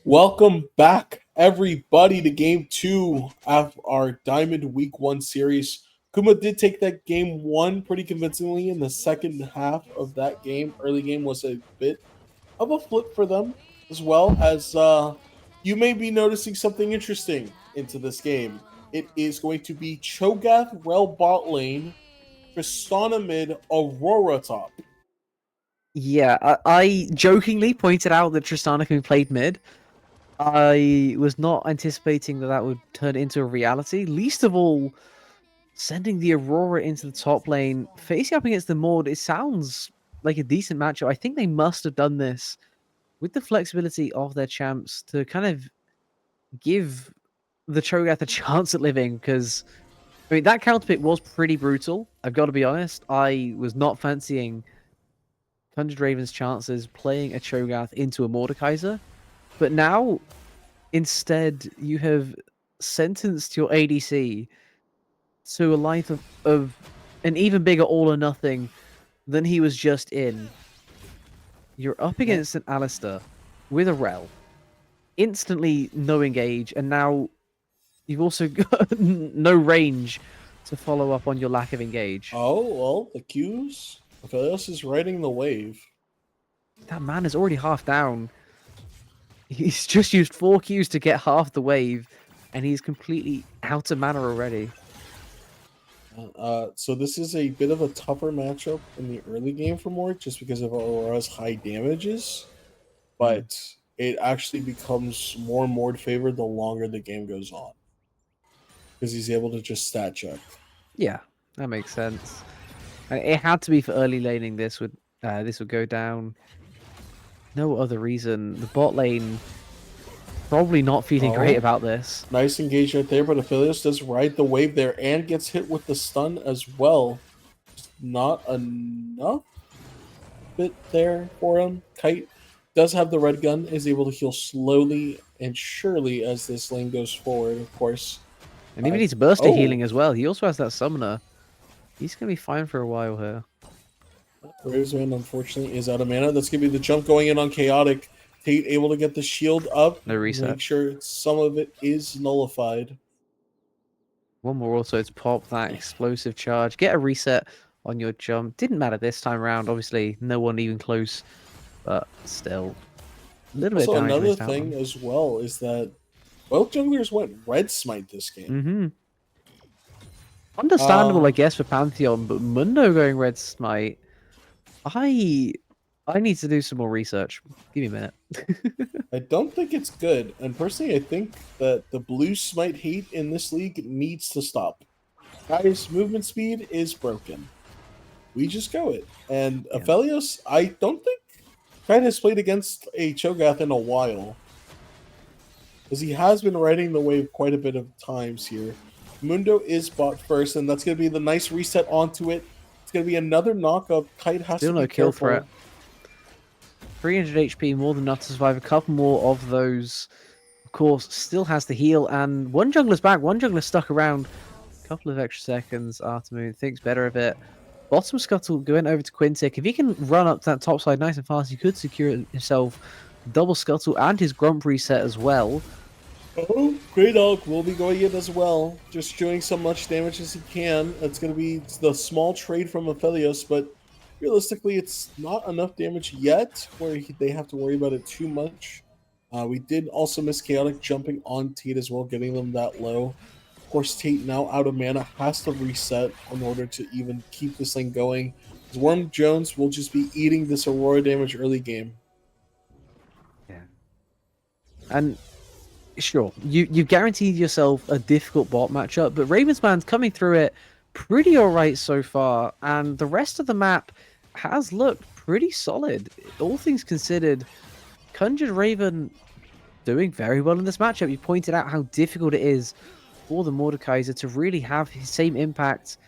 Welcome back, everybody, to Game 2 of our Diamond Week 1 series Kuma did take that game one pretty convincingly in the second half of that game. Early game was a bit of a flip for them, as well as you may be noticing something interesting into this game. It is going to be Cho'Gath, Rel bot lane, Tristana mid, Aurora top. Yeah, I jokingly pointed out that Tristana can be played mid. I was not anticipating that would turn into a reality. Least of all, sending the Aurora into the top lane, facing up against the Maud, it sounds like a decent matchup. I think they must have done this with the flexibility of their champs to kind of give the Cho'Gath a chance at living, because I mean that counter pick was pretty brutal. I've got to be honest. I was not fancying 100 Raven's chances playing a Cho'Gath into a Mordekaiser, but now instead you have sentenced your ADC to a life of an even bigger all or nothing than he was just in. You're up against an Alistair with a Rel, instantly no engage, and now you've also got no range to follow up on your lack of engage. Oh, well, the Qs. Aphelios is riding the wave. That man is already half down. He's just used 4 Qs to get half the wave, and he's completely out of mana already. So this is a bit of a tougher matchup in the early game for Mort, just because of Aurora's high damages. But it actually becomes more and more favored the longer the game goes on, because he's able to just stat check. Yeah, that makes sense. It had to be for early laning. This would go down. No other reason. The bot lane probably not feeling great about this. Nice engagement there, but Aphelios does ride the wave there and gets hit with the stun as well. Just not enough bit there for him. Kite does have the red gun, is able to heal slowly and surely as this lane goes forward, of course. And even needs burster healing as well. He also has that summoner. He's going to be fine for a while here. Ravensman, unfortunately, is out of mana. That's going to be the jump going in on Chaotic. Tate able to get the shield up. No reset. Make sure some of it is nullified. One more also to pop that explosive charge. Get a reset on your jump. Didn't matter this time around. Obviously, no one even close. But still, a little bit of damage. Another thing as well is that both junglers went red smite this game. Mm-hmm. Understandable, I guess, for Pantheon, but Mundo going red smite. I need to do some more research. Give me a minute. I don't think it's good, and personally, I think that the blue smite hate in this league needs to stop. Guys, movement speed is broken. We just go it. And yeah. Aphelios, I don't think Kite has played against a Cho'Gath in a while, because he has been riding the wave quite a bit of times here. Mundo is bot first, and that's going to be the nice reset onto it. It's going to be another knockup. Kite has Still to be no kill careful. threat. 300 HP, more than enough to survive. A couple more of those. Of course, still has the heal, and one jungler's back. One jungler stuck around. A couple of extra seconds. Artemoon thinks better of it. Bottom scuttle going over to Quintic. If he can run up to that top side nice and fast, he could secure himself double scuttle and his Grump reset as well. Oh, Grey Dog will be going in as well, just doing so much damage as he can. It's going to be the small trade from Aphelios, but realistically, it's not enough damage yet where they have to worry about it too much. We did also miss Chaotic jumping on Tate as well, getting them that low. Of course, Tate now out of mana has to reset in order to even keep this thing going. Worm Jones will just be eating this Aurora damage early game. Yeah. And sure, you've guaranteed yourself a difficult bot matchup, but Ravensman's coming through it pretty alright so far, and the rest of the map has looked pretty solid. All things considered, Conjured Raven doing very well in this matchup. You pointed out how difficult it is for the Mordekaiser to really have his same impact.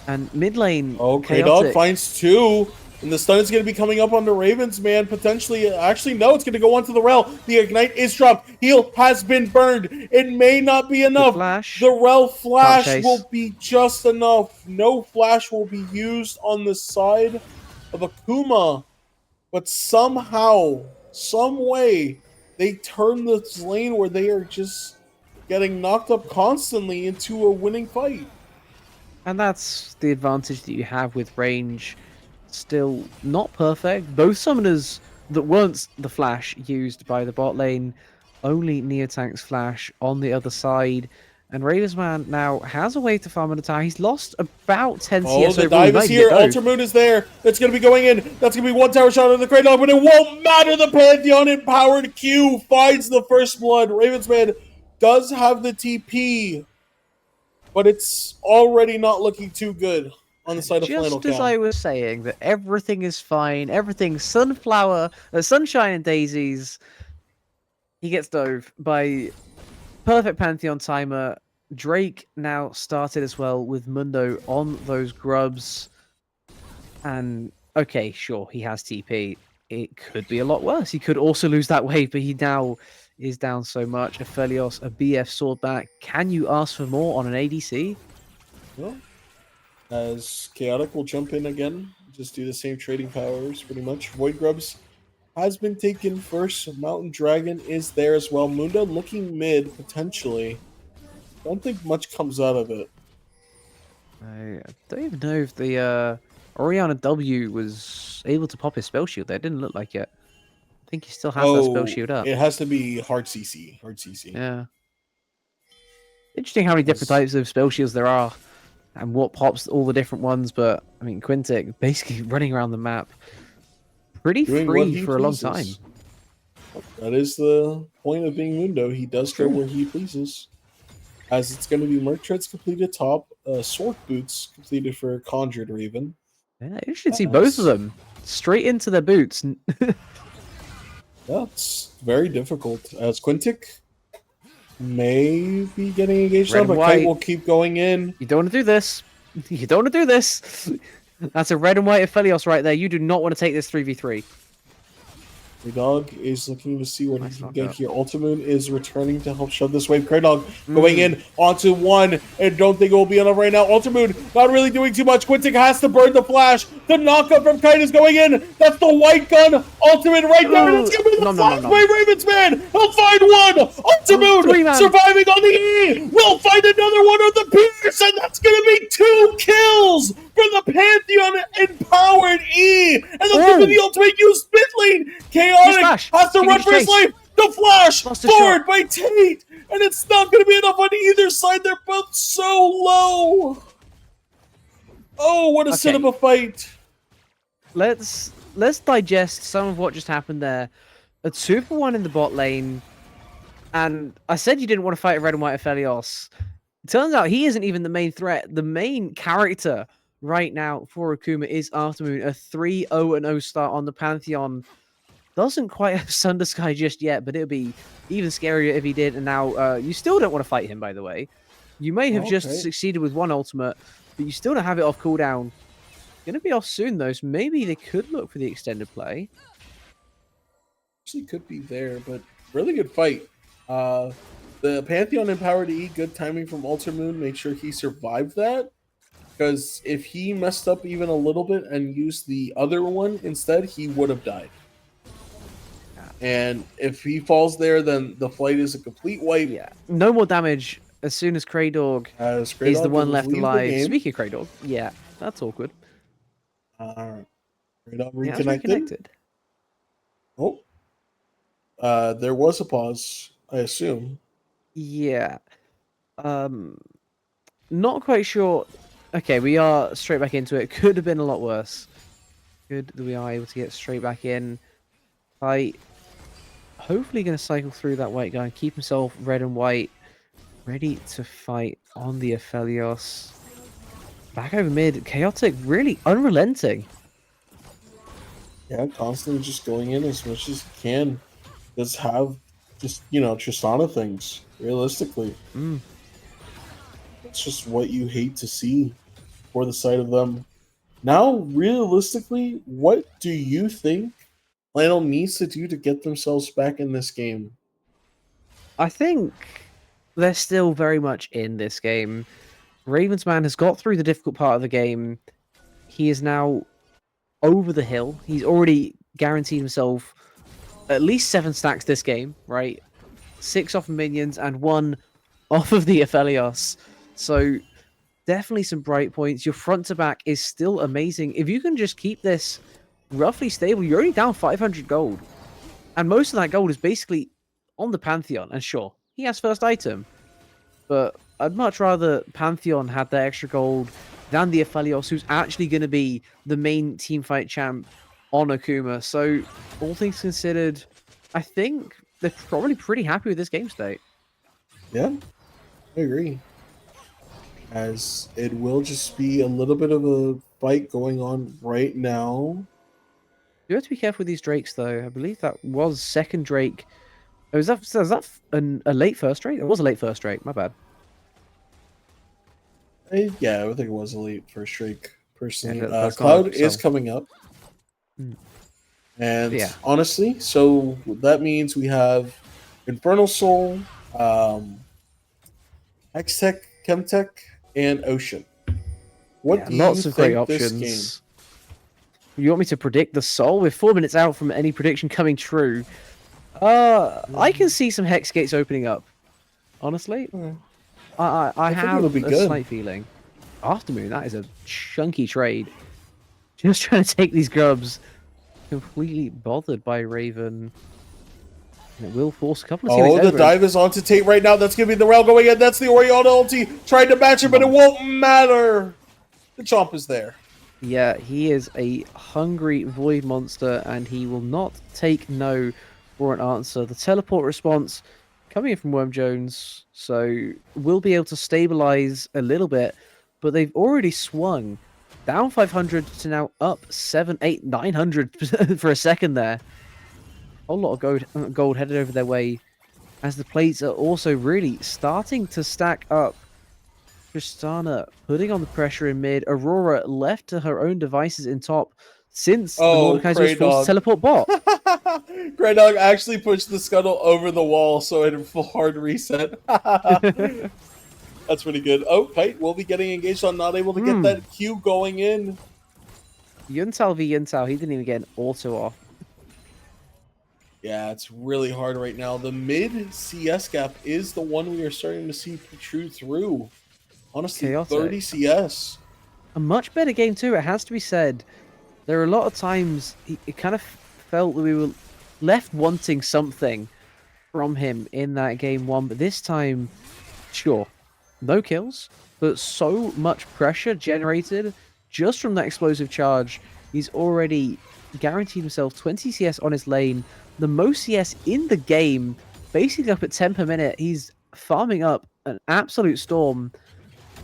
And mid lane, Grey Dog finds two. And the stun is going to be coming up on the Ravens, man. Potentially, actually, no, it's going to go onto the Rel. The Ignite is dropped. Heal has been burned. It may not be enough. The Rel flash will be just enough. No flash will be used on the side of Akuma. But somehow, some way, they turn this lane where they are just getting knocked up constantly into a winning fight. And that's the advantage that you have with range. Still not perfect. Both summoners that weren't the flash used by the bot lane, only Neotank's flash on the other side. And Ravensman now has a way to farm an attack. He's lost about 10 Oh, CS the overall. dive is here. Ultramoon is there. That's going to be going in. That's going to be one tower shot on the Great Dog, but it won't matter. The Pantheon empowered Q finds the first blood. Ravensman does have the TP, but it's already not looking too good on the side of Flannel. Just as I was saying that everything is fine, everything's sunshine and daisies, he gets dove by perfect Pantheon timer. Drake now started as well with Mundo on those grubs. And okay, sure, he has TP. It could be a lot worse. He could also lose that wave, but he now is down so much. Aphelios, a BF sword back. Can you ask for more on an ADC? Well, as Chaotic will jump in again, just do the same trading powers pretty much. Void Grubs has been taken first. Mountain Dragon is there as well. Mundo looking mid, potentially. Don't think much comes out of it. I don't even know if the Oriana W was able to pop his spell shield there. It didn't look like it. I think he still has that spell shield up. It has to be hard CC. Hard CC. Yeah. Interesting how many different types of spell shields there are and what pops all the different ones, but I mean Quintic basically running around the map pretty free for a long time. That is the point of being Mundo. He does go where he pleases. As it's going to be Merc Treads completed top, Sword Boots completed for Conjured Raven. Yeah, you should see both of them straight into their boots. That's very difficult. As Quintic may be getting engaged now, but Kite will keep going in. You don't want to do this. You don't want to do this. That's a red and white Aphelios right there. You do not want to take this 3v3. The dog is looking to see what he can get here. Ultramoon is returning to help shove this wave. Kraydog going in onto one, and don't think it will be enough right now. Ultramoon not really doing too much. Quintic has to burn the flash. The knockup from Kite is going in. That's the white gun. Ultimate right there. And it's going to be the flash by Ravensman. He'll find one. Ultramoon surviving on the E. We'll find another one on the Pierce, and that's going to be 2 kills for the Pantheon empowered E. And that's going to be the ultimate use mid lane. Chaotic has to run for his life. The flash forward by Tate, and it's not going to be enough on either side. They're both so low. Oh, what a set of a fight! Let's digest some of what just happened there. A 2-for-1 in the bot lane, and I said you didn't want to fight a red and white Aphelios. It turns out he isn't even the main threat. The main character right now for Akuma is Aftermoon, a 3-0-0 start on the Pantheon. Doesn't quite have Sunder Sky just yet, but it would be even scarier if he did. And now you still don't want to fight him, by the way. You may have just succeeded with one ultimate, but you still don't have it off cooldown. Going to be off soon, though, so maybe they could look for the extended play. Actually could be there, but really good fight. The Pantheon empowered E, good timing from Ultramoon. Made sure he survived that. Because if he messed up even a little bit and used the other one instead, he would have died. And if he falls there, then the fight is a complete wipe. Yeah, no more damage as soon as Kraydog is the one left alive. Speaking of Kraydog, yeah, that's awkward. Kraydog reconnected. Yeah, reconnected. Oh, there was a pause, I assume. Yeah, not quite sure. Okay, we are straight back into it. Could have been a lot worse. Good that we are able to get straight back in. Fight. Hopefully going to cycle through that white guy and keep himself red and white, ready to fight on the Aphelios. Back over mid, Chaotic really unrelenting. Yeah, constantly just going in as much as he can. Does have just, Tristana things, realistically. It's just what you hate to see for the side of them. Now, realistically, what do you think Flannel needs to do to get themselves back in this game? I think they're still very much in this game. Ravensman has got through the difficult part of the game. He is now over the hill. He's already guaranteed himself at least 7 stacks this game, right? 6 off of minions and 1 off of the Aphelios. So definitely some bright points. Your front to back is still amazing. If you can just keep this roughly stable, you're only down 500 gold. And most of that gold is basically on the Pantheon. And sure, he has first item. But I'd much rather Pantheon had that extra gold than the Aphelios, who's actually going to be the main teamfight champ on Akuma. So, all things considered, I think they're probably pretty happy with this game state. Yeah, I agree. As it will just be a little bit of a fight going on right now. You have to be careful with these Drakes, though. I believe that was second Drake. Oh, was that a late first Drake? It was a late first Drake. My bad. Yeah, I think it was a late first streak, personally. Yeah, that's Cloud not- is so- coming up. And Yeah. honestly, so that means we have Infernal Soul, Hextech, Chemtech, and Ocean. What Yeah, do lots you of great think this game? options. You want me to predict the Soul? We're 4 minutes out from any prediction coming true. I can see some Hex Gates opening up. Honestly, I think have it'll be a good. slight feeling. Aftermoon, that is a chunky trade. Just trying to take these grubs. Completely bothered by Raven. And it will force a couple of teammates Oh, the over. dive is onto Tate right now. That's going to be the rail going in. That's the Oriana ulti. Trying to match it, but it won't matter. The Chomp is there. Yeah, he is a hungry void monster, and he will not take no for an answer. The teleport response coming in from Worm Jones, so we'll be able to stabilize a little bit, but they've already swung down 500 to now up 7, 8, 900 for a second there. A whole lot of gold headed over their way, as the plates are also really starting to stack up. Tristana putting on the pressure in mid. Aurora left to her own devices in top since the Mordekaiser was forced to teleport bot. Grey Dog actually pushed the scuttle over the wall, so it full hard reset. That's pretty good. Oh, Kite will be getting engaged on, not able to get that Q going in. Yuntal v Yuntal, he didn't even get an auto off. Yeah, it's really hard right now. The mid CS gap is the one we are starting to see protrude through. Honestly, Chaotic. 30 CS. A much better game too, it has to be said. There are a lot of times it kind of felt that we were left wanting something from him in that game one, but this time, sure, no kills, but so much pressure generated just from that explosive charge. He's already guaranteed himself 20 CS on his lane, the most CS in the game, basically up at 10 per minute. He's farming up an absolute storm,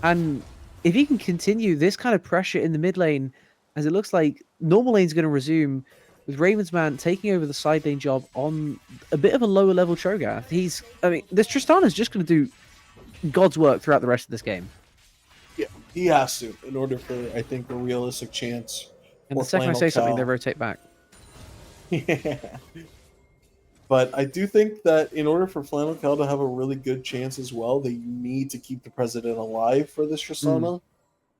and if he can continue this kind of pressure in the mid lane, as it looks like normal lane's going to resume, with Raven's Man taking over the side lane job on a bit of a lower level Cho'Gath. This Tristana's just going to do God's work throughout the rest of this game. Yeah, he has to, in order for, I think, a realistic chance. And for the second I Flannel say something, Cow. they rotate back. Yeah. But I do think that in order for Flannel Cow to have a really good chance as well, that you need to keep the president alive for this Tristana.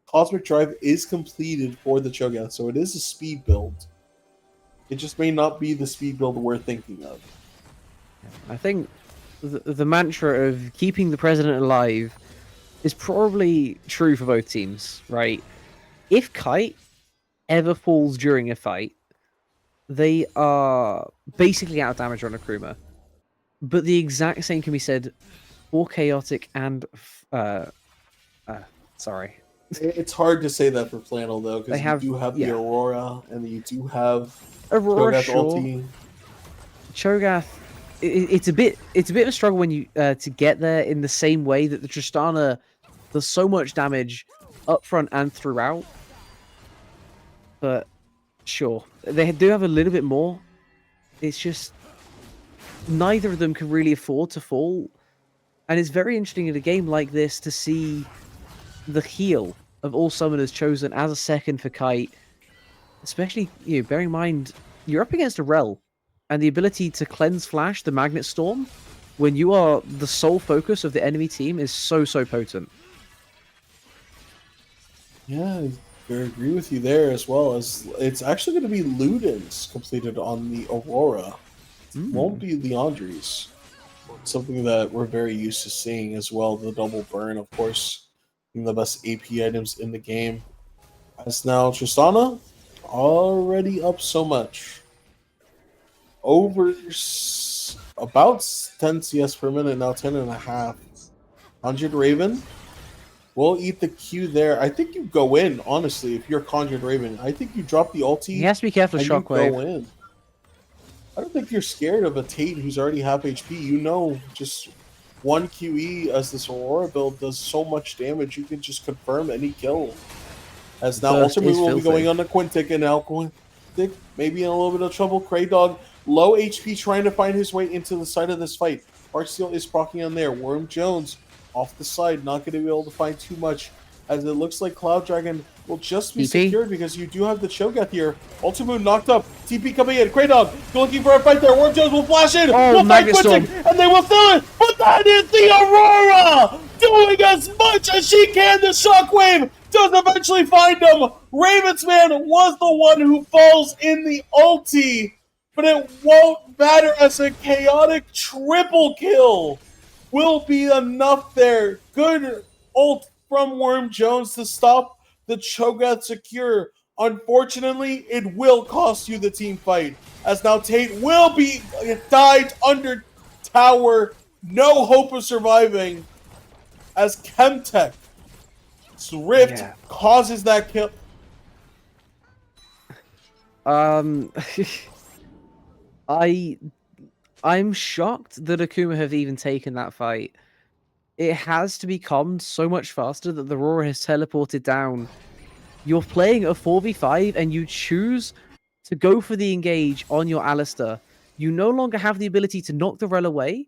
Cosmic Drive is completed for the Cho'Gath, so it is a speed build. It just may not be the speed build we're thinking of. I think the mantra of keeping the president alive is probably true for both teams, right? If Kite ever falls during a fight, they are basically out of damage on Akuma. But the exact same can be said for Chaotic and sorry. It's hard to say that for Flannel, though, because you do have the Aurora, and you do have Aurora, Cho'Gath sure. ulti. Cho'Gath, it's a bit of a struggle when you to get there in the same way that the Tristana does so much damage up front and throughout. But sure, they do have a little bit more. It's just neither of them can really afford to fall, and it's very interesting in a game like this to see the heal of all summoners chosen as a second for Kite, especially bearing in mind you're up against a Rel, and the ability to cleanse flash the Magnet Storm when you are the sole focus of the enemy team is so potent. Yeah, I agree with you there as well. As it's actually going to be Ludens completed on the Aurora. Won't be Leandri's. Something that we're very used to seeing as well. The double burn, of course, the best AP items in the game. As now Tristana already up so much. Over about 10 CS per minute now, 10.5. 100 Raven will eat the Q there. I think you go in, honestly, if you're Conjured Raven. I think you drop the ulti He has to be careful of and you Shockwave. go in. I don't think you're scared of a Tate who's already half HP. You know, just one QE as this Aurora build does so much damage, you can just confirm any kill. As now Burst ultimately is will be filthy. going on the Quintic, and now Quintic maybe in a little bit of trouble. Kraydog, low HP, trying to find his way into the side of this fight. Heartsteel is proccing on there. Worm Jones off the side, not going to be able to find too much, as it looks like Cloud Dragon will just be TP. secured because you do have the Cho'Gath here. Ultimate knocked up. TP coming in. Kraydog looking for a fight there. Worm Jones will flash in. Oh, will fight Magnet Storm. Quintic, and they will fill it. But that is the Aurora doing as much as she can. The Shockwave does eventually find him. Ravensman was the one who falls in the ulti, but it won't matter as a chaotic triple kill will be enough there. Good ult from Worm Jones to stop the Cho'Gath secure. Unfortunately, it will cost you the team fight, as now Tate will be died under tower. No hope of surviving, as Chemtech Rift causes that kill. I'm shocked that Akuma have even taken that fight. It has to be calmed so much faster that the Aurora has teleported down. You're playing a 4v5 and you choose to go for the engage on your Alistair. You no longer have the ability to knock the Rel away.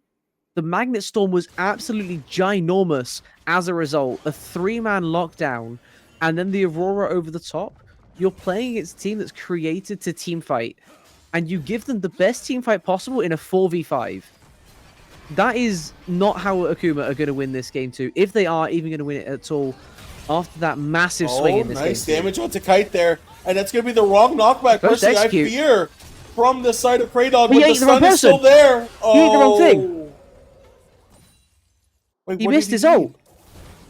The Magnet Storm was absolutely ginormous as a result. A 3-man lockdown, and then the Aurora over the top. You're playing against a team that's created to teamfight, and you give them the best teamfight possible in a 4v5. That is not how Akuma are going to win this game too, if they are even going to win it at all after that massive swing in this game. Nice damage onto Kite there, and that's going to be the wrong knockback. Personally, I fear from the side of Kraydog, but the stun is still there. Oh, he did the wrong thing. Wait, he missed his ult.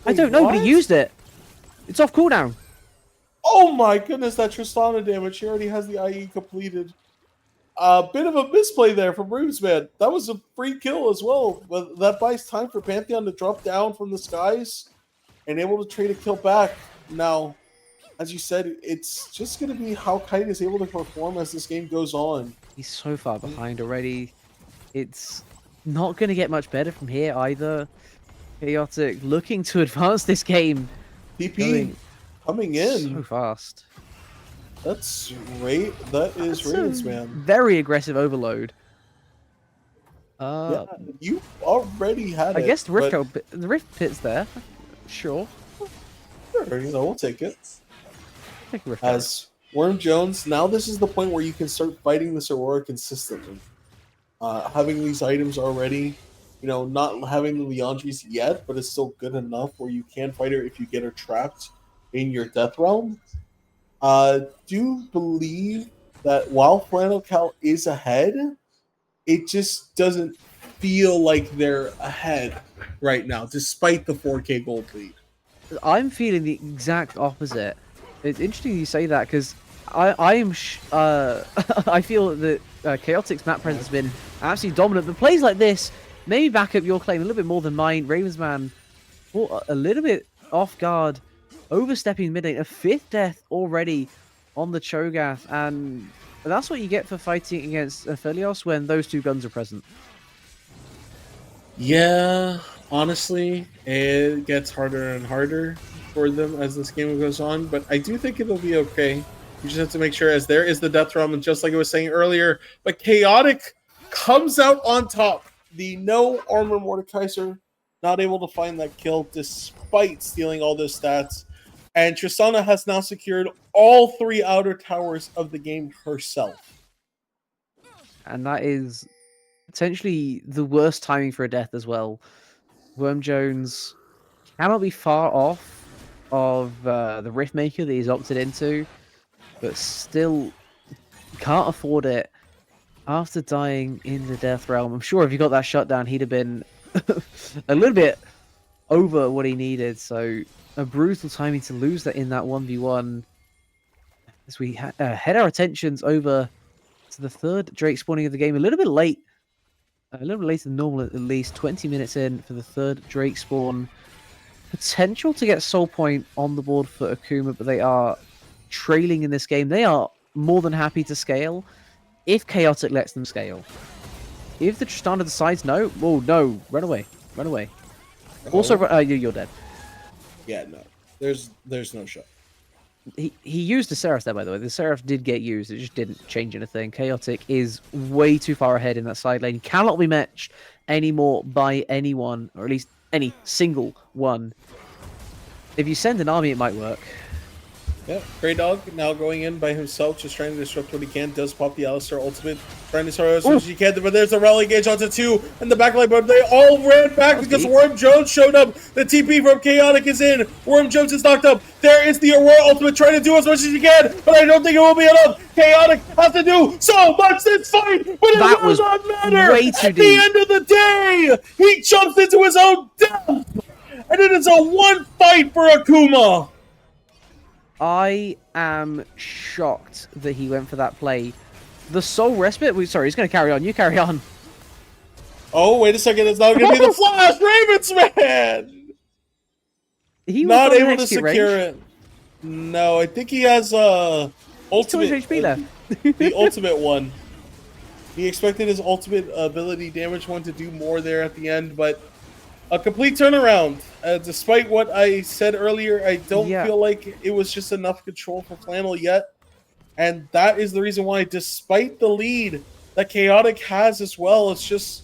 I don't know, but he used it. It's off cooldown. Oh my goodness, that Tristana damage. She already has the IE completed. A bit of a misplay there from Ravensman. That was a free kill as well. But that buys time for Pantheon to drop down from the skies and able to trade a kill back. Now, as you said, it's just going to be how Kite is able to perform as this game goes on. He's so far behind already. It's not going to get much better from here either. Chaotic looking to advance this game. TP coming in so fast. That's great. That is Ravensman. Very aggressive overload. Yeah, you already had it. I guess the Rift Pit's there. Sure. Sure, we'll take it. As Worm Jones, now this is the point where you can start fighting this Aurora consistently. Having these items already, not having the Leandries yet, but it's still good enough where you can fight her if you get her trapped in your Death Realm. Do believe that while Flannel Cal is ahead, it just doesn't feel like they're ahead right now, despite the 4K gold lead. I'm feeling the exact opposite. It's interesting you say that because I feel that Chaotic's map presence has been absolutely dominant. But plays like this maybe back up your claim a little bit more than mine. Ravensman a little bit off guard, overstepping mid lane. A 5th death already on the Cho'Gath, and that's what you get for fighting against Aphelios when those two guns are present. Yeah, honestly, it gets harder and harder for them as this game goes on, but I do think it'll be okay. You just have to make sure, as there is the Death Realm, and just like I was saying earlier, but Chaotic comes out on top. The no armor Mordekaiser, not able to find that kill despite stealing all those stats. And Tristana has now secured all 3 outer towers of the game herself. And that is potentially the worst timing for a death as well. Worm Jones cannot be far off of the Riftmaker that he's opted into, but still can't afford it after dying in the Death Realm. I'm sure if he got that shutdown, he'd have been a little bit over what he needed. So a brutal timing to lose that in that 1v1. As we head our attentions over to the third Drake spawning of the game, a little bit late. A little bit later than normal, at least 20 minutes in for the third Drake spawn. Potential to get Soul Point on the board for Akuma, but they are trailing in this game. They are more than happy to scale if Chaotic lets them scale. If the Tristana decides no, oh no, run away, run away. Also, you're dead. Yeah, no. There's no shot. He used the Seraph there, by the way. The Seraph did get used. It just didn't change anything. Chaotic is way too far ahead in that side lane. Cannot be matched anymore by anyone, or at least any single one. If you send an army, it might work. Yeah, Grey Dog now going in by himself, just trying to disrupt what he can. Does pop the Alistar ultimate, trying to start as soon as he can. But there's a rally gauge onto 2 in the back line, but they all ran back because Worm Jones showed up. The TP from Chaotic is in. Worm Jones is knocked up. There is the Aurora ultimate, trying to do as much as he can, but I don't think it will be enough. Chaotic has to do so much this fight, but it will not matter. Way too At the end of the day, he jumps into his own death, and it is a one fight for Akuma. I am shocked that he went for that play. The Soul Respite? Sorry, he's going to carry on. You carry on. Oh, wait a second. It's not going to be the Flash Ravensman! He was not able to execute secure range. it. No, I think he has ultimate. 200 HP left. The ultimate one. He expected his ultimate ability damage one to do more there at the end, but a complete turnaround. Despite what I said earlier, I don't feel like it was just enough control for Flannel yet. And that is the reason why, despite the lead that Chaotic has as well, it's just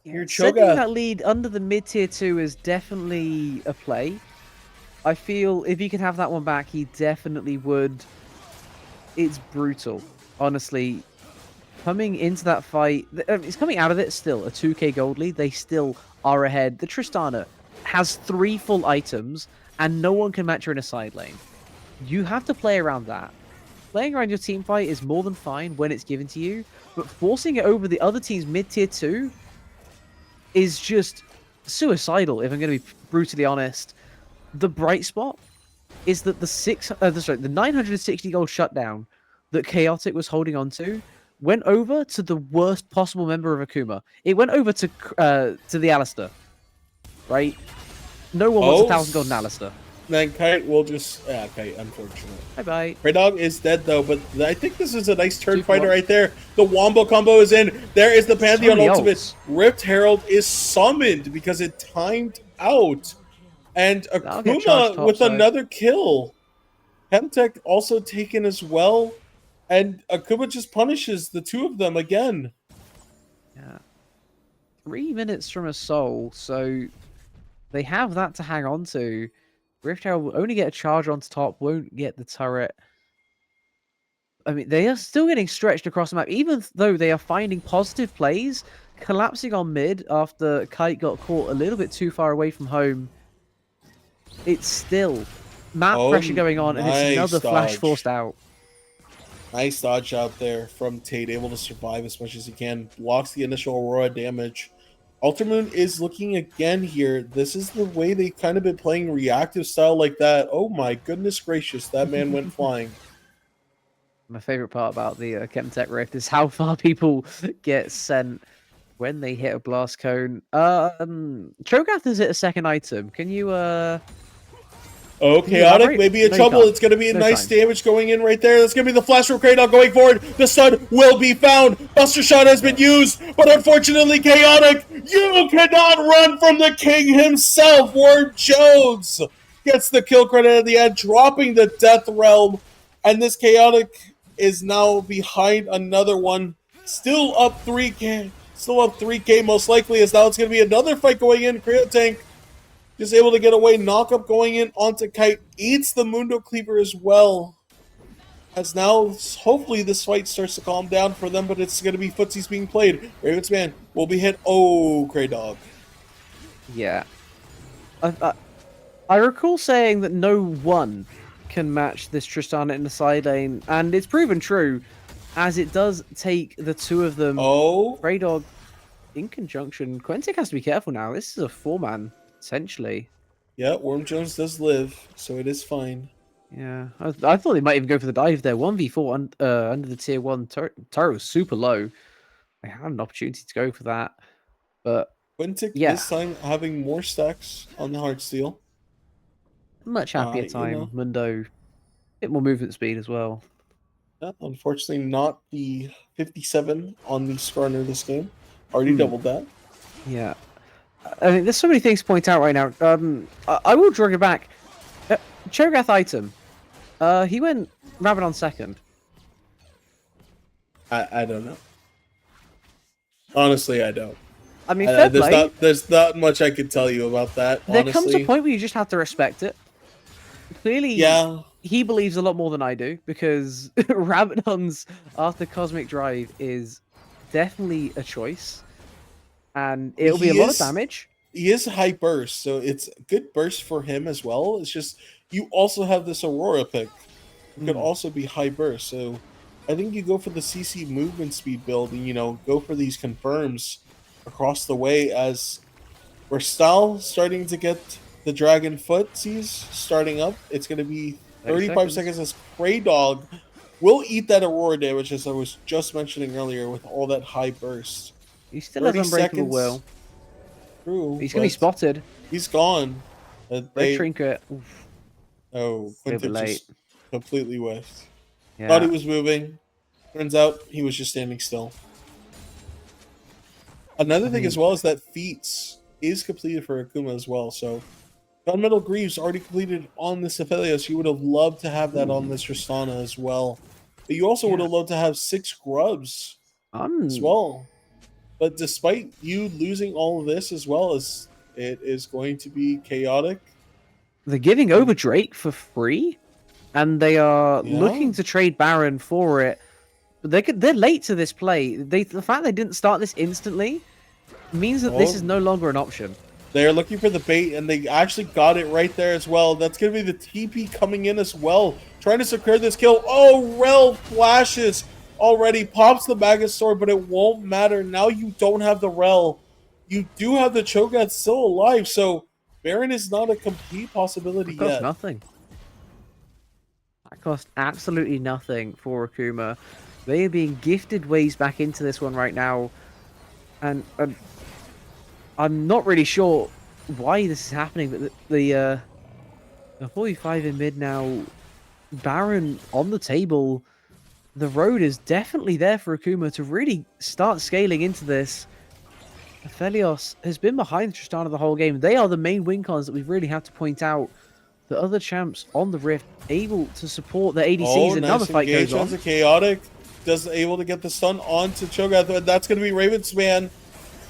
your Setting Cho'Gath. that lead under the mid-tier 2 is definitely a play. I feel if he could have that one back, he definitely would. It's brutal, honestly. Coming into that fight, it's coming out of it still, a 2k gold lead. They still are ahead. The Tristana has 3 full items, and no one can match her in a side lane. You have to play around that. Playing around your team fight is more than fine when it's given to you, but forcing it over the other team's mid-tier 2 is just suicidal, if I'm going to be brutally honest. The bright spot is that the 960 gold shutdown that Chaotic was holding on to went over to the worst possible member of Akuma. It went over to the Alistar, right? No one wants 1,000 gold in Alistar. Then Kite will just... Yeah, Kite, unfortunate. Bye-bye. Grey Dog is dead, though, but I think this is a nice turn fighter right there. The Wombo combo is in. There is the Pantheon ultimate. Rift Herald is summoned because it timed out. And Akuma with another kill. Hemtech also taken as well. And Akuma just punishes the two of them again. Yeah. 3 minutes from a soul, so they have that to hang on to. Rift Herald will only get a charge onto top, won't get the turret. I mean, they are still getting stretched across the map, even though they are finding positive plays, collapsing on mid after Kite got caught a little bit too far away from home. It's still map pressure going on, and it's another flash forced out. Nice dodge out there from Tate, able to survive as much as he can. Blocks the initial Aurora damage. Ultramoon is looking again here. This is the way they've kind of been playing reactive style like that. Oh my goodness gracious, that man went flying. My favorite part about the Chemtech Rift is how far people get sent when they hit a blast cone. Cho'Gath is it a second item? Can you Oh, Chaotic may be in trouble. It's going to be a nice damage going in right there. That's going to be the flash from Kratos going forward. The stun will be found. Buster Shot has been used, but unfortunately, Chaotic, you cannot run from the king himself. Worm Jones gets the kill credit at the end, dropping the Death Realm. And this Chaotic is now behind another one. Still up 3k. Still up 3k most likely, as now it's going to be another fight going in. Tank just able to get away. Knockup going in onto Kite. Eats the Mundo Cleaver as well. As now, hopefully this fight starts to calm down for them, but it's going to be footsies being played. Ravensman will be hit. Oh, Grey Dog. Yeah. I recall saying that no one can match this Tristana in the side lane, and it's proven true, as it does take the two of them. Oh. Grey Dog in conjunction. Quentic has to be careful now. This is a 4-man. Essentially. Yeah, Worm Jones does live, so it is fine. Yeah, I thought they might even go for the dive there. 1v4 under the tier 1 turret was super low. They had an opportunity to go for that, but Quintic yeah, this time having more stacks on the Heartsteel. much happier time. Mundo, a bit more movement speed as well. Unfortunately, not the 57 on the Skarner this game. Already doubled that. Yeah. I mean, there's so many things to point out right now. I will drag it back. Cho'Gath item. He went Rabadon second. I don't know. Honestly, I don't. I mean, fair play. There's not much I can tell you about that, honestly. There comes a point where you just have to respect it. Clearly, yeah, he believes a lot more than I do, because Rabadon's after Cosmic Drive is definitely a choice. And it'll be a lot of damage. He is high burst, so it's a good burst for him as well. It's just, you also have this Aurora pick. It could also be high burst, so I think you go for the CC movement speed build and, go for these confirms across the way as we're still starting to get the Dragon Footsies starting up. It's going to be 35 seconds as Prey Dog will eat that Aurora damage, as I was just mentioning earlier, with all that high burst. He still has Unbreakable Will. True. He's going to be spotted. He's gone. Red Trinket. Oof. Oh, Quinton just completely whiffed. Yeah. Thought he was moving. Turns out he was just standing still. Another thing as well is that Feats is completed for Akuma as well. So Gunmetal Greaves already completed on this Aphelios. You would have loved to have that on this Tristana as well. But you also would have loved to have 6 Grubs as well. But despite you losing all of this as well, as it is going to be chaotic. They're giving over Drake for free, and they are looking to trade Baron for it. But they're late to this play. The fact they didn't start this instantly means that this is no longer an option. They're looking for the bait, and they actually got it right there as well. That's going to be the TP coming in as well, trying to secure this kill. Oh, Rel flashes already, pops the Magus Sword, but it won't matter. Now you don't have the Rel. You do have the Cho'Gath still alive, so Baron is not a complete possibility yet. That cost nothing. That cost absolutely nothing for Akuma. They are being gifted ways back into this one right now, and I'm not really sure why this is happening, but the 45 in mid now, Baron on the table. The road is definitely there for Akuma to really start scaling into this. Aphelios has been behind Tristana the whole game. They are the main win cons that we really have to point out. The other champs on the Rift able to support their ADCs. Another fight goes on. Chaotic does able to get the stun onto Cho'Gath, and that's going to be Ravensman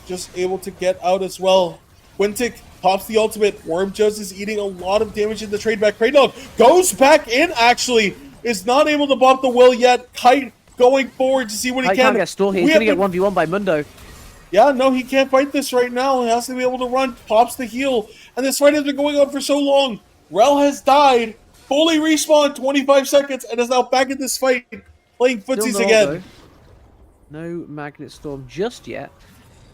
just able to get out as well. Quintic pops the ultimate. Worm Jones is eating a lot of damage in the trade back. Prey Dog goes back in, actually. Is not able to bop the will yet. Kite going forward to see what he can. Can't get stalled here. He's going to get 1v1 by Mundo. Yeah, no, he can't fight this right now. He has to be able to run. Pops the heal. And this fight has been going on for so long. Rel has died. Fully respawned 25 seconds and is now back in this fight. Playing footsies again. No Magnet Storm just yet.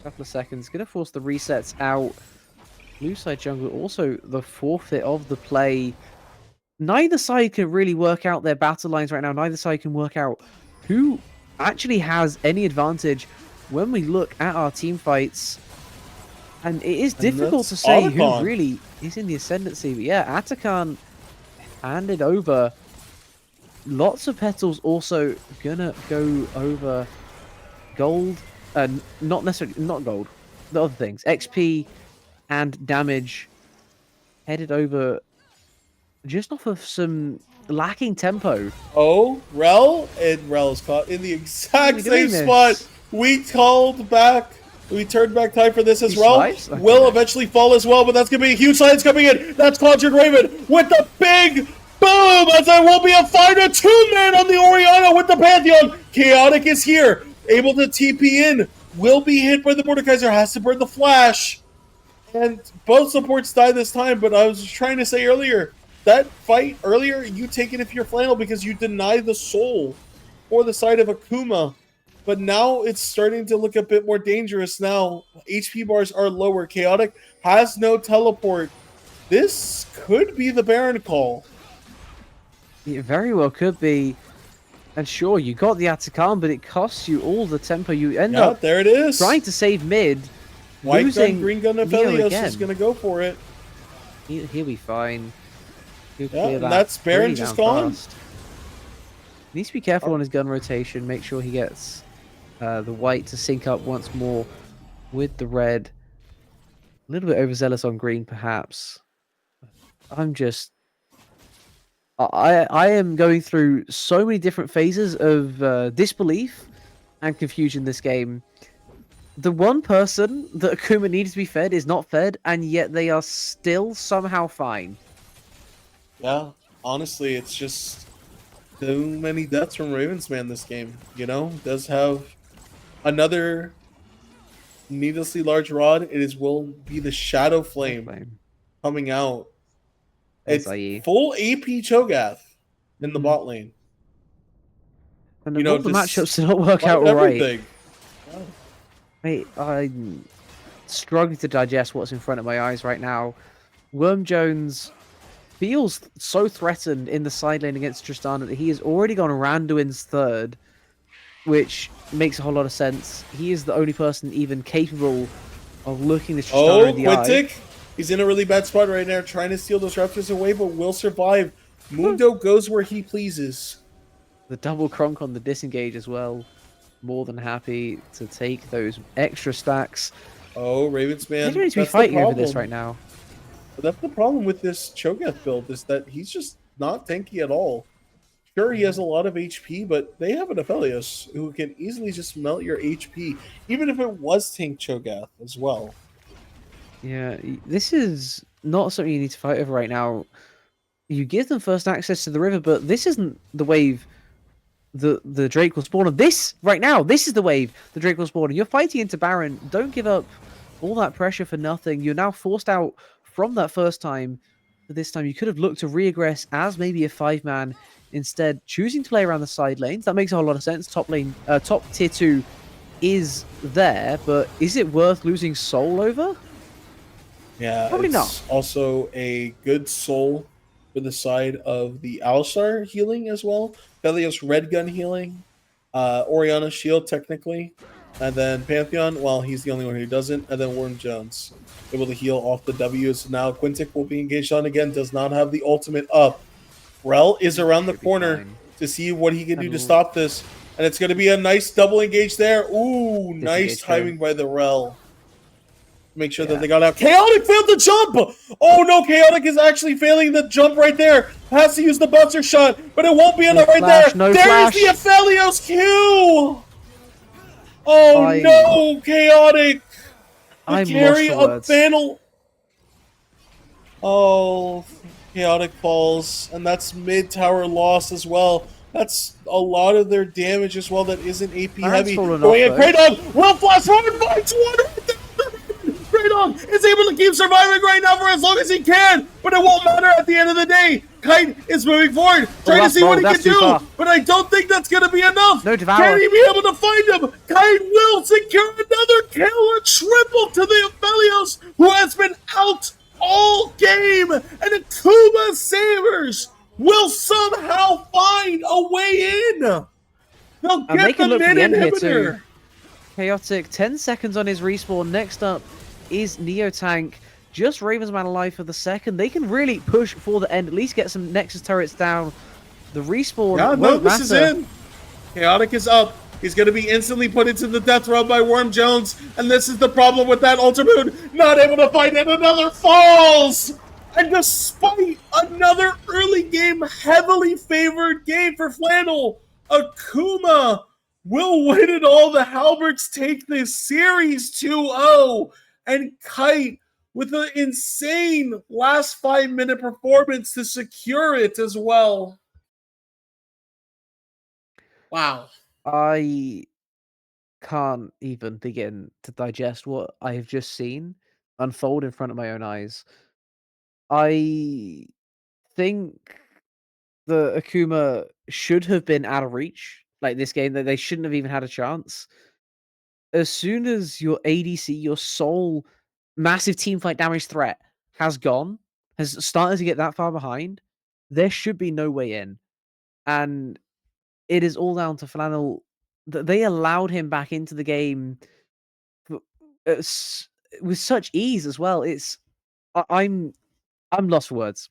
A couple of seconds. Going to force the resets out. Blue side jungle also the forfeit of the play. Neither side can really work out their battle lines right now. Neither side can work out who actually has any advantage when we look at our team fights. And it is difficult to say who really is in the ascendancy. But yeah, Atakan handed over. Lots of petals also gonna go over gold. Not necessarily, not gold. The other things. XP and damage headed over just off of some lacking tempo. Oh, Rel, and Rel is caught in the exact same spot. We called back. We turned back time for this as well. Will eventually fall as well, but that's going to be a huge slice coming in. That's Conjured Raven with the big boom, as there will be a fighter 2-man on the Oriana with the Pantheon. Chaotic is here, able to TP in. Will be hit by the Mordekaiser, has to burn the flash. And both supports die this time, but I was trying to say earlier, that fight earlier, you take it if you're Flannel because you deny the soul for the side of Akuma. But now it's starting to look a bit more dangerous now. HP bars are lower. Chaotic has no teleport. This could be the Baron call. It very well could be. And sure, you got the Atacama, but it costs you all the tempo. You end Yeah, up there it is. trying to save mid, White losing gun, green gun, Neo Aphelios again. is going to go for it. He'll be fine. He'll Yeah, clear and that that's Baron pretty just damn gone. fast. Needs to be careful on his gun rotation. Make sure he gets the white to sync up once more with the red. A little bit overzealous on green, perhaps. I am going through so many different phases of disbelief and confusion this game. The one person that Akuma needs to be fed is not fed, and yet they are still somehow fine. Yeah, honestly, it's just too many deaths from Ravensman this game. You know, does have another needlessly large rod. Will be the Shadow Flame coming out. It's SIE. full AP Cho'Gath in the bot lane. And You know, all the just matchups did not work like out all right. everything. Yeah. I'm struggling to digest what's in front of my eyes right now. Worm Jones feels so threatened in the side lane against Tristana that he has already gone Randuin's third, which makes a whole lot of sense. He is the only person even capable of looking the Tristana in the eye. Quintic! He's in a really bad spot right now, trying to steal those Raptors away, but will survive. Mundo goes where he pleases. The double cronk on the disengage as well. More than happy to take those extra stacks. Oh, Ravensman. They don't need to be fighting over this right now. But that's the problem with this Cho'Gath build, is that he's just not tanky at all. Sure, he has a lot of HP, but they have an Aphelios who can easily just melt your HP, even if it was tank Cho'Gath as well. Yeah, this is not something you need to fight over right now. You give them first access to the river, but this isn't the wave the Drake will spawn on. This, right now, this is the wave the Drake will spawn on. You're fighting into Baron. Don't give up all that pressure for nothing. You're now forced out from that first time. But this time, you could have looked to reaggress as maybe a 5-man. Instead, choosing to play around the side lanes. That makes a whole lot of sense. Top tier 2 is there, but is it worth losing Soul over? Yeah, Probably it's not. Also a good soul for the side of the Alistar healing as well. Aphelios red gun healing. Oriana shield technically. And then Pantheon, well, he's the only one who doesn't. And then Worm Jones able to heal off the W's. Now Quintic will be engaged on again. Does not have the ultimate up. Rel is around the corner to see what he can do to stop this. And it's going to be a nice double engage there. Ooh, nice timing by the Rel. Make sure that they got out. Chaotic failed the jump! Oh no, Chaotic is actually failing the jump right there. Has to use the bouncer shot, but it won't be enough right there. There's the Aphelios Q! Oh no, Chaotic! The carry of Flannel. Oh, Chaotic falls, and that's mid-tower loss as well. That's a lot of their damage as well that isn't AP heavy. Going in, Kraydog will flash forward, finds one right there. Kraydog is able to keep surviving right now for as long as he can, but it won't matter at the end of the day. Kite is moving forward, trying to see what he can do, but I don't think that's going to be enough. Can he be able to find him? Kite will secure another kill, a triple to the Aphelios, who has been out all game, and Akuma Sabres will somehow find a way in. They'll get the mid inhibitor. Chaotic, 10 seconds on his respawn. Next up is Neo Tank. Just Ravensman alive for the second. They can really push for the end, at least get some Nexus turrets down. The respawn won't matter. Is in. Chaotic is up. He's going to be instantly put into the death row by Worm Jones, and this is the problem with that Ultramoon. Not able to fight it, another falls! And despite another early game, heavily favored game for Flannel, Akuma will win it all. The Halberds take this series 2-0, and Kite with an insane last 5-minute performance to secure it as well. Wow. I can't even begin to digest what I have just seen unfold in front of my own eyes. I think the Akuma should have been out of reach. Like this game, that they shouldn't have even had a chance. As soon as your ADC, your sole massive teamfight damage threat has gone, has started to get that far behind, there should be no way in. And it is all down to Flannel. They allowed him back into the game w- with such ease as well. I'm lost for words.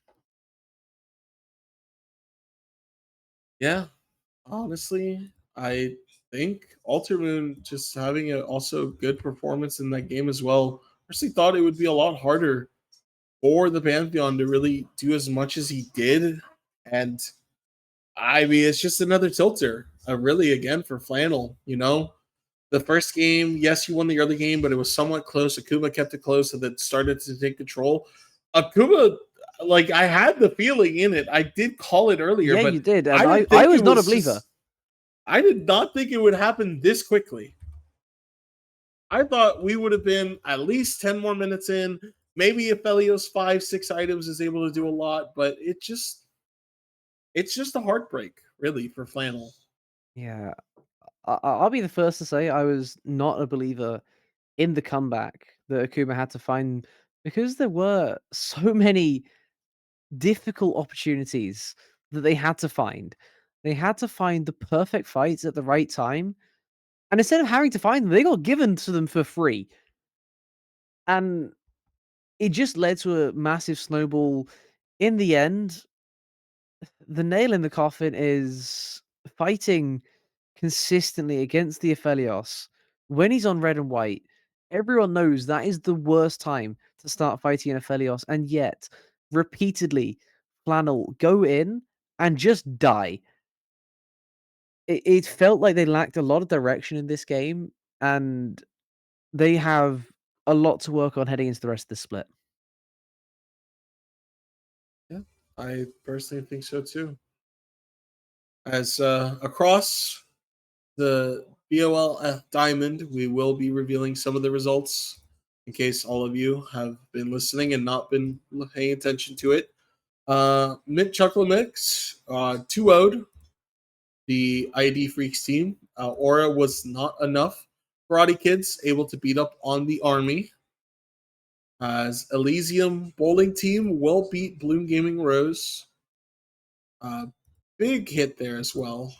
Yeah, honestly, I think Altermoon just having a also good performance in that game as well. Personally, thought it would be a lot harder for the Pantheon to really do as much as he did, and I mean, it's just another tilter, really, again, for Flannel. The first game, yes, he won the early game, but it was somewhat close. Akuma kept it close and then started to take control. Akuma, like, I had the feeling in it. I did call it earlier, Yeah, but you did, and I didn't I think was it not a was believer. I did not think it would happen this quickly. I thought we would have been at least 10 more minutes in. Maybe if Elio's 5-6 items is able to do a lot, but it's just a heartbreak, really, for Flannel. Yeah, I'll be the first to say I was not a believer in the comeback that Akuma had to find because there were so many difficult opportunities that they had to find. They had to find the perfect fights at the right time, and instead of having to find them, they got given to them for free. And it just led to a massive snowball. In the end, the nail in the coffin is fighting consistently against the Aphelios when he's on red and white. Everyone knows that is the worst time to start fighting an Aphelios, and yet repeatedly Flannel go in and just die. It felt like they lacked a lot of direction in this game, and they have a lot to work on heading into the rest of the split. Yeah, I personally think so too. As across the BOL Diamond, we will be revealing some of the results in case all of you have been listening and not been paying attention to it. Mint Chocolate Mix 2-0'd the ID Freaks team. Aura was not enough. Karate Kids able to beat up on the Army. As Elysium Bowling Team will beat Bloom Gaming Rose. Big hit there as well.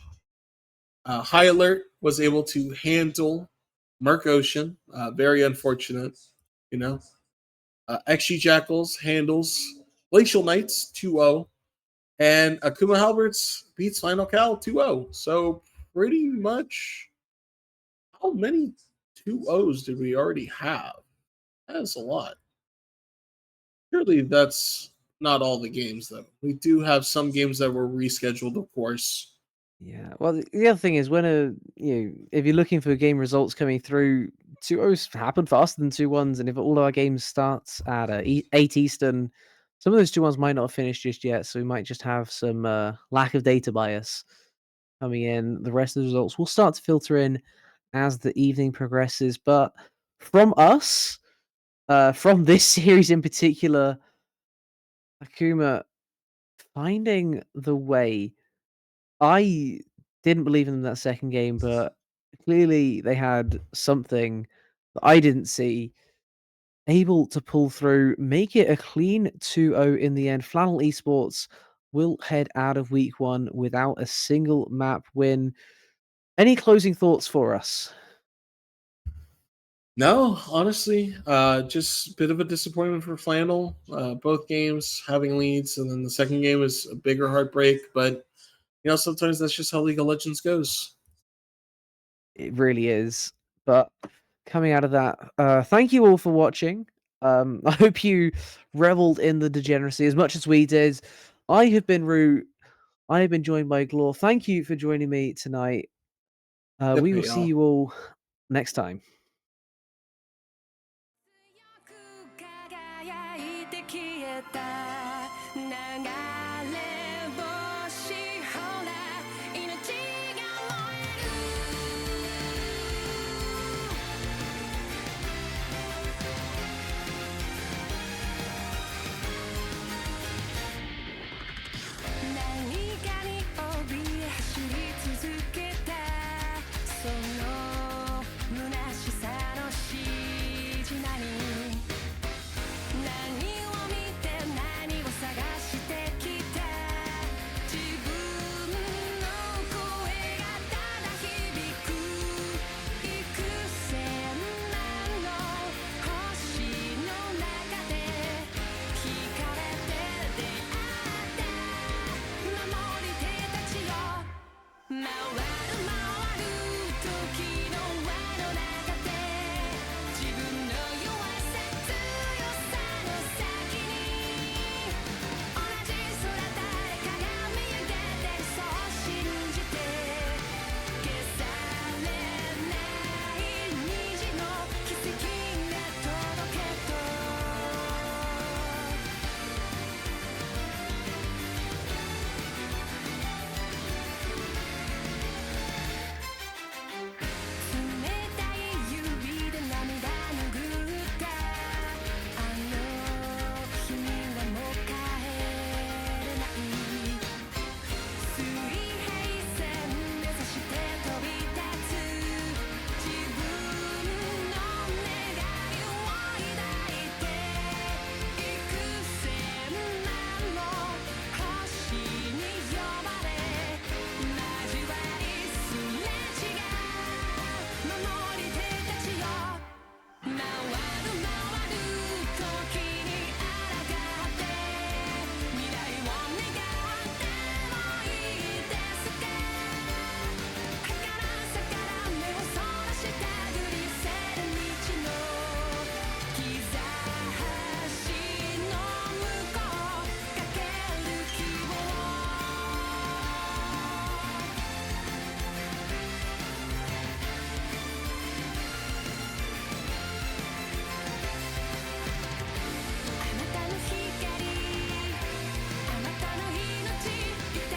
High Alert was able to handle Merc Ocean. Very unfortunate, you know. XG Jackals handles Glacial Knights 2-0. And Akuma Halberds beats Final Cal 2-0. So pretty much, how many 2-0s did we already have? That's a lot. Surely that's not all the games, though. We do have some games that were rescheduled, of course. Yeah. Well, the other thing is if you're looking for game results coming through, 2-0s happen faster than 2-1s, and if all our games starts at 8 Eastern, some of those 2-1s might not have finished just yet, so we might just have some lack of data bias coming in. The rest of the results will start to filter in as the evening progresses, but from us, from this series in particular, Akuma finding the way. I didn't believe in them that second game, but clearly they had something that I didn't see. Able to pull through, make it a clean 2-0 in the end. Flannel Esports will head out of week one without a single map win. Any closing thoughts for us? No, honestly, just a bit of a disappointment for Flannel. Both games having leads, and then the second game is a bigger heartbreak. But sometimes that's just how League of Legends goes. It really is. But coming out of that, thank you all for watching. I hope you reveled in the degeneracy as much as we did. I have been Root. I have been joined by Glor. Thank you for joining me tonight. We will see you all next time. now.